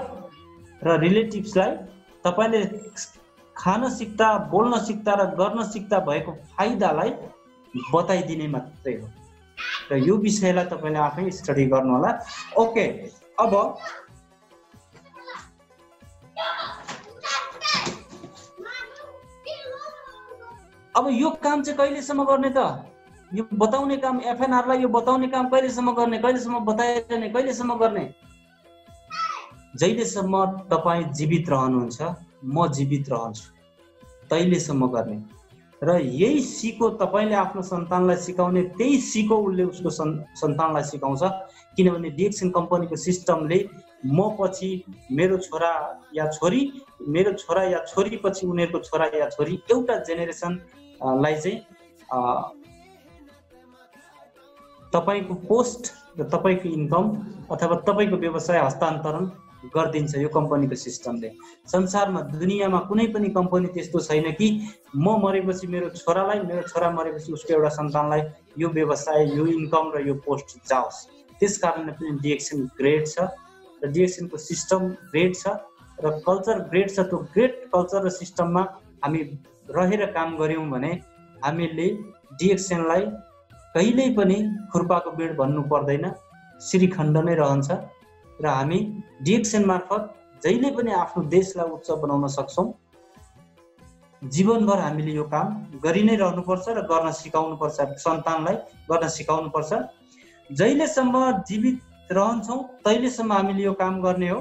[SPEAKER 1] र रिलेटिभ्सलाई तपाईले खान सिक्दा, बोल्न सिक्दा र गर्न सिक्दा भएको फाइदालाई बताइदिने मात्रै हो। र यो विषयलाई तपाईले आफै स्टडी गर्नु होला। ओके, अब यो काम चाहिँ कहिलेसम्म गर्ने त? यो बताउने काम, एफएनआरलाई यो बताउने काम कहिलेसम्म गर्ने, कहिलेसम्म बताइरहने, कहिलेसम्म गर्ने? जहिलेसम्म तपाईँ जीवित रहनुहुन्छ, म जीवित रहन्छु, तहिलेसम्म गर्ने। र यही सिको तपाईले आफ्नो सन्तानलाई सिकाउने, त्यही सिको उसले उसको सन्तानलाई सिकाउँछ। किनभने डिएक्सन कम्पनीको सिस्टमले म पछि मेरो छोरा या छोरी, मेरो छोरा या छोरी पछि उनीहरूको छोरा या छोरी, एउटा जेनेरेसनलाई चाहिँ तपाईको पोस्ट र तपाईको इन्कम अथवा तपाईको व्यवसाय हस्तान्तरण गरिदिन्छ यो कम्पनीको सिस्टमले। संसारमा दुनियाँमा कुनै पनि कम्पनी त्यस्तो छैन कि म मरेपछि मेरो छोरालाई, मेरो छोरा मरेपछि उसको एउटा सन्तानलाई यो व्यवसाय, यो इन्कम र यो पोस्ट जाओस्। त्यस कारणले पनि डिएक्सन ग्रेट छ र डिएक्सनको सिस्टम ग्रेट छ र कल्चर ग्रेट छ। त्यो ग्रेट कल्चर र सिस्टममा हामी रहेर काम गऱ्यौँ भने हामीले डिएक्सनलाई कहिल्यै पनि खुर्पाको बेड भन्नु पर्दैन, श्रीखण्ड नै रहन्छ र हामी डिएक्सन मार्फत जहिले पनि आफ्नो देशलाई उच्च बनाउन सक्छौँ। जीवनभर हामीले यो काम गरि नै रहनुपर्छ र गर्न सिकाउनुपर्छ, सन्तानलाई गर्न सिकाउनुपर्छ। जहिलेसम्म जीवित रहन्छौँ तहिलेसम्म हामीले यो काम गर्ने हो।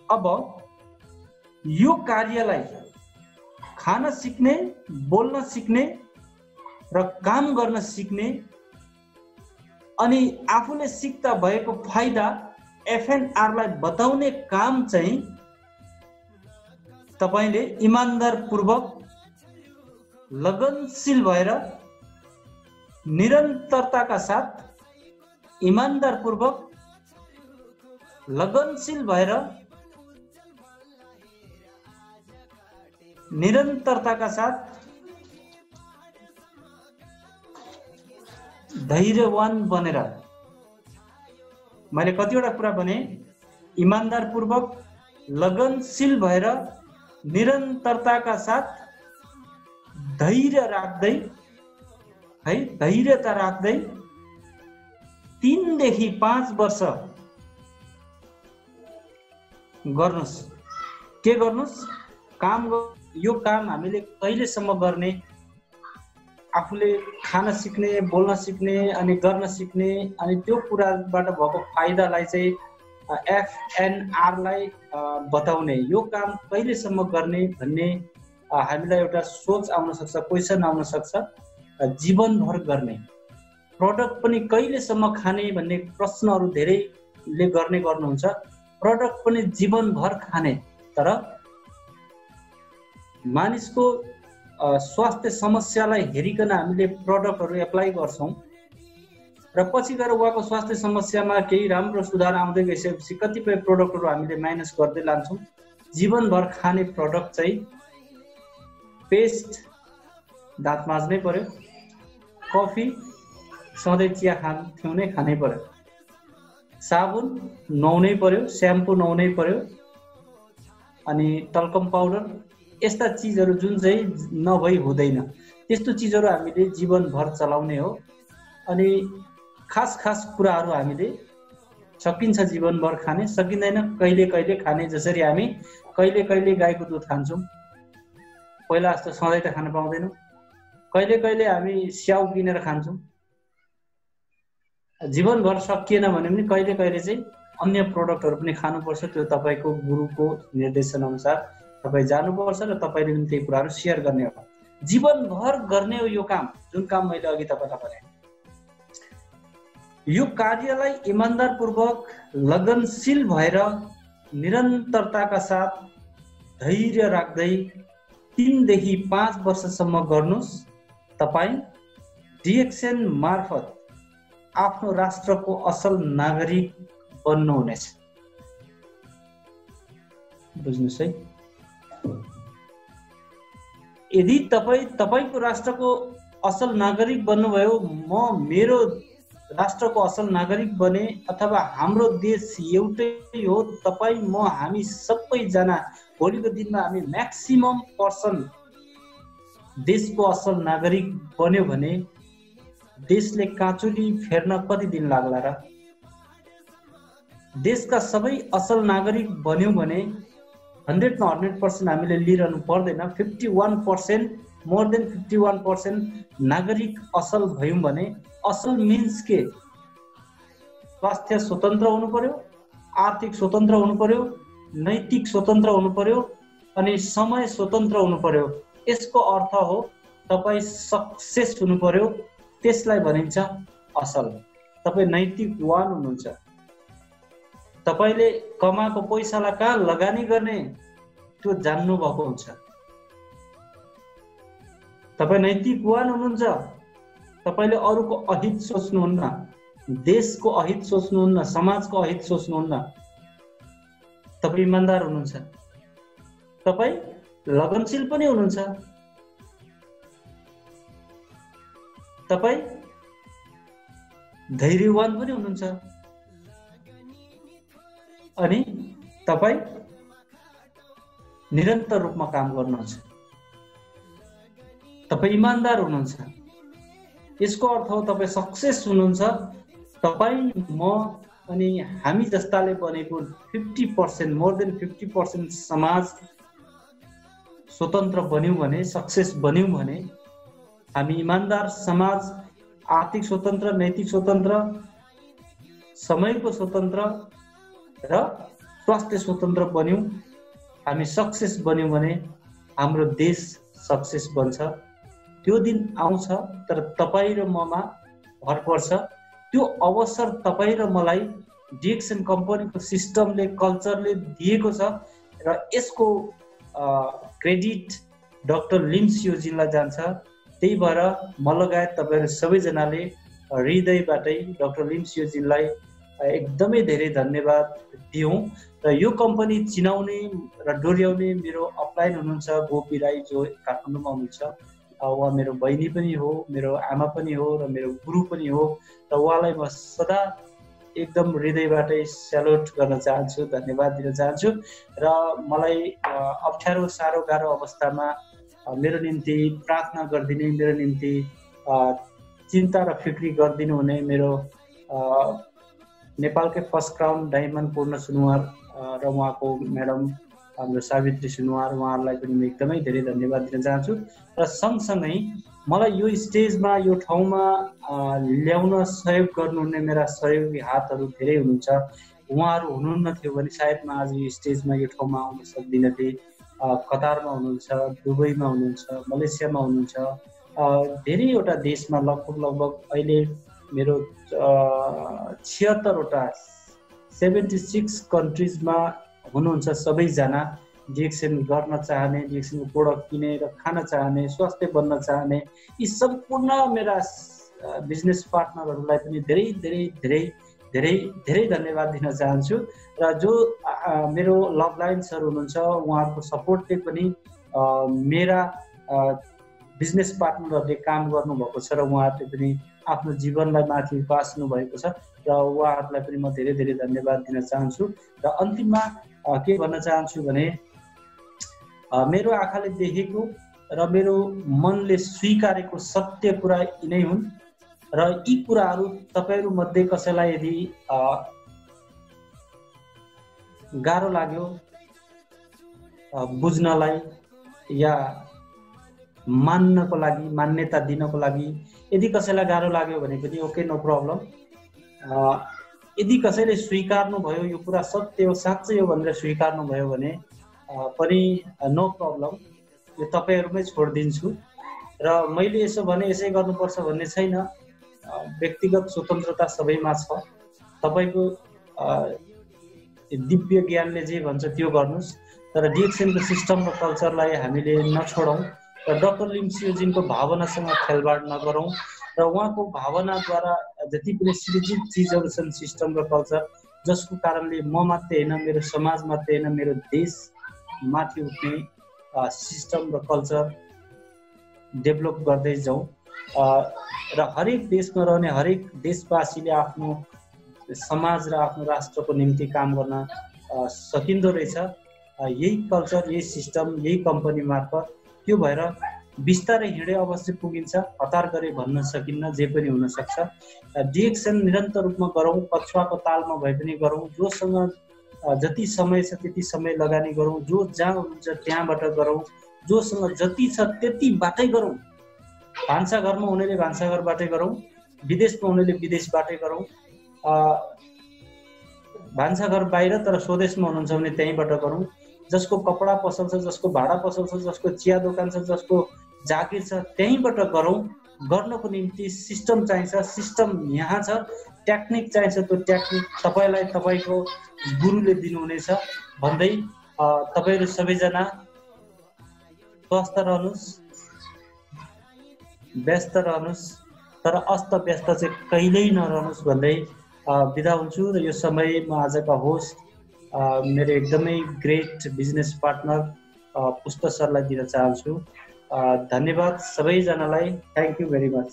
[SPEAKER 1] अब यो कार्यलाई खान सिक्ने, बोल्न सिक्ने र काम गर्न सिक्ने अनि आफूले सिक्दा भएको फाइदा एफएनआरलाई बताउने काम चाहिँ तपाईले इमानदारपूर्वक, लगनशील भएर, निरन्तरताका साथ, ईमानदारपूर्वक, लगनशील भएर, निरन्तरताका साथ, धैर्यवान बनेर, मैले कतिवटा कुरा भने, ईमानदारपूर्वक, लगनशील भएर, निरन्तरताका साथ, धैर्य राख्दै है, धैर्यता राख्दै 3 देखि 5 वर्ष गर्नुस्। के गर्नुस्? काम। यो काम हामीले कहिलेसम्म गर्ने? आफूले खान सिक्ने, बोल्न सिक्ने अनि गर्न सिक्ने अनि त्यो कुराबाट भएको फाइदालाई चाहिँ एफएनआरलाई बताउने, यो काम कहिलेसम्म गर्ने भन्ने हामीलाई एउटा सोच आउन सक्छ, क्वेसन आउन सक्छ। जीवनभर गर्ने। प्रडक्ट पनि कहिलेसम्म खाने भन्ने प्रश्नहरू धेरैले गर्नुहुन्छ। प्रडक्ट पनि जीवनभर खाने, तर मानिसको स्वास्थ्य समस्यालाई हेरिकन हामीले प्रडक्टहरू एप्लाई गर्छौँ र पछि गएर उहाँको स्वास्थ्य समस्यामा केही राम्रो सुधार आउँदै गइसकेपछि कतिपय प्रडक्टहरू हामीले माइनस गर्दै लान्छौँ। जीवनभर खाने प्रडक्ट चाहिँ पेस्ट, दाँत माझ्नै पर्यो, कफी सधैँ चिया खानै पर्यो, साबुन नुहाउनै पर्यो, स्याम्पू नुहाउनै पर्यो, अनि टल्कम पाउडर, यस्ता चिजहरू जुन चाहिँ नभई हुँदैन, त्यस्तो चिजहरू हामीले जीवनभर चलाउने हो। अनि खास कुराहरू हामीले सकिन्छ जीवनभर खाने, सकिँदैन कहिले कहिले खाने। जसरी हामी कहिले कहिले गाईको दुध खान्छौँ, पहिला जस्तो सधैँ त खान पाउँदैनौँ। कहिले कहिले हामी स्याउ किनेर खान्छौँ। जीवनभर सकिएन भने पनि कहिले कहिले चाहिँ अन्य प्रडक्टहरू पनि खानुपर्छ। त्यो तपाईँको गुरुको निर्देशन अनुसार तपाईँ जानुपर्छ र तपाईँले पनि त्यही कुराहरू सेयर गर्ने हो। जीवनभर गर्ने हो यो काम, जुन काम मैले अघि तपाईँलाई भने। यो कार्यलाई इमानदारपूर्वक, लगनशील भएर, निरन्तरताका साथ, धैर्य राख्दै 3 देखि 5 वर्षसम्म गर्नुस्। तपाईँ डिएक्सन मार्फत आफ्नो राष्ट्रको असल नागरिक बन्नुहुनेछ। बुझ्नुस् है? यदि तपाईको राष्ट्रको असल नागरिक बन्नुभयो, म मेरो राष्ट्रको असल नागरिक बने, अथवा हाम्रो देश एउटै हो, तपाईँ म हामी सबैजना भोलिको दिनमा हामी म्याक्सिमम पर्सन देशको असल नागरिक बन्यो भने देशले काँचुली फेर्न कति दिन लाग्ला र? देशका सबै असल नागरिक बन्यौँ भने 100मा 100% हामीले लिइरहनु पर्दैन। 51%, मोर देन 51% नागरिक असल भयौँ भने, असल मिन्स के? स्वास्थ्य स्वतन्त्र हुनु पर्यो, आर्थिक स्वतन्त्र हुनु पर्यो, नैतिक स्वतन्त्र हुनु पर्यो अनि समय स्वतन्त्र हुनु पर्यो। यसको अर्थ हो तपाईँ सक्सेस हुनु पर्यो, त्यसलाई भनिन्छ असल। तपाईँ नैतिकवान हुनुहुन्छ। तपाईले कमाएको पैसालाई कहाँ लगानी गर्ने त्यो जान्नु भएको हुन्छ। तपाईँ नैतिकवान हुनुहुन्छ। तपाईले अरूको अहित सोच्नुहुन्न, देशको अहित सोच्नुहुन्न, समाजको अहित सोच्नुहुन्न। तपाईँ इमान्दार हुनुहुन्छ, तपाईँ लगनशील पनि हुनुहुन्छ, तपाईँ धैर्यवान पनि हुनुहुन्छ, अनि तपाईँ निरन्तर रूपमा काम गर्नुहुन्छ, तपाईँ इमान्दार हुनुहुन्छ। यसको अर्थ हो तपाईँ सक्सेस हुनुहुन्छ। तपाईँ, म अनि हामी जस्ताले बनेको 50%, मोर देन 50% समाज स्वतन्त्र बन्यौँ भने, सक्सेस बन्यौँ भने, हामी इमान्दार समाज, आर्थिक स्वतन्त्र, नैतिक स्वतन्त्र, समयको स्वतन्त्र र स्वास्थ्य स्वतन्त्र बन्यौँ, हामी सक्सेस बन्यौँ भने हाम्रो देश सक्सेस बन्छ। त्यो दिन आउँछ, तर तपाईँ र ममा भर पर्छ। त्यो अवसर तपाईँ र मलाई डिएक्सन कम्पनीको सिस्टमले, कल्चरले दिएको छ र यसको क्रेडिट डाक्टर लिम्सियोजीलाई जान्छ। त्यही भएर म लगायत तपाईँहरू सबैजनाले हृदयबाटै डाक्टर लिम्सियोजीलाई एकदमै धेरै धन्यवाद दियौँ। र यो कम्पनी चिनाउने र डोर्याउने मेरो अपलाइन हुनुहुन्छ गोपी राई, जो काठमाडौँमा हुनुहुन्छ। उहाँ मेरो बहिनी पनि हो, मेरो आमा पनि हो र मेरो गुरु पनि हो। र उहाँलाई म सदा एकदम हृदयबाटै स्यालुट गर्न चाहन्छु, धन्यवाद दिन चाहन्छु। र मलाई अप्ठ्यारो, साह्रो, गाह्रो अवस्थामा मेरो निम्ति प्रार्थना गरिदिने, मेरो निम्ति चिन्ता र फिक्री गरिदिनु हुने मेरो नेपालकै फर्स्ट क्राउन डायमन्ड पूर्ण सुनुवार र उहाँको म्याडम हाम्रो सावित्री सुनुवार, उहाँहरूलाई पनि म एकदमै धेरै धन्यवाद दिन चाहन्छु। र सँगसँगै मलाई यो स्टेजमा, यो ठाउँमा ल्याउन सहयोग गर्नुहुने मेरा सहयोगी हातहरू धेरै हुनुहुन्छ। उहाँहरू हुनुहुन्न थियो भने सायद म आज यो स्टेजमा, यो ठाउँमा आउन सक्दिनँ थिएँ। कतारमा हुनुहुन्छ, दुबईमा हुनुहुन्छ, मलेसियामा हुनुहुन्छ, धेरैवटा देशमा लगभग अहिले मेरो 76वटा 76 कन्ट्रिजमा हुनुहुन्छ सबैजना डिएक्सन गर्न चाहने, डिएक्सनको प्रोडक्ट किनेर खान चाहने, स्वास्थ्य बन्न चाहने, यी सम्पूर्ण मेरा बिजनेस पार्टनरहरूलाई पनि धेरै धेरै धेरै धेरै धेरै धन्यवाद दिन चाहन्छु। र जो मेरो लभ लाइन्सहरू हुनुहुन्छ, उहाँहरूको सपोर्टले पनि मेरा बिजनेस पार्टनरहरूले काम गर्नुभएको छ र उहाँहरूले पनि आफ्नो जीवनलाई माथि बाँच्नु भएको छ र उहाँहरूलाई पनि म धेरै धेरै धन्यवाद दिन चाहन्छु। र अन्तिममा के भन्न चाहन्छु भने, मेरो आँखाले देखेको र मेरो मनले स्वीकारेको सत्य कुरा यिनै हुन्। र यी कुराहरू तपाईँहरू मध्ये कसैलाई यदि गाह्रो लाग्यो बुझ्नलाई या मान्नको लागि, मान्यता दिनको लागि यदि कसैलाई गाह्रो लाग्यो भने पनि ओके, नो प्रब्लम। यदि कसैले स्वीकार्नु भयो, यो कुरा सत्य हो, साँच्चै हो भनेर स्वीकार्नु भयो भने पनि नो प्रब्लम, यो तपाईँहरूमै छोडिदिन्छु। र मैले यसो भने यसै गर्नुपर्छ भन्ने छैन। व्यक्तिगत स्वतन्त्रता सबैमा छ। तपाईँको दिव्य ज्ञानले जे भन्छ त्यो गर्नुहोस्, तर डिएक्सनको सिस्टम र कल्चरलाई हामीले नछोडौँ र डाक्टर लिम्सियोजीको भावनासँग खेलबाड नगरौँ। र उहाँको भावनाद्वारा जति पनि सृजित चिजहरू छन्, सिस्टम र कल्चर, जसको कारणले म मात्रै होइन, मेरो समाज मात्रै होइन, मेरो देश माथि उठ्ने सिस्टम र कल्चर डेभलप गर्दै जाउँ। र हरेक देशमा रहने हरेक देशवासीले आफ्नो समाज र आफ्नो राष्ट्रको निम्ति काम गर्न सकिँदो रहेछ। यही कल्चर, यही सिस्टम, यही कम्पनी मार्फत। त्यो भएर बिस्तारै हिँडे अवश्य पुगिन्छ, हतार गरे भन्न सकिन्न, जे पनि हुनसक्छ। डिएक्सन निरन्तर रूपमा गरौँ, पछुवाको तालमा भए पनि गरौँ, जोसँग जति समय छ त्यति समय लगानी गरौँ, जो जहाँ हुनुहुन्छ त्यहाँबाट गरौँ, जोसँग जति छ त्यतिबाटै गरौँ। भान्साघरमा हुनेले भान्साघरबाटै गरौँ, विदेशमा हुनेले विदेशबाटै गरौँ। भान्साघर बाहिर तर स्वदेशमा हुनुहुन्छ भने त्यहीँबाट गरौँ। जसको कपडा पसल छ, जसको भाडा पसल छ, जसको चिया दोकान छ, जसको जागिर छ, त्यहीँबाट गरौँ। गर्नको निम्ति सिस्टम चाहिन्छ, सिस्टम यहाँ छ। टेक्निक चाहिन्छ, त्यो टेक्निक तपाईँलाई तपाईँको गुरुले दिनुहुनेछ भन्दै तपाईँहरू सबैजना स्वस्थ रहनुहोस्, व्यस्त रहनुहोस्, तर अस्त व्यस्त चाहिँ कहिल्यै नरहनुहोस् भन्दै बिदा हुन्छु। र यो समय म आजका होस्ट मेरो एकदमै ग्रेट बिजनेस पार्टनर पुष्प सरलाई दिन चाहन्छु। धन्यवाद सबैजनालाई। Thank you very much.